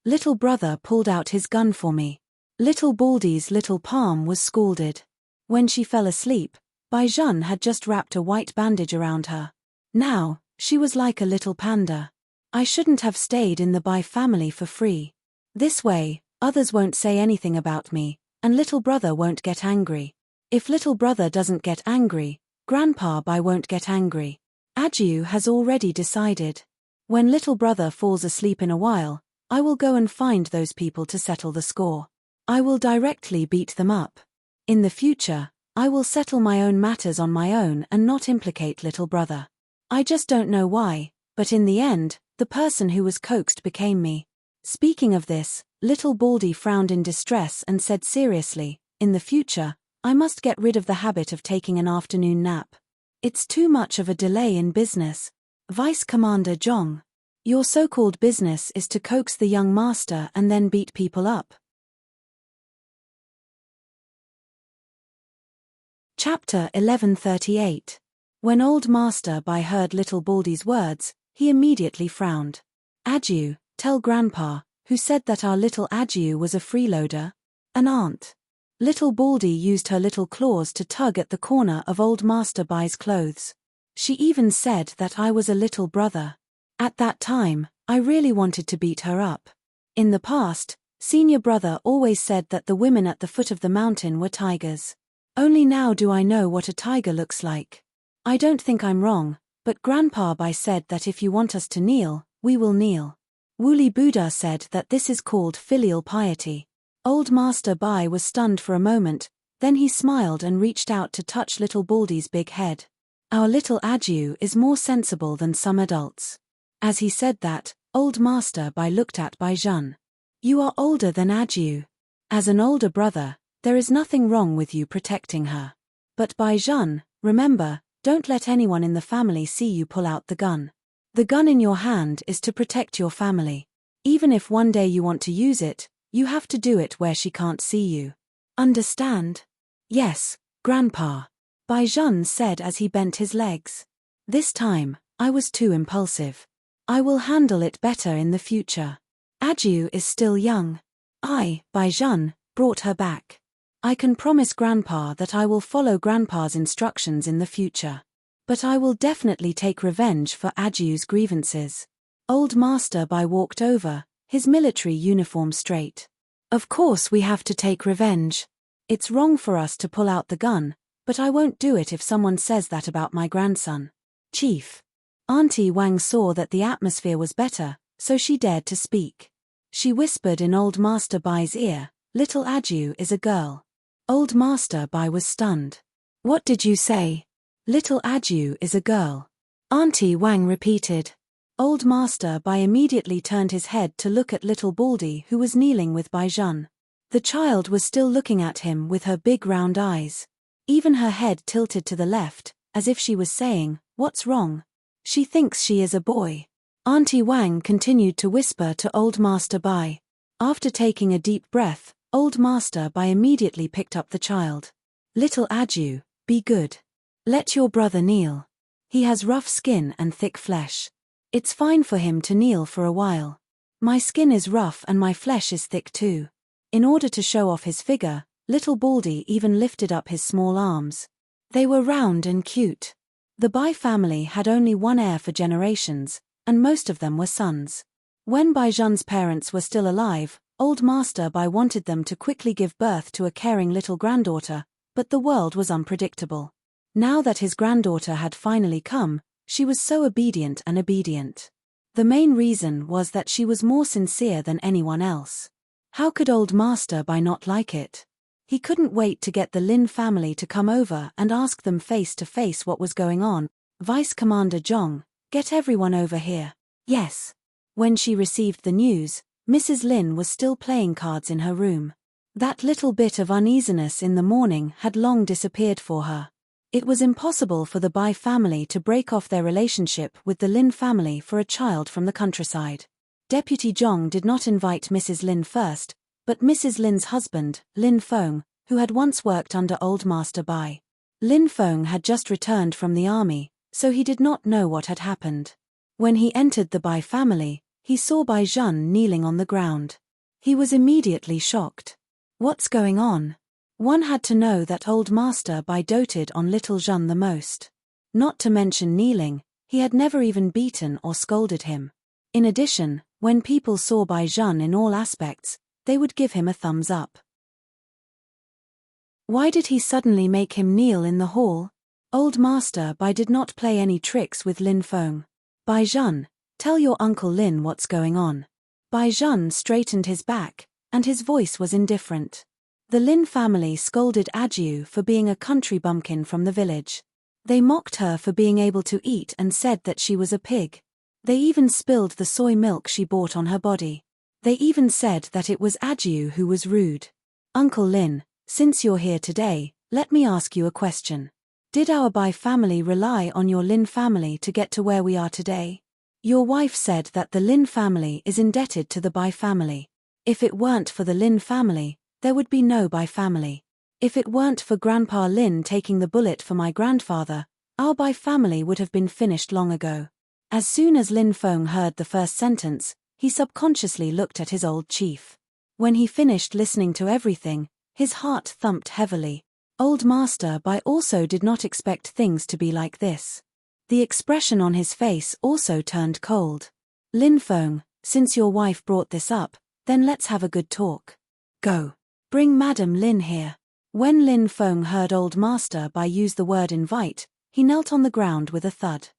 Little brother pulled out his gun for me. Little Baldy's little palm was scalded. When she fell asleep, Baizhan had just wrapped a white bandage around her. Now, she was like a little panda. I shouldn't have stayed in the Bai family for free. This way, others won't say anything about me, and little brother won't get angry. If little brother doesn't get angry, Grandpa Bai won't get angry. Ajiu has already decided. When little brother falls asleep in a while, I will go and find those people to settle the score. I will directly beat them up. In the future, I will settle my own matters on my own and not implicate little brother. I just don't know why, but in the end, the person who was coaxed became me. Speaking of this, little Baldy frowned in distress and said seriously, in the future, I must get rid of the habit of taking an afternoon nap. It's too much of a delay in business. Vice Commander Zhong. Your so-called business is to coax the young master and then beat people up. Chapter 1138. When Old Master Bai heard little Baldy's words, he immediately frowned. Ajiu, tell Grandpa, who said that our little Ajiu was a freeloader? An aunt. Little Baldy used her little claws to tug at the corner of Old Master Bai's clothes. She even said that I was a little brother. At that time, I really wanted to beat her up. In the past, senior brother always said that the women at the foot of the mountain were tigers. Only now do I know what a tiger looks like. I don't think I'm wrong, But Grandpa Bai said that if you want us to kneel, we will kneel. Woolly Buddha said that this is called filial piety. Old Master Bai was stunned for a moment, then he smiled and reached out to touch little Baldy's big head. Our little Aju is more sensible than some adults. As he said that, Old Master Bai looked at Bai Zhen. You are older than Aju. As an older brother, there is nothing wrong with you protecting her. But Bai Zhen, remember, don't let anyone in the family see you pull out the gun. The gun in your hand is to protect your family. Even if one day you want to use it, you have to do it where she can't see you. Understand? Yes, Grandpa. Bai Zhen said as he bent his legs. This time, I was too impulsive. I will handle it better in the future. Aju is still young. Bai Zhen, brought her back. I can promise Grandpa that I will follow Grandpa's instructions in the future. But I will definitely take revenge for Aju's grievances. Old Master Bai walked over, his military uniform straight. Of course we have to take revenge. It's wrong for us to pull out the gun, but I won't do it if someone says that about my grandson. Chief. Auntie Wang saw that the atmosphere was better, so she dared to speak. She whispered in Old Master Bai's ear, little Aju is a girl. Old Master Bai was stunned. What did you say? Little Aju is a girl. Auntie Wang repeated. Old Master Bai immediately turned his head to look at little Baldy who was kneeling with Bai Zhen. The child was still looking at him with her big round eyes. Even her head tilted to the left, as if she was saying, what's wrong? She thinks she is a boy. Auntie Wang continued to whisper to Old Master Bai. After taking a deep breath, Old Master Bai immediately picked up the child. Little Aju, be good. Let your brother kneel. He has rough skin and thick flesh. It's fine for him to kneel for a while. My skin is rough and my flesh is thick too. In order to show off his figure, little Baldy even lifted up his small arms. They were round and cute. The Bai family had only one heir for generations, and most of them were sons. When Bai Zhen's parents were still alive, Old Master Bai wanted them to quickly give birth to a caring little granddaughter, but the world was unpredictable. Now that his granddaughter had finally come, she was so obedient and obedient. The main reason was that she was more sincere than anyone else. How could Old Master Bai not like it? He couldn't wait to get the Lin family to come over and ask them face to face what was going on. Vice Commander Zhong, get everyone over here. Yes. When she received the news, Mrs. Lin was still playing cards in her room. That little bit of uneasiness in the morning had long disappeared for her. It was impossible for the Bai family to break off their relationship with the Lin family for a child from the countryside. Deputy Zhong did not invite Mrs. Lin first, but Mrs. Lin's husband, Lin Feng, who had once worked under Old Master Bai. Lin Feng had just returned from the army, so he did not know what had happened. When he entered the Bai family, he saw Bai Zhen kneeling on the ground. He was immediately shocked. What's going on? One had to know that Old Master Bai doted on little Zhen the most. Not to mention kneeling, he had never even beaten or scolded him. In addition, when people saw Bai Zhen in all aspects, they would give him a thumbs up. Why did he suddenly make him kneel in the hall? Old Master Bai did not play any tricks with Lin Feng. Bai Zhen, tell your Uncle Lin what's going on. Bai Zhen straightened his back, and his voice was indifferent. The Lin family scolded Aju for being a country bumpkin from the village. They mocked her for being able to eat and said that she was a pig. They even spilled the soy milk she bought on her body. They even said that it was Aju who was rude. Uncle Lin, since you're here today, let me ask you a question. Did our Bai family rely on your Lin family to get to where we are today? Your wife said that the Lin family is indebted to the Bai family. If it weren't for the Lin family, there would be no Bai family. If it weren't for Grandpa Lin taking the bullet for my grandfather, our Bai family would have been finished long ago. As soon as Lin Feng heard the first sentence, he subconsciously looked at his old chief. When he finished listening to everything, his heart thumped heavily. Old Master Bai also did not expect things to be like this. The expression on his face also turned cold. Lin Feng, since your wife brought this up, then let's have a good talk. Go. Bring Madam Lin here. When Lin Feng heard Old Master Bai use the word invite, he knelt on the ground with a thud.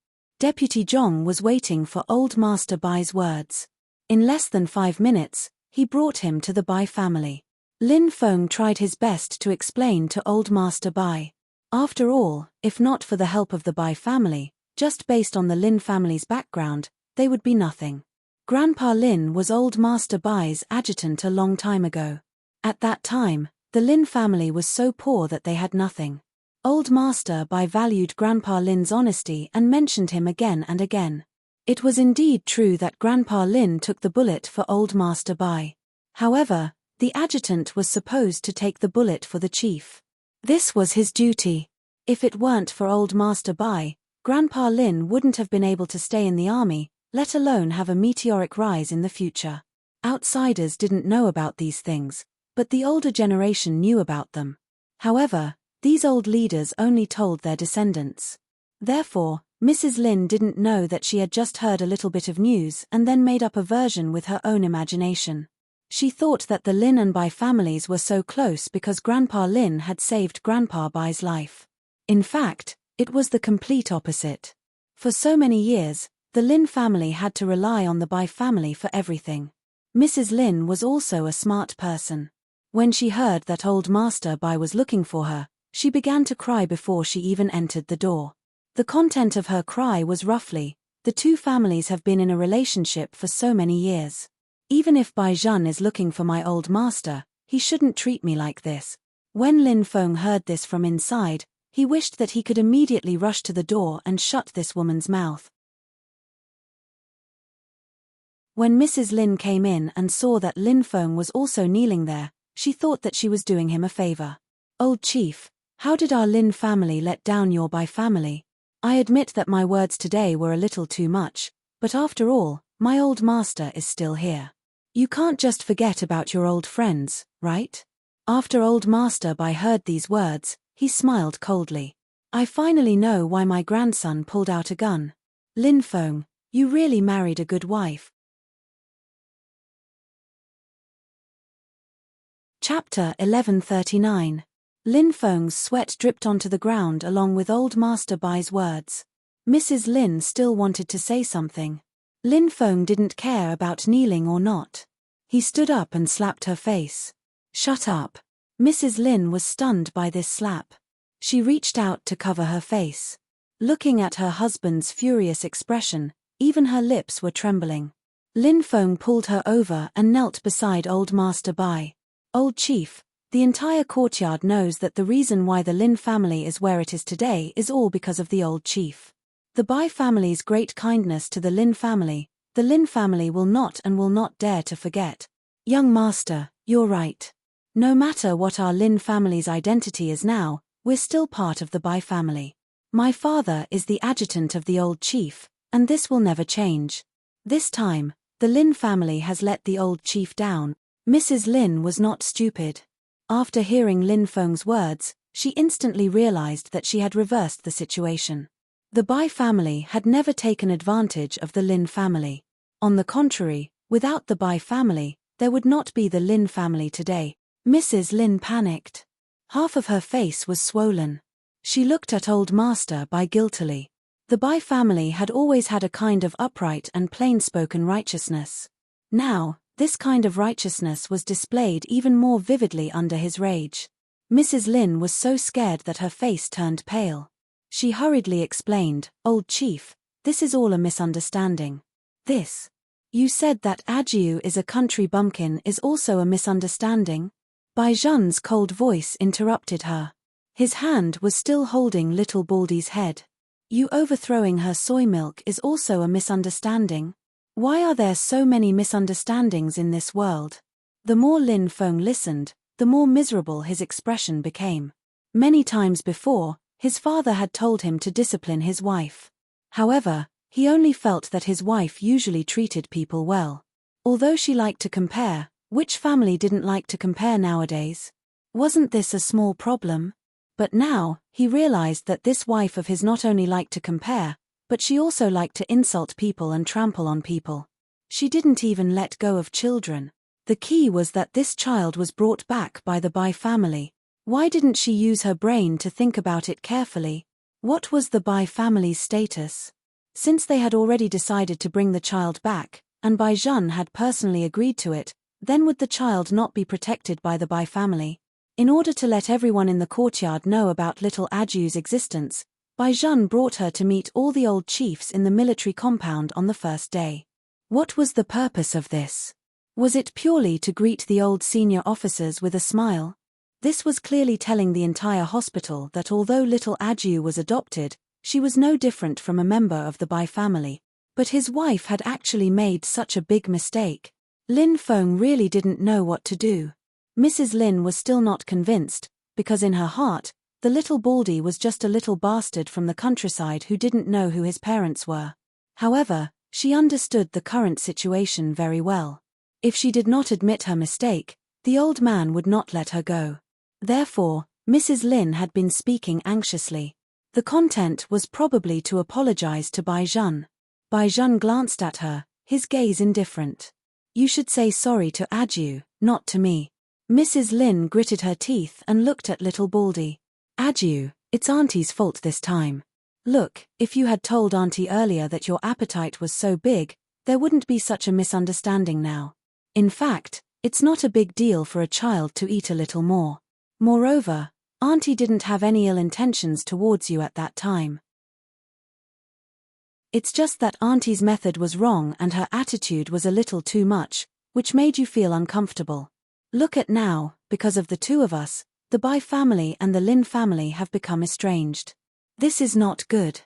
Deputy Zhong was waiting for Old Master Bai's words. In less than 5 minutes, he brought him to the Bai family. Lin Feng tried his best to explain to Old Master Bai. After all, if not for the help of the Bai family, just based on the Lin family's background, they would be nothing. Grandpa Lin was Old Master Bai's adjutant a long time ago. At that time, the Lin family was so poor that they had nothing. Old Master Bai valued Grandpa Lin's honesty and mentioned him again and again. It was indeed true that Grandpa Lin took the bullet for Old Master Bai. However, the adjutant was supposed to take the bullet for the chief. This was his duty. If it weren't for Old Master Bai, Grandpa Lin wouldn't have been able to stay in the army, let alone have a meteoric rise in the future. Outsiders didn't know about these things, but the older generation knew about them. However, these old leaders only told their descendants. Therefore, Mrs. Lin didn't know that she had just heard a little bit of news and then made up a version with her own imagination. She thought that the Lin and Bai families were so close because Grandpa Lin had saved Grandpa Bai's life. In fact, it was the complete opposite. For so many years, the Lin family had to rely on the Bai family for everything. Mrs. Lin was also a smart person. When she heard that Old Master Bai was looking for her, she began to cry before she even entered the door. The content of her cry was roughly, "The two families have been in a relationship for so many years. Even if Bai Zhan is looking for my old master, he shouldn't treat me like this." When Lin Feng heard this from inside, he wished that he could immediately rush to the door and shut this woman's mouth. When Mrs. Lin came in and saw that Lin Feng was also kneeling there, she thought that she was doing him a favor. "Old chief, how did our Lin family let down your Bai family? I admit that my words today were a little too much, but after all, my old master is still here. You can't just forget about your old friends, right?" After Old Master Bai heard these words, he smiled coldly. "I finally know why my grandson pulled out a gun. Lin Feng, you really married a good wife." Chapter 1139. Lin Feng's sweat dripped onto the ground along with Old Master Bai's words. Mrs. Lin still wanted to say something. Lin Feng didn't care about kneeling or not. He stood up and slapped her face. "Shut up." Mrs. Lin was stunned by this slap. She reached out to cover her face. Looking at her husband's furious expression, even her lips were trembling. Lin Feng pulled her over and knelt beside Old Master Bai. "Old chief, the entire courtyard knows that the reason why the Lin family is where it is today is all because of the old chief. The Bai family's great kindness to the Lin family will not dare to forget. Young master, you're right. No matter what our Lin family's identity is now, we're still part of the Bai family. My father is the adjutant of the old chief, and this will never change. This time, the Lin family has let the old chief down." Mrs. Lin was not stupid. After hearing Lin Feng's words, she instantly realized that she had reversed the situation. The Bai family had never taken advantage of the Lin family. On the contrary, without the Bai family, there would not be the Lin family today. Mrs. Lin panicked. Half of her face was swollen. She looked at Old Master Bai guiltily. The Bai family had always had a kind of upright and plain-spoken righteousness. Now, this kind of righteousness was displayed even more vividly under his rage. Mrs. Lin was so scared that her face turned pale. She hurriedly explained, "Old chief, this is all a misunderstanding. This. You said that Ajiu is a country bumpkin is also a misunderstanding?" Bai Zhan's cold voice interrupted her. His hand was still holding little Baldy's head. "You overthrowing her soy milk is also a misunderstanding? Why are there so many misunderstandings in this world?" The more Lin Feng listened, the more miserable his expression became. Many times before, his father had told him to discipline his wife. However, he only felt that his wife usually treated people well. Although she liked to compare, which family didn't like to compare nowadays? Wasn't this a small problem? But now, he realized that this wife of his not only liked to compare, but she also liked to insult people and trample on people. She didn't even let go of children. The key was that this child was brought back by the Bai family. Why didn't she use her brain to think about it carefully? What was the Bai family's status? Since they had already decided to bring the child back, and Bai Zhan had personally agreed to it, then would the child not be protected by the Bai family? In order to let everyone in the courtyard know about little Aju's existence, Bai Zhan brought her to meet all the old chiefs in the military compound on the first day. What was the purpose of this? Was it purely to greet the old senior officers with a smile? This was clearly telling the entire hospital that although little Aju was adopted, she was no different from a member of the Bai family. But his wife had actually made such a big mistake. Lin Feng really didn't know what to do. Mrs. Lin was still not convinced, because in her heart, the little Baldy was just a little bastard from the countryside who didn't know who his parents were. However, she understood the current situation very well. If she did not admit her mistake, the old man would not let her go. Therefore, Mrs. Lin had been speaking anxiously. The content was probably to apologize to Bai Zhan. Bai Zhan glanced at her, his gaze indifferent. You should say sorry to Aju, not to me. Mrs. Lin gritted her teeth and looked at little Baldy. Aju, it's Auntie's fault this time. Look, if you had told Auntie earlier that your appetite was so big, there wouldn't be such a misunderstanding now. In fact, it's not a big deal for a child to eat a little more. Moreover, Auntie didn't have any ill intentions towards you at that time. It's just that Auntie's method was wrong and her attitude was a little too much, which made you feel uncomfortable. Look at now, because of the two of us, the Bai family and the Lin family have become estranged. This is not good.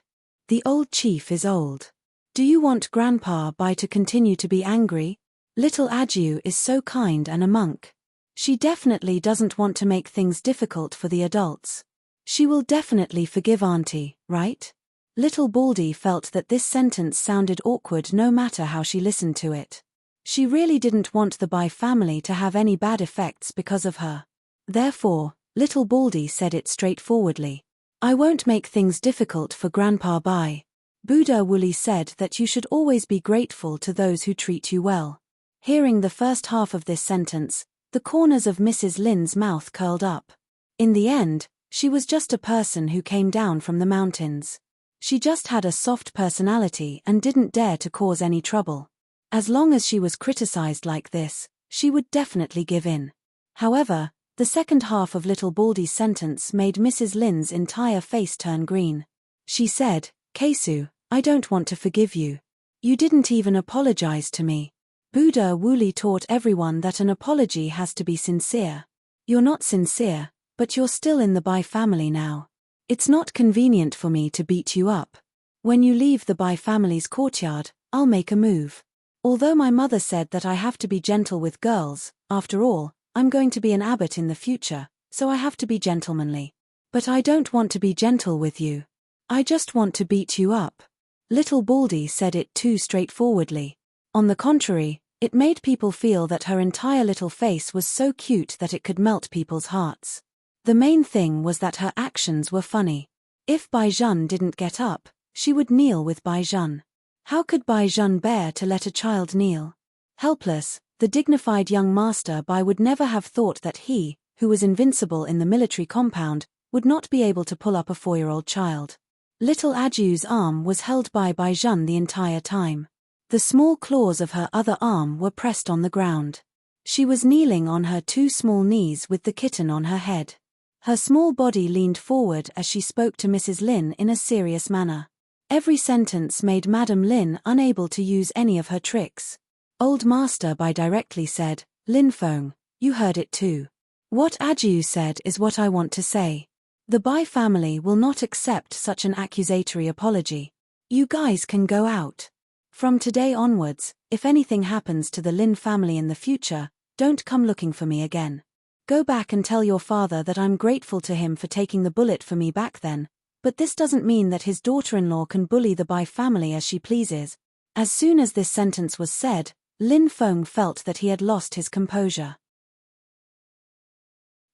The old chief is old. Do you want Grandpa Bai to continue to be angry? Little Aju is so kind and a monk. She definitely doesn't want to make things difficult for the adults. She will definitely forgive Auntie, right? Little Baldy felt that this sentence sounded awkward no matter how she listened to it. She really didn't want the Bai family to have any bad effects because of her. Therefore, little Baldy said it straightforwardly. I won't make things difficult for Grandpa Bai. Buddha Wooly said that you should always be grateful to those who treat you well. Hearing the first half of this sentence, the corners of Mrs. Lin's mouth curled up. In the end, she was just a person who came down from the mountains. She just had a soft personality and didn't dare to cause any trouble. As long as she was criticized like this, she would definitely give in. However, the second half of little Baldy's sentence made Mrs. Lin's entire face turn green. She said, Kesu, I don't want to forgive you. You didn't even apologize to me. Buddha Wooly taught everyone that an apology has to be sincere. You're not sincere, but you're still in the Bai family now. It's not convenient for me to beat you up. When you leave the Bai family's courtyard, I'll make a move. Although my mother said that I have to be gentle with girls, after all, I'm going to be an abbot in the future, so I have to be gentlemanly. But I don't want to be gentle with you. I just want to beat you up. Little Baldy said it too straightforwardly. On the contrary, it made people feel that her entire little face was so cute that it could melt people's hearts. The main thing was that her actions were funny. If Bai Zhan didn't get up, she would kneel with Bai Zhan. How could Bai Zhan bear to let a child kneel? Helpless, the dignified young master Bai would never have thought that he, who was invincible in the military compound, would not be able to pull up a 4-year-old child. Little Aju's arm was held by Bai Zhan the entire time. The small claws of her other arm were pressed on the ground. She was kneeling on her 2 small knees with the kitten on her head. Her small body leaned forward as she spoke to Mrs. Lin in a serious manner. Every sentence made Madame Lin unable to use any of her tricks. Old Master Bai directly said, Lin Feng, you heard it too. What Aju said is what I want to say. The Bai family will not accept such an accusatory apology. You guys can go out. From today onwards, if anything happens to the Lin family in the future, don't come looking for me again. Go back and tell your father that I'm grateful to him for taking the bullet for me back then, but this doesn't mean that his daughter-in-law can bully the Bai family as she pleases. As soon as this sentence was said, Lin Feng felt that he had lost his composure.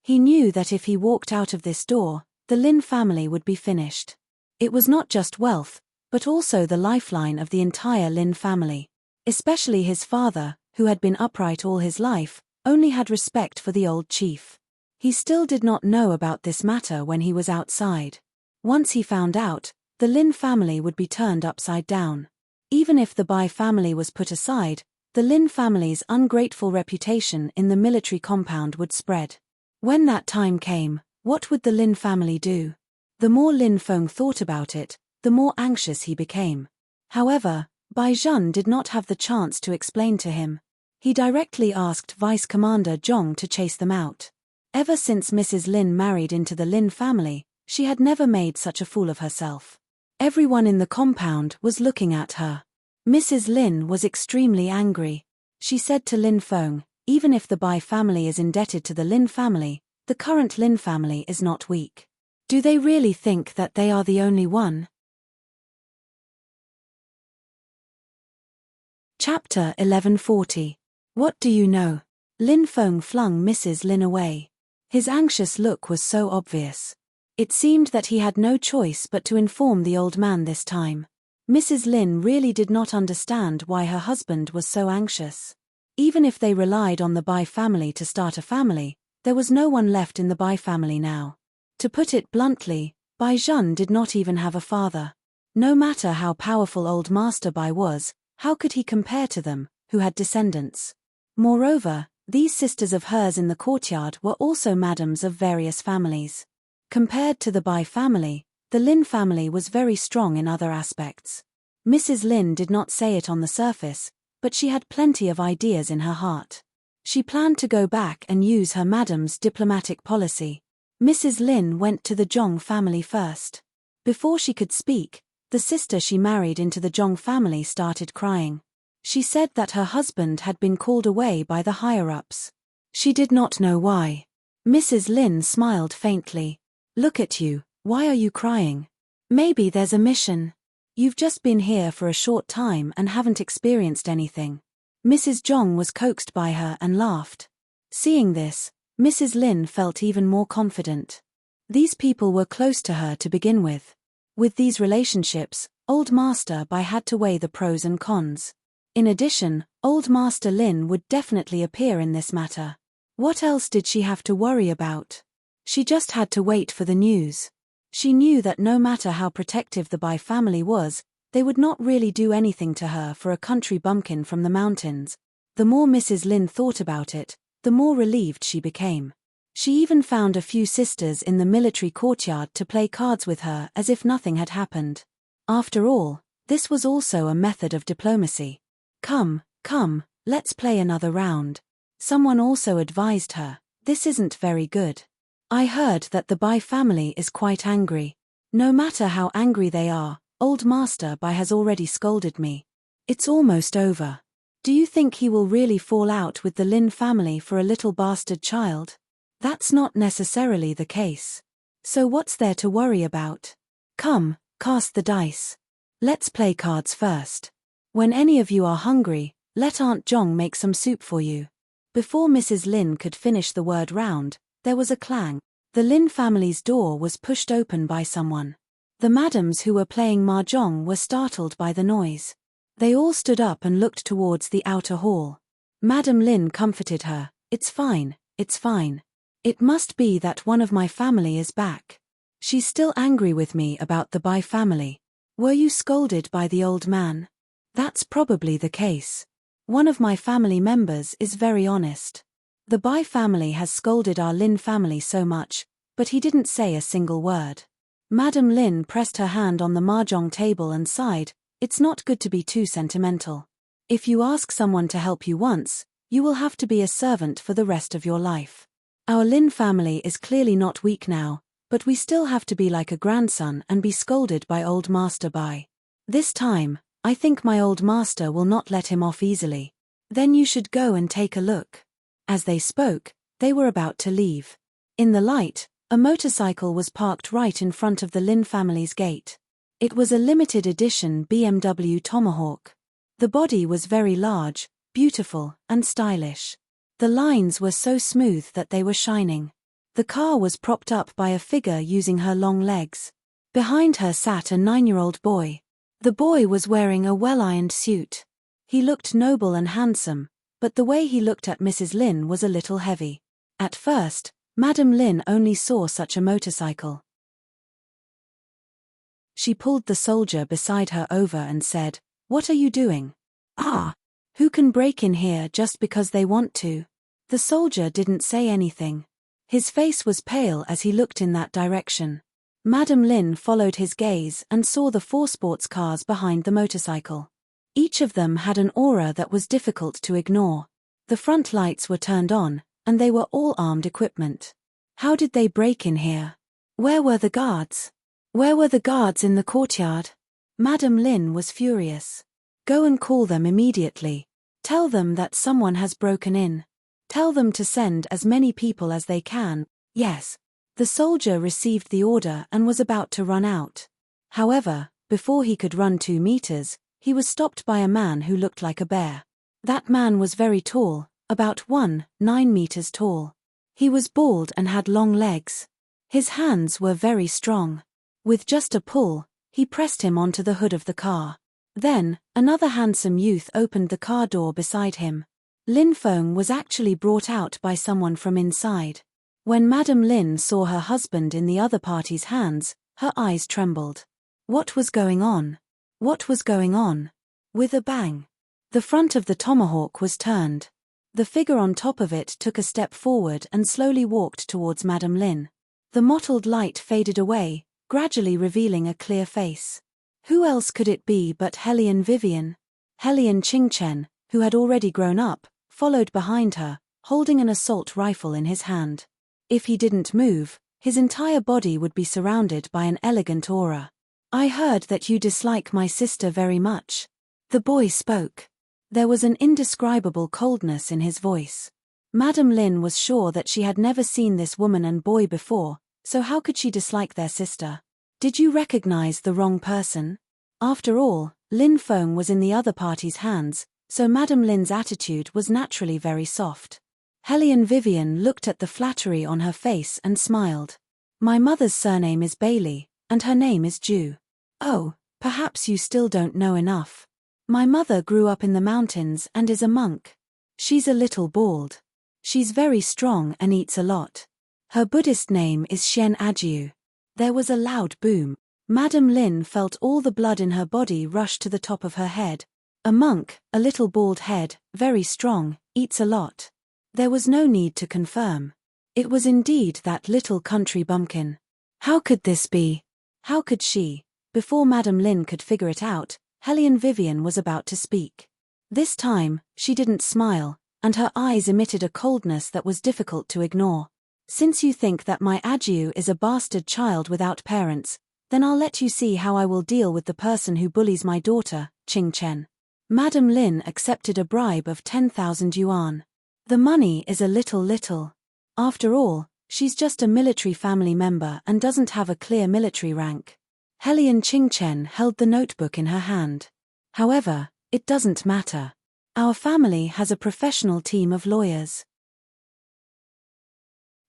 He knew that if he walked out of this door, the Lin family would be finished. It was not just wealth, but also the lifeline of the entire Lin family. Especially his father, who had been upright all his life, only had respect for the old chief. He still did not know about this matter when he was outside. Once he found out, the Lin family would be turned upside down. Even if the Bai family was put aside, the Lin family's ungrateful reputation in the military compound would spread. When that time came, what would the Lin family do? The more Lin Feng thought about it, the more anxious he became. However, Bai Zhen did not have the chance to explain to him. He directly asked Vice Commander Zhong to chase them out. Ever since Mrs. Lin married into the Lin family, she had never made such a fool of herself. Everyone in the compound was looking at her. Mrs. Lin was extremely angry. She said to Lin Feng, even if the Bai family is indebted to the Lin family, the current Lin family is not weak. Do they really think that they are the only one? Chapter 1140. What do you know? Lin Feng flung Mrs. Lin away. His anxious look was so obvious. It seemed that he had no choice but to inform the old man this time. Mrs. Lin really did not understand why her husband was so anxious. Even if they relied on the Bai family to start a family, there was no one left in the Bai family now. To put it bluntly, Bai Zhen did not even have a father. No matter how powerful old Master Bai was, how could he compare to them, who had descendants? Moreover, these sisters of hers in the courtyard were also madams of various families. Compared to the Bai family, the Lin family was very strong in other aspects. Mrs. Lin did not say it on the surface, but she had plenty of ideas in her heart. She planned to go back and use her madam's diplomatic policy. Mrs. Lin went to the Zhong family first. Before she could speak, the sister she married into the Zhong family started crying. She said that her husband had been called away by the higher-ups. She did not know why. Mrs. Lin smiled faintly. Look at you, why are you crying? Maybe there's a mission. You've just been here for a short time and haven't experienced anything. Mrs. Zhong was coaxed by her and laughed. Seeing this, Mrs. Lin felt even more confident. These people were close to her to begin with. With these relationships, Old Master Bai had to weigh the pros and cons. In addition, Old Master Lin would definitely appear in this matter. What else did she have to worry about? She just had to wait for the news. She knew that no matter how protective the Bai family was, they would not really do anything to her for a country bumpkin from the mountains. The more Mrs. Lin thought about it, the more relieved she became. She even found a few sisters in the military courtyard to play cards with her as if nothing had happened. After all, this was also a method of diplomacy. Come, let's play another round. Someone also advised her, this isn't very good. I heard that the Bai family is quite angry. No matter how angry they are, Old Master Bai has already scolded me. It's almost over. Do you think he will really fall out with the Lin family for a little bastard child? That's not necessarily the case. So what's there to worry about? Come, cast the dice. Let's play cards first. When any of you are hungry, let Aunt Zhong make some soup for you. Before Mrs. Lin could finish the word round, there was a clang. The Lin family's door was pushed open by someone. The madams who were playing mahjong were startled by the noise. They all stood up and looked towards the outer hall. Madam Lin comforted her, it's fine, it's fine. It must be that one of my family is back. She's still angry with me about the Bai family. Were you scolded by the old man? That's probably the case. One of my family members is very honest. The Bai family has scolded our Lin family so much, but he didn't say a single word. Madam Lin pressed her hand on the mahjong table and sighed, it's not good to be too sentimental. If you ask someone to help you once, you will have to be a servant for the rest of your life. Our Lin family is clearly not weak now, but we still have to be like a grandson and be scolded by Old Master Bai. This time, I think my old master will not let him off easily. Then you should go and take a look. As they spoke, they were about to leave. In the light, a motorcycle was parked right in front of the Lin family's gate. It was a limited edition BMW Tomahawk. The body was very large, beautiful, and stylish. The lines were so smooth that they were shining. The car was propped up by a figure using her long legs. Behind her sat a 9-year-old boy. The boy was wearing a well-ironed suit. He looked noble and handsome, but the way he looked at Mrs. Lin was a little heavy. At first, Madam Lin only saw such a motorcycle. She pulled the soldier beside her over and said, "What are you doing?" "Ah! Who can break in here just because they want to?" The soldier didn't say anything. His face was pale as he looked in that direction. Madam Lin followed his gaze and saw the 4 sports cars behind the motorcycle. Each of them had an aura that was difficult to ignore. The front lights were turned on, and they were all armed equipment. How did they break in here? Where were the guards? Where were the guards in the courtyard? Madam Lin was furious. "Go and call them immediately. Tell them that someone has broken in. Tell them to send as many people as they can." "Yes." The soldier received the order and was about to run out. However, before he could run 2 meters, he was stopped by a man who looked like a bear. That man was very tall, about 9 meters tall. He was bald and had long legs. His hands were very strong. With just a pull, he pressed him onto the hood of the car. Then, another handsome youth opened the car door beside him. Lin Feng was actually brought out by someone from inside. When Madam Lin saw her husband in the other party's hands, her eyes trembled. What was going on? What was going on? With a bang, the front of the tomahawk was turned. The figure on top of it took a step forward and slowly walked towards Madam Lin. The mottled light faded away, gradually revealing a clear face. Who else could it be but Hellion Vivian? Hellion Qingchen, who had already grown up, followed behind her, holding an assault rifle in his hand. If he didn't move, his entire body would be surrounded by an elegant aura. "I heard that you dislike my sister very much." The boy spoke. There was an indescribable coldness in his voice. Madam Lin was sure that she had never seen this woman and boy before, so how could she dislike their sister? "Did you recognize the wrong person?" After all, Lin Feng was in the other party's hands, so Madam Lin's attitude was naturally very soft. Hellion Vivian looked at the flattery on her face and smiled. "My mother's surname is Bailey, and her name is Ju." "Oh, perhaps you still don't know enough. My mother grew up in the mountains and is a monk. She's a little bald. She's very strong and eats a lot. Her Buddhist name is Shen Ajiu." There was a loud boom. Madam Lin felt all the blood in her body rush to the top of her head. A monk, a little bald head, very strong, eats a lot. There was no need to confirm. It was indeed that little country bumpkin. How could this be? How could she? Before Madam Lin could figure it out, Hellion Vivian was about to speak. This time, she didn't smile, and her eyes emitted a coldness that was difficult to ignore. "Since you think that my Ajiu is a bastard child without parents, then I'll let you see how I will deal with the person who bullies my daughter, Qingchen." Madam Lin accepted a bribe of 10,000 yuan. The money is a little. After all, she's just a military family member and doesn't have a clear military rank. Hellion Qingchen held the notebook in her hand. "However, it doesn't matter. Our family has a professional team of lawyers.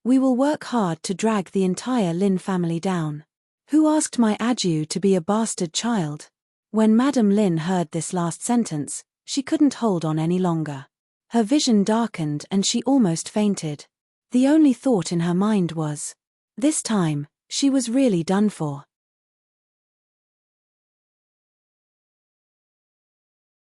We will work hard to drag the entire Lin family down." "Who asked my Ajiu to be a bastard child?" When Madam Lin heard this last sentence, she couldn't hold on any longer. Her vision darkened and she almost fainted. The only thought in her mind was, this time, she was really done for.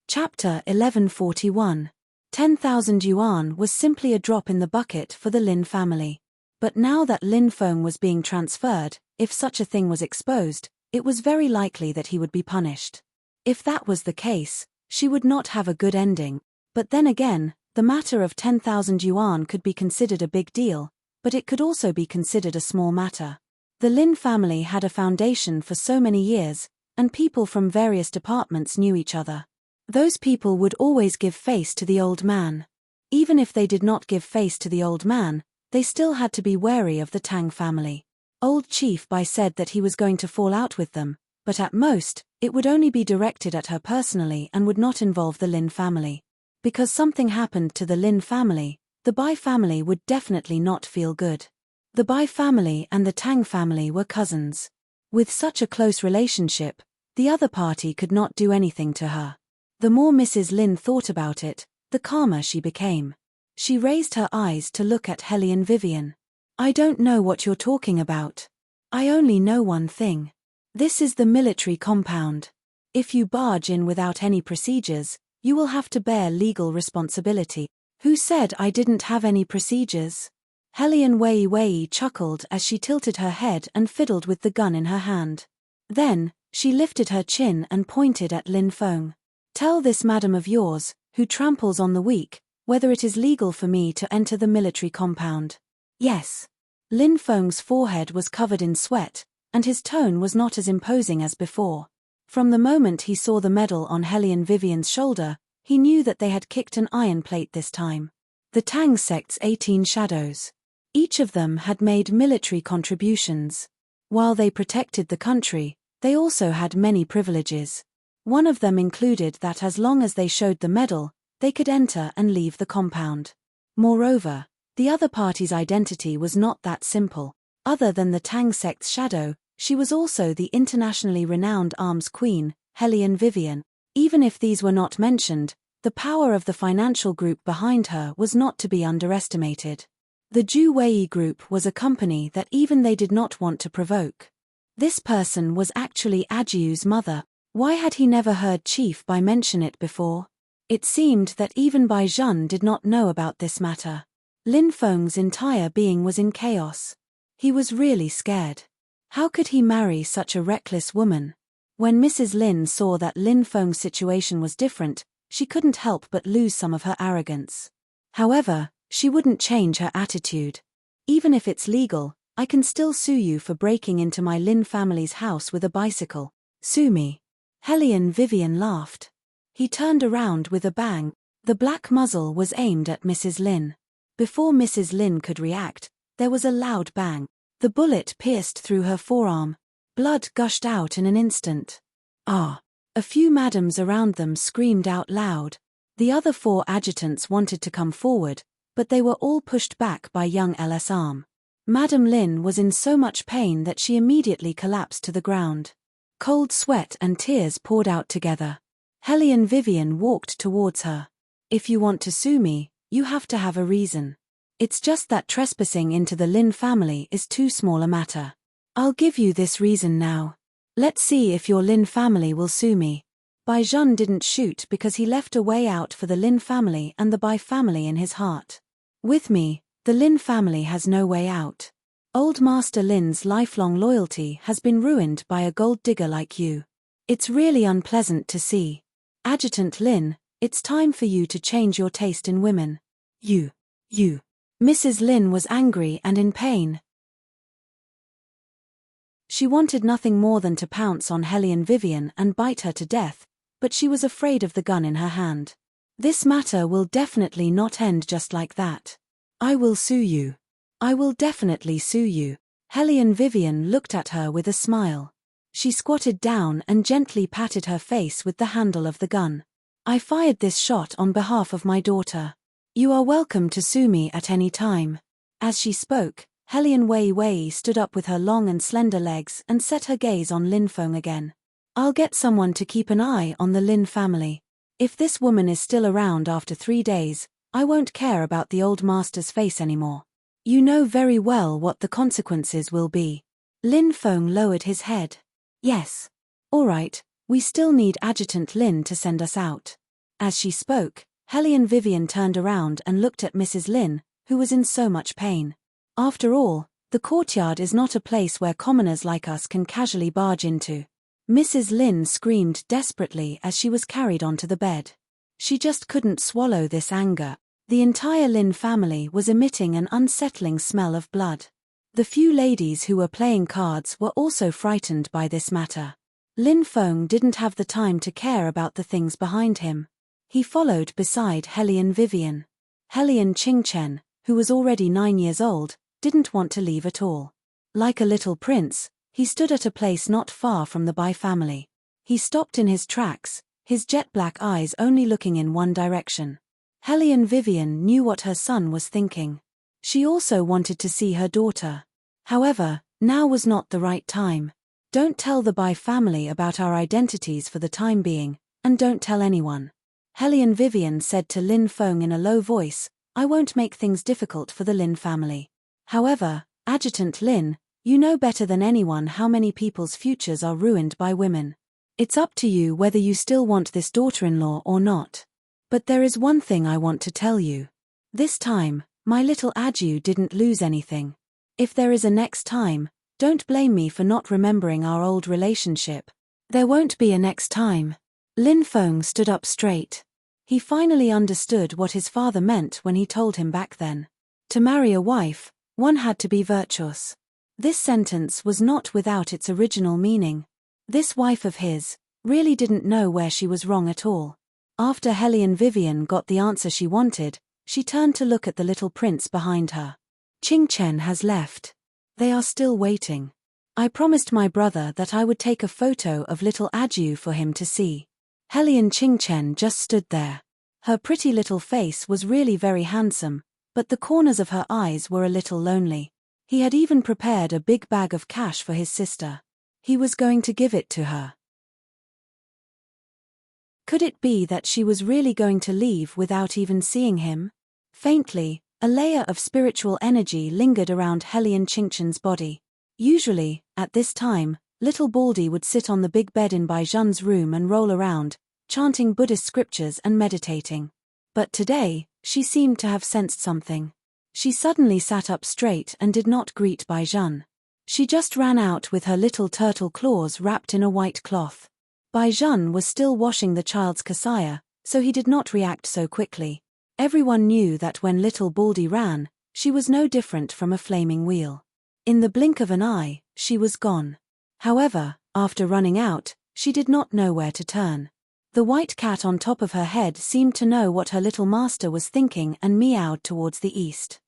Chapter 1141. 10,000 yuan was simply a drop in the bucket for the Lin family. But now that Lin Feng was being transferred, if such a thing was exposed, it was very likely that he would be punished. If that was the case, she would not have a good ending. But then again, the matter of 10,000 yuan could be considered a big deal, but it could also be considered a small matter. The Lin family had a foundation for so many years, and people from various departments knew each other. Those people would always give face to the old man. Even if they did not give face to the old man, they still had to be wary of the Tang family. Old Chief Bai said that he was going to fall out with them, but at most, it would only be directed at her personally and would not involve the Lin family. Because something happened to the Lin family, the Bai family would definitely not feel good. The Bai family and the Tang family were cousins. With such a close relationship, the other party could not do anything to her. The more Mrs. Lin thought about it, the calmer she became. She raised her eyes to look at Hellion Vivian. "I don't know what you're talking about. I only know one thing. This is the military compound. If you barge in without any procedures, you will have to bear legal responsibility. Who said I didn't have any procedures? Helian Wei Wei chuckled as she tilted her head and fiddled with the gun in her hand. Then, she lifted her chin and pointed at Lin Feng. Tell this madam of yours, who tramples on the weak, whether it is legal for me to enter the military compound. Yes. Lin Feng's forehead was covered in sweat, and his tone was not as imposing as before. From the moment he saw the medal on Helian Vivian's shoulder, he knew that they had kicked an iron plate this time. The Tang sect's 18 shadows. Each of them had made military contributions. While they protected the country, they also had many privileges. One of them included that as long as they showed the medal, they could enter and leave the compound. Moreover, the other party's identity was not that simple. Other than the Tang sect's shadow, she was also the internationally renowned arms queen, Helian Vivian. Even if these were not mentioned, the power of the financial group behind her was not to be underestimated. The Ju Wei group was a company that even they did not want to provoke. This person was actually Ajiu's mother. Why had he never heard Chief Bai mention it before? It seemed that even Bai Zhen did not know about this matter. Lin Feng's entire being was in chaos. He was really scared. How could he marry such a reckless woman? When Mrs. Lin saw that Lin Feng's situation was different, she couldn't help but lose some of her arrogance. However, she wouldn't change her attitude. Even if it's legal, I can still sue you for breaking into my Lin family's house with a bicycle. Sue me. Helian Vivian laughed. He turned around with a bang. The black muzzle was aimed at Mrs. Lin. Before Mrs. Lin could react, there was a loud bang. The bullet pierced through her forearm. Blood gushed out in an instant. Ah! A few madams around them screamed out loud. The other 4 adjutants wanted to come forward, but they were all pushed back by young L.S. Arm. Madame Lin was in so much pain that she immediately collapsed to the ground. Cold sweat and tears poured out together. Helian Vivian walked towards her. If you want to sue me, you have to have a reason. It's just that trespassing into the Lin family is too small a matter. I'll give you this reason now. Let's see if your Lin family will sue me. Bai Zhen didn't shoot because he left a way out for the Lin family and the Bai family in his heart. With me, the Lin family has no way out. Old Master Lin's lifelong loyalty has been ruined by a gold digger like you. It's really unpleasant to see. Adjutant Lin, it's time for you to change your taste in women. You. Mrs. Lin was angry and in pain. She wanted nothing more than to pounce on Helian Vivian and bite her to death, but she was afraid of the gun in her hand. This matter will definitely not end just like that. I will sue you. I will definitely sue you. Helian Vivian looked at her with a smile. She squatted down and gently patted her face with the handle of the gun. I fired this shot on behalf of my daughter. You are welcome to sue me at any time. As she spoke, Helian Wei Wei stood up with her long and slender legs and set her gaze on Lin Feng again. I'll get someone to keep an eye on the Lin family. If this woman is still around after 3 days, I won't care about the old master's face anymore. You know very well what the consequences will be. Lin Feng lowered his head. Yes. All right, we still need Adjutant Lin to send us out. As she spoke, Helian Vivian turned around and looked at Mrs. Lin, who was in so much pain. After all, the courtyard is not a place where commoners like us can casually barge into. Mrs. Lin screamed desperately as she was carried onto the bed. She just couldn't swallow this anger. The entire Lin family was emitting an unsettling smell of blood. The few ladies who were playing cards were also frightened by this matter. Lin Feng didn't have the time to care about the things behind him. He followed beside Helian Vivian. Helian Qingchen, who was already 9 years old, didn't want to leave at all. Like a little prince, he stood at a place not far from the Bai family. He stopped in his tracks, his jet-black eyes only looking in one direction. Helian Vivian knew what her son was thinking. She also wanted to see her daughter. However, now was not the right time. Don't tell the Bai family about our identities for the time being, and don't tell anyone. Helian Vivian said to Lin Feng in a low voice, I won't make things difficult for the Lin family. However, Adjutant Lin, You know better than anyone how many people's futures are ruined by women. It's up to you whether you still want this daughter-in-law or not. But there is one thing I want to tell you. This time, my little Aju didn't lose anything. If there is a next time, don't blame me for not remembering our old relationship. There won't be a next time. Lin Feng stood up straight. He finally understood what his father meant when he told him back then. To marry a wife, one had to be virtuous. This sentence was not without its original meaning. This wife of his really didn't know where she was wrong at all. After Hellion Vivian got the answer she wanted, she turned to look at the little prince behind her. Qingchen has left. They are still waiting. I promised my brother that I would take a photo of little Aju for him to see. Hellion Qingchen just stood there. Her pretty little face was really very handsome, but the corners of her eyes were a little lonely. He had even prepared a big bag of cash for his sister. He was going to give it to her. Could it be that she was really going to leave without even seeing him? Faintly, a layer of spiritual energy lingered around Hellion Qingchen's body. Usually, at this time, little Baldy would sit on the big bed in Bai Zhen's room and roll around, chanting Buddhist scriptures and meditating. But today, she seemed to have sensed something. She suddenly sat up straight and did not greet Bai Zhen. She just ran out with her little turtle claws wrapped in a white cloth. Bai Zhen was still washing the child's kasaya, so he did not react so quickly. Everyone knew that when little Baldy ran, she was no different from a flaming wheel. In the blink of an eye, she was gone. However, after running out, she did not know where to turn. The white cat on top of her head seemed to know what her little master was thinking and meowed towards the east.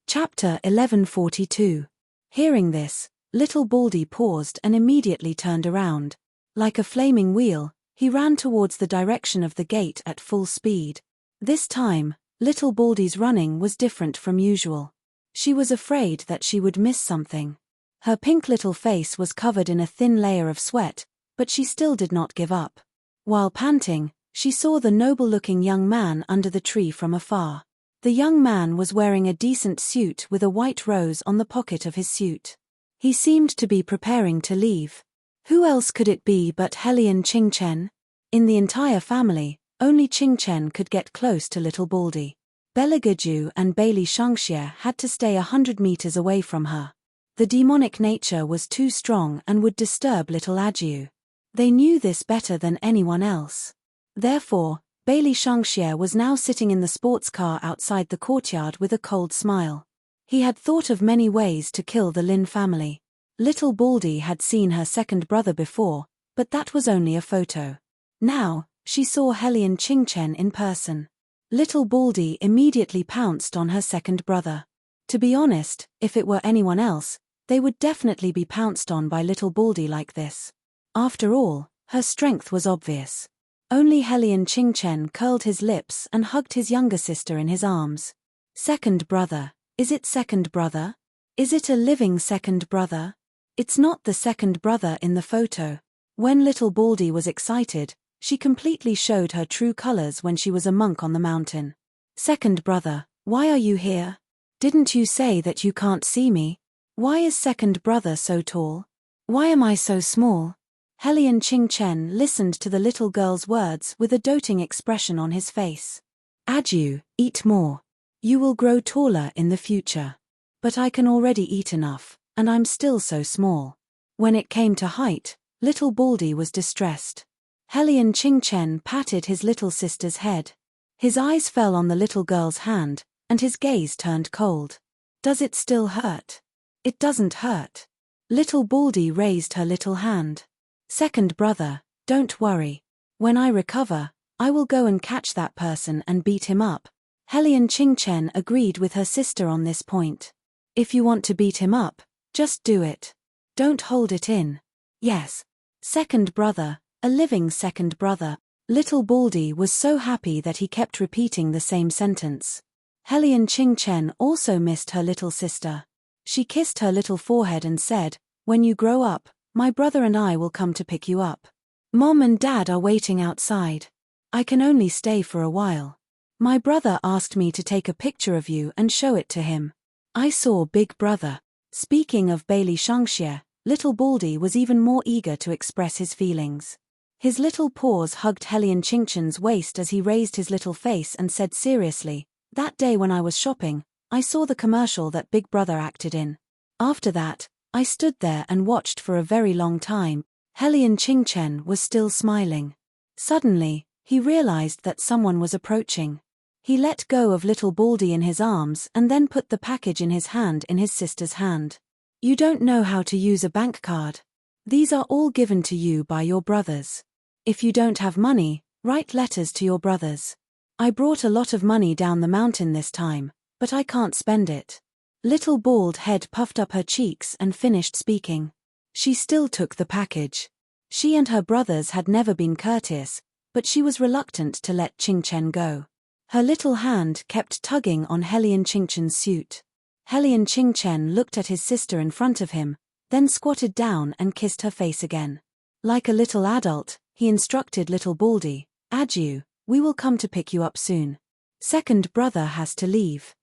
Chapter 1142. Hearing this, little Baldy paused and immediately turned around. Like a flaming wheel, he ran towards the direction of the gate at full speed. This time, little Baldy's running was different from usual. She was afraid that she would miss something. Her pink little face was covered in a thin layer of sweat, but she still did not give up. While panting, she saw the noble-looking young man under the tree from afar. The young man was wearing a decent suit with a white rose on the pocket of his suit. He seemed to be preparing to leave. Who else could it be but Hellion Qingchen? In the entire family, only Qingchen could get close to little Baldy. Beligaju and Bailey Shangxie had to stay 100 meters away from her. The demonic nature was too strong and would disturb little Aju. They knew this better than anyone else. Therefore, Bailey Shangxie was now sitting in the sports car outside the courtyard with a cold smile. He had thought of many ways to kill the Lin family. Little Baldy had seen her second brother before, but that was only a photo. Now, she saw Hellion Qingchen in person. Little Baldy immediately pounced on her second brother. To be honest, if it were anyone else, they would definitely be pounced on by little Baldy like this. After all, her strength was obvious. Only Hellion Qingchen curled his lips and hugged his younger sister in his arms. Second brother, is it second brother? Is it a living second brother? It's not the second brother in the photo. When little Baldy was excited, she completely showed her true colors when she was a monk on the mountain. Second brother, why are you here? Didn't you say that you can't see me? Why is second brother so tall? Why am I so small? Hellion Qingchen listened to the little girl's words with a doting expression on his face. Aju, eat more. You will grow taller in the future. But I can already eat enough, and I'm still so small. When it came to height, little Baldy was distressed. Hellion Qingchen patted his little sister's head. His eyes fell on the little girl's hand, and his gaze turned cold. Does it still hurt? It doesn't hurt. Little Baldy raised her little hand. Second brother, don't worry. When I recover, I will go and catch that person and beat him up. Hellion Qingchen agreed with her sister on this point. If you want to beat him up, just do it. Don't hold it in. Yes. Second brother, a living second brother. Little Baldy was so happy that he kept repeating the same sentence. Hellion Qingchen also missed her little sister. She kissed her little forehead and said, "When you grow up, my brother and I will come to pick you up. Mom and Dad are waiting outside. I can only stay for a while." My brother asked me to take a picture of you and show it to him. I saw Big Brother. Speaking of Bailey Shangxie, little Baldy was even more eager to express his feelings. His little paws hugged Helian Chingchen's waist as he raised his little face and said seriously, "That day when I was shopping, I saw the commercial that Big Brother acted in. After that, I stood there and watched for a very long time." Helian Chingchen was still smiling. Suddenly, he realized that someone was approaching. He let go of little Baldy in his arms and then put the package in his sister's hand. "You don't know how to use a bank card. These are all given to you by your brothers. If you don't have money, write letters to your brothers. I brought a lot of money down the mountain this time, but I can't spend it." Little Bald Head puffed up her cheeks and finished speaking. She still took the package. She and her brothers had never been courteous, but she was reluctant to let Chingchen go. Her little hand kept tugging on Helian Chingchen's suit. Helian Chingchen looked at his sister in front of him, then squatted down and kissed her face again. Like a little adult, he instructed little Baldy, "Adieu, we will come to pick you up soon. Second brother has to leave.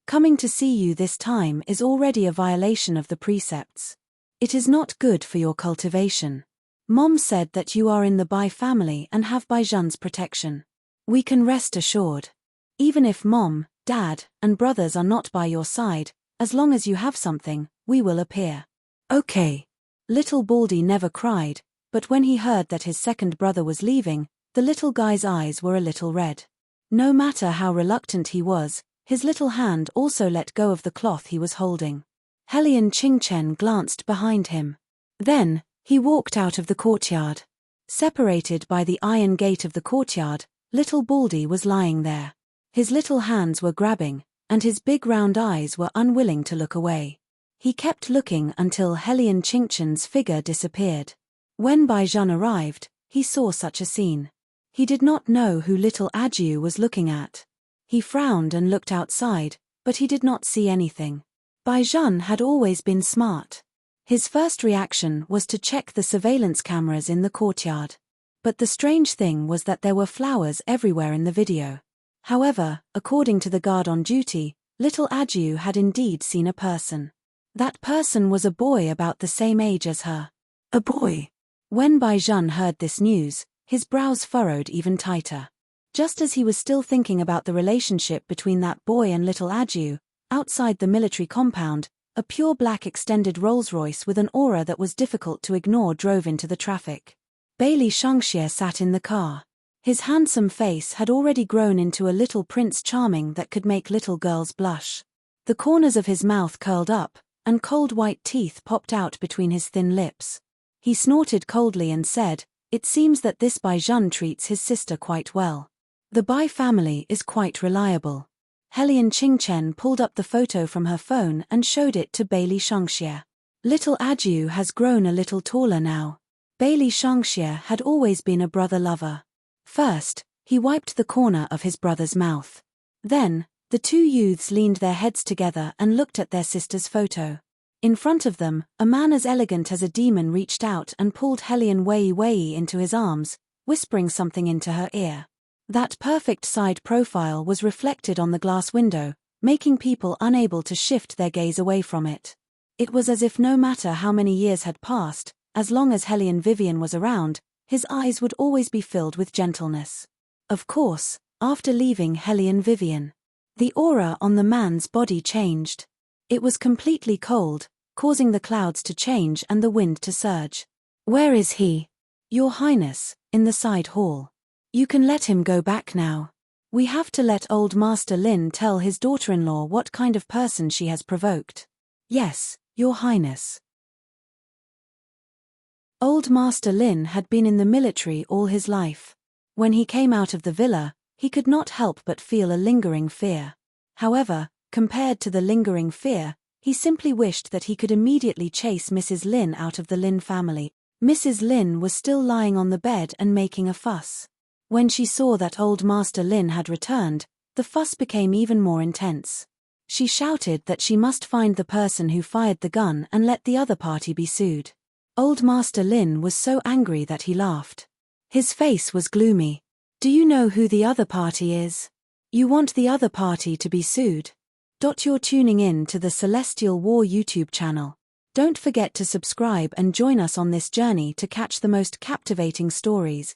Coming to see you this time is already a violation of the precepts. It is not good for your cultivation. Mom said that you are in the Bai family and have Baijan's protection. We can rest assured. Even if Mom, Dad, and brothers are not by your side, as long as you have something, we will appear." "Okay." Little Baldy never cried, but when he heard that his second brother was leaving, the little guy's eyes were a little red. No matter how reluctant he was, his little hand also let go of the cloth he was holding. Helian Chingchen glanced behind him. Then, he walked out of the courtyard. Separated by the iron gate of the courtyard, little Baldy was lying there. His little hands were grabbing, and his big round eyes were unwilling to look away. He kept looking until Helian Chingchen's figure disappeared. When Baijan arrived, he saw such a scene. He did not know who little Adieu was looking at. He frowned and looked outside, but he did not see anything. Baijan had always been smart. His first reaction was to check the surveillance cameras in the courtyard. But the strange thing was that there were flowers everywhere in the video. However, according to the guard on duty, little Adieu had indeed seen a person. That person was a boy about the same age as her. A boy. When Baijan heard this news, his brows furrowed even tighter. Just as he was still thinking about the relationship between that boy and little Adieu, outside the military compound, a pure black extended Rolls-Royce with an aura that was difficult to ignore drove into the traffic. Bailey Shangxie sat in the car. His handsome face had already grown into a little Prince Charming that could make little girls blush. The corners of his mouth curled up, and cold white teeth popped out between his thin lips. He snorted coldly and said, "It seems that this Baijan treats his sister quite well. The Bai family is quite reliable." Helian Chingchen pulled up the photo from her phone and showed it to Bailey Shangxie. Little Adieu has grown a little taller now. Bailey Shangxie had always been a brother lover. First, he wiped the corner of his brother's mouth. Then, the two youths leaned their heads together and looked at their sister's photo. In front of them, a man as elegant as a demon reached out and pulled Helian Wei Wei into his arms, whispering something into her ear. That perfect side profile was reflected on the glass window, making people unable to shift their gaze away from it. It was as if no matter how many years had passed, as long as Helian Vivian was around, his eyes would always be filled with gentleness. Of course, after leaving Helian Vivian, the aura on the man's body changed. It was completely cold, causing the clouds to change and the wind to surge. "Where is he?" "Your Highness, in the side hall. You can let him go back now. We have to let old Master Lin tell his daughter-in-law what kind of person she has provoked." "Yes, Your Highness." Old Master Lin had been in the military all his life. When he came out of the villa, he could not help but feel a lingering fear. However, compared to the lingering fear, he simply wished that he could immediately chase Mrs. Lin out of the Lin family. Mrs. Lin was still lying on the bed and making a fuss. When she saw that old Master Lin had returned, the fuss became even more intense. She shouted that she must find the person who fired the gun and let the other party be sued. Old Master Lin was so angry that he laughed. His face was gloomy. Do you know who the other party is? You want the other party to be sued. You're tuning in to the Celestial War YouTube channel. Don't forget to subscribe and join us on this journey to catch the most captivating stories,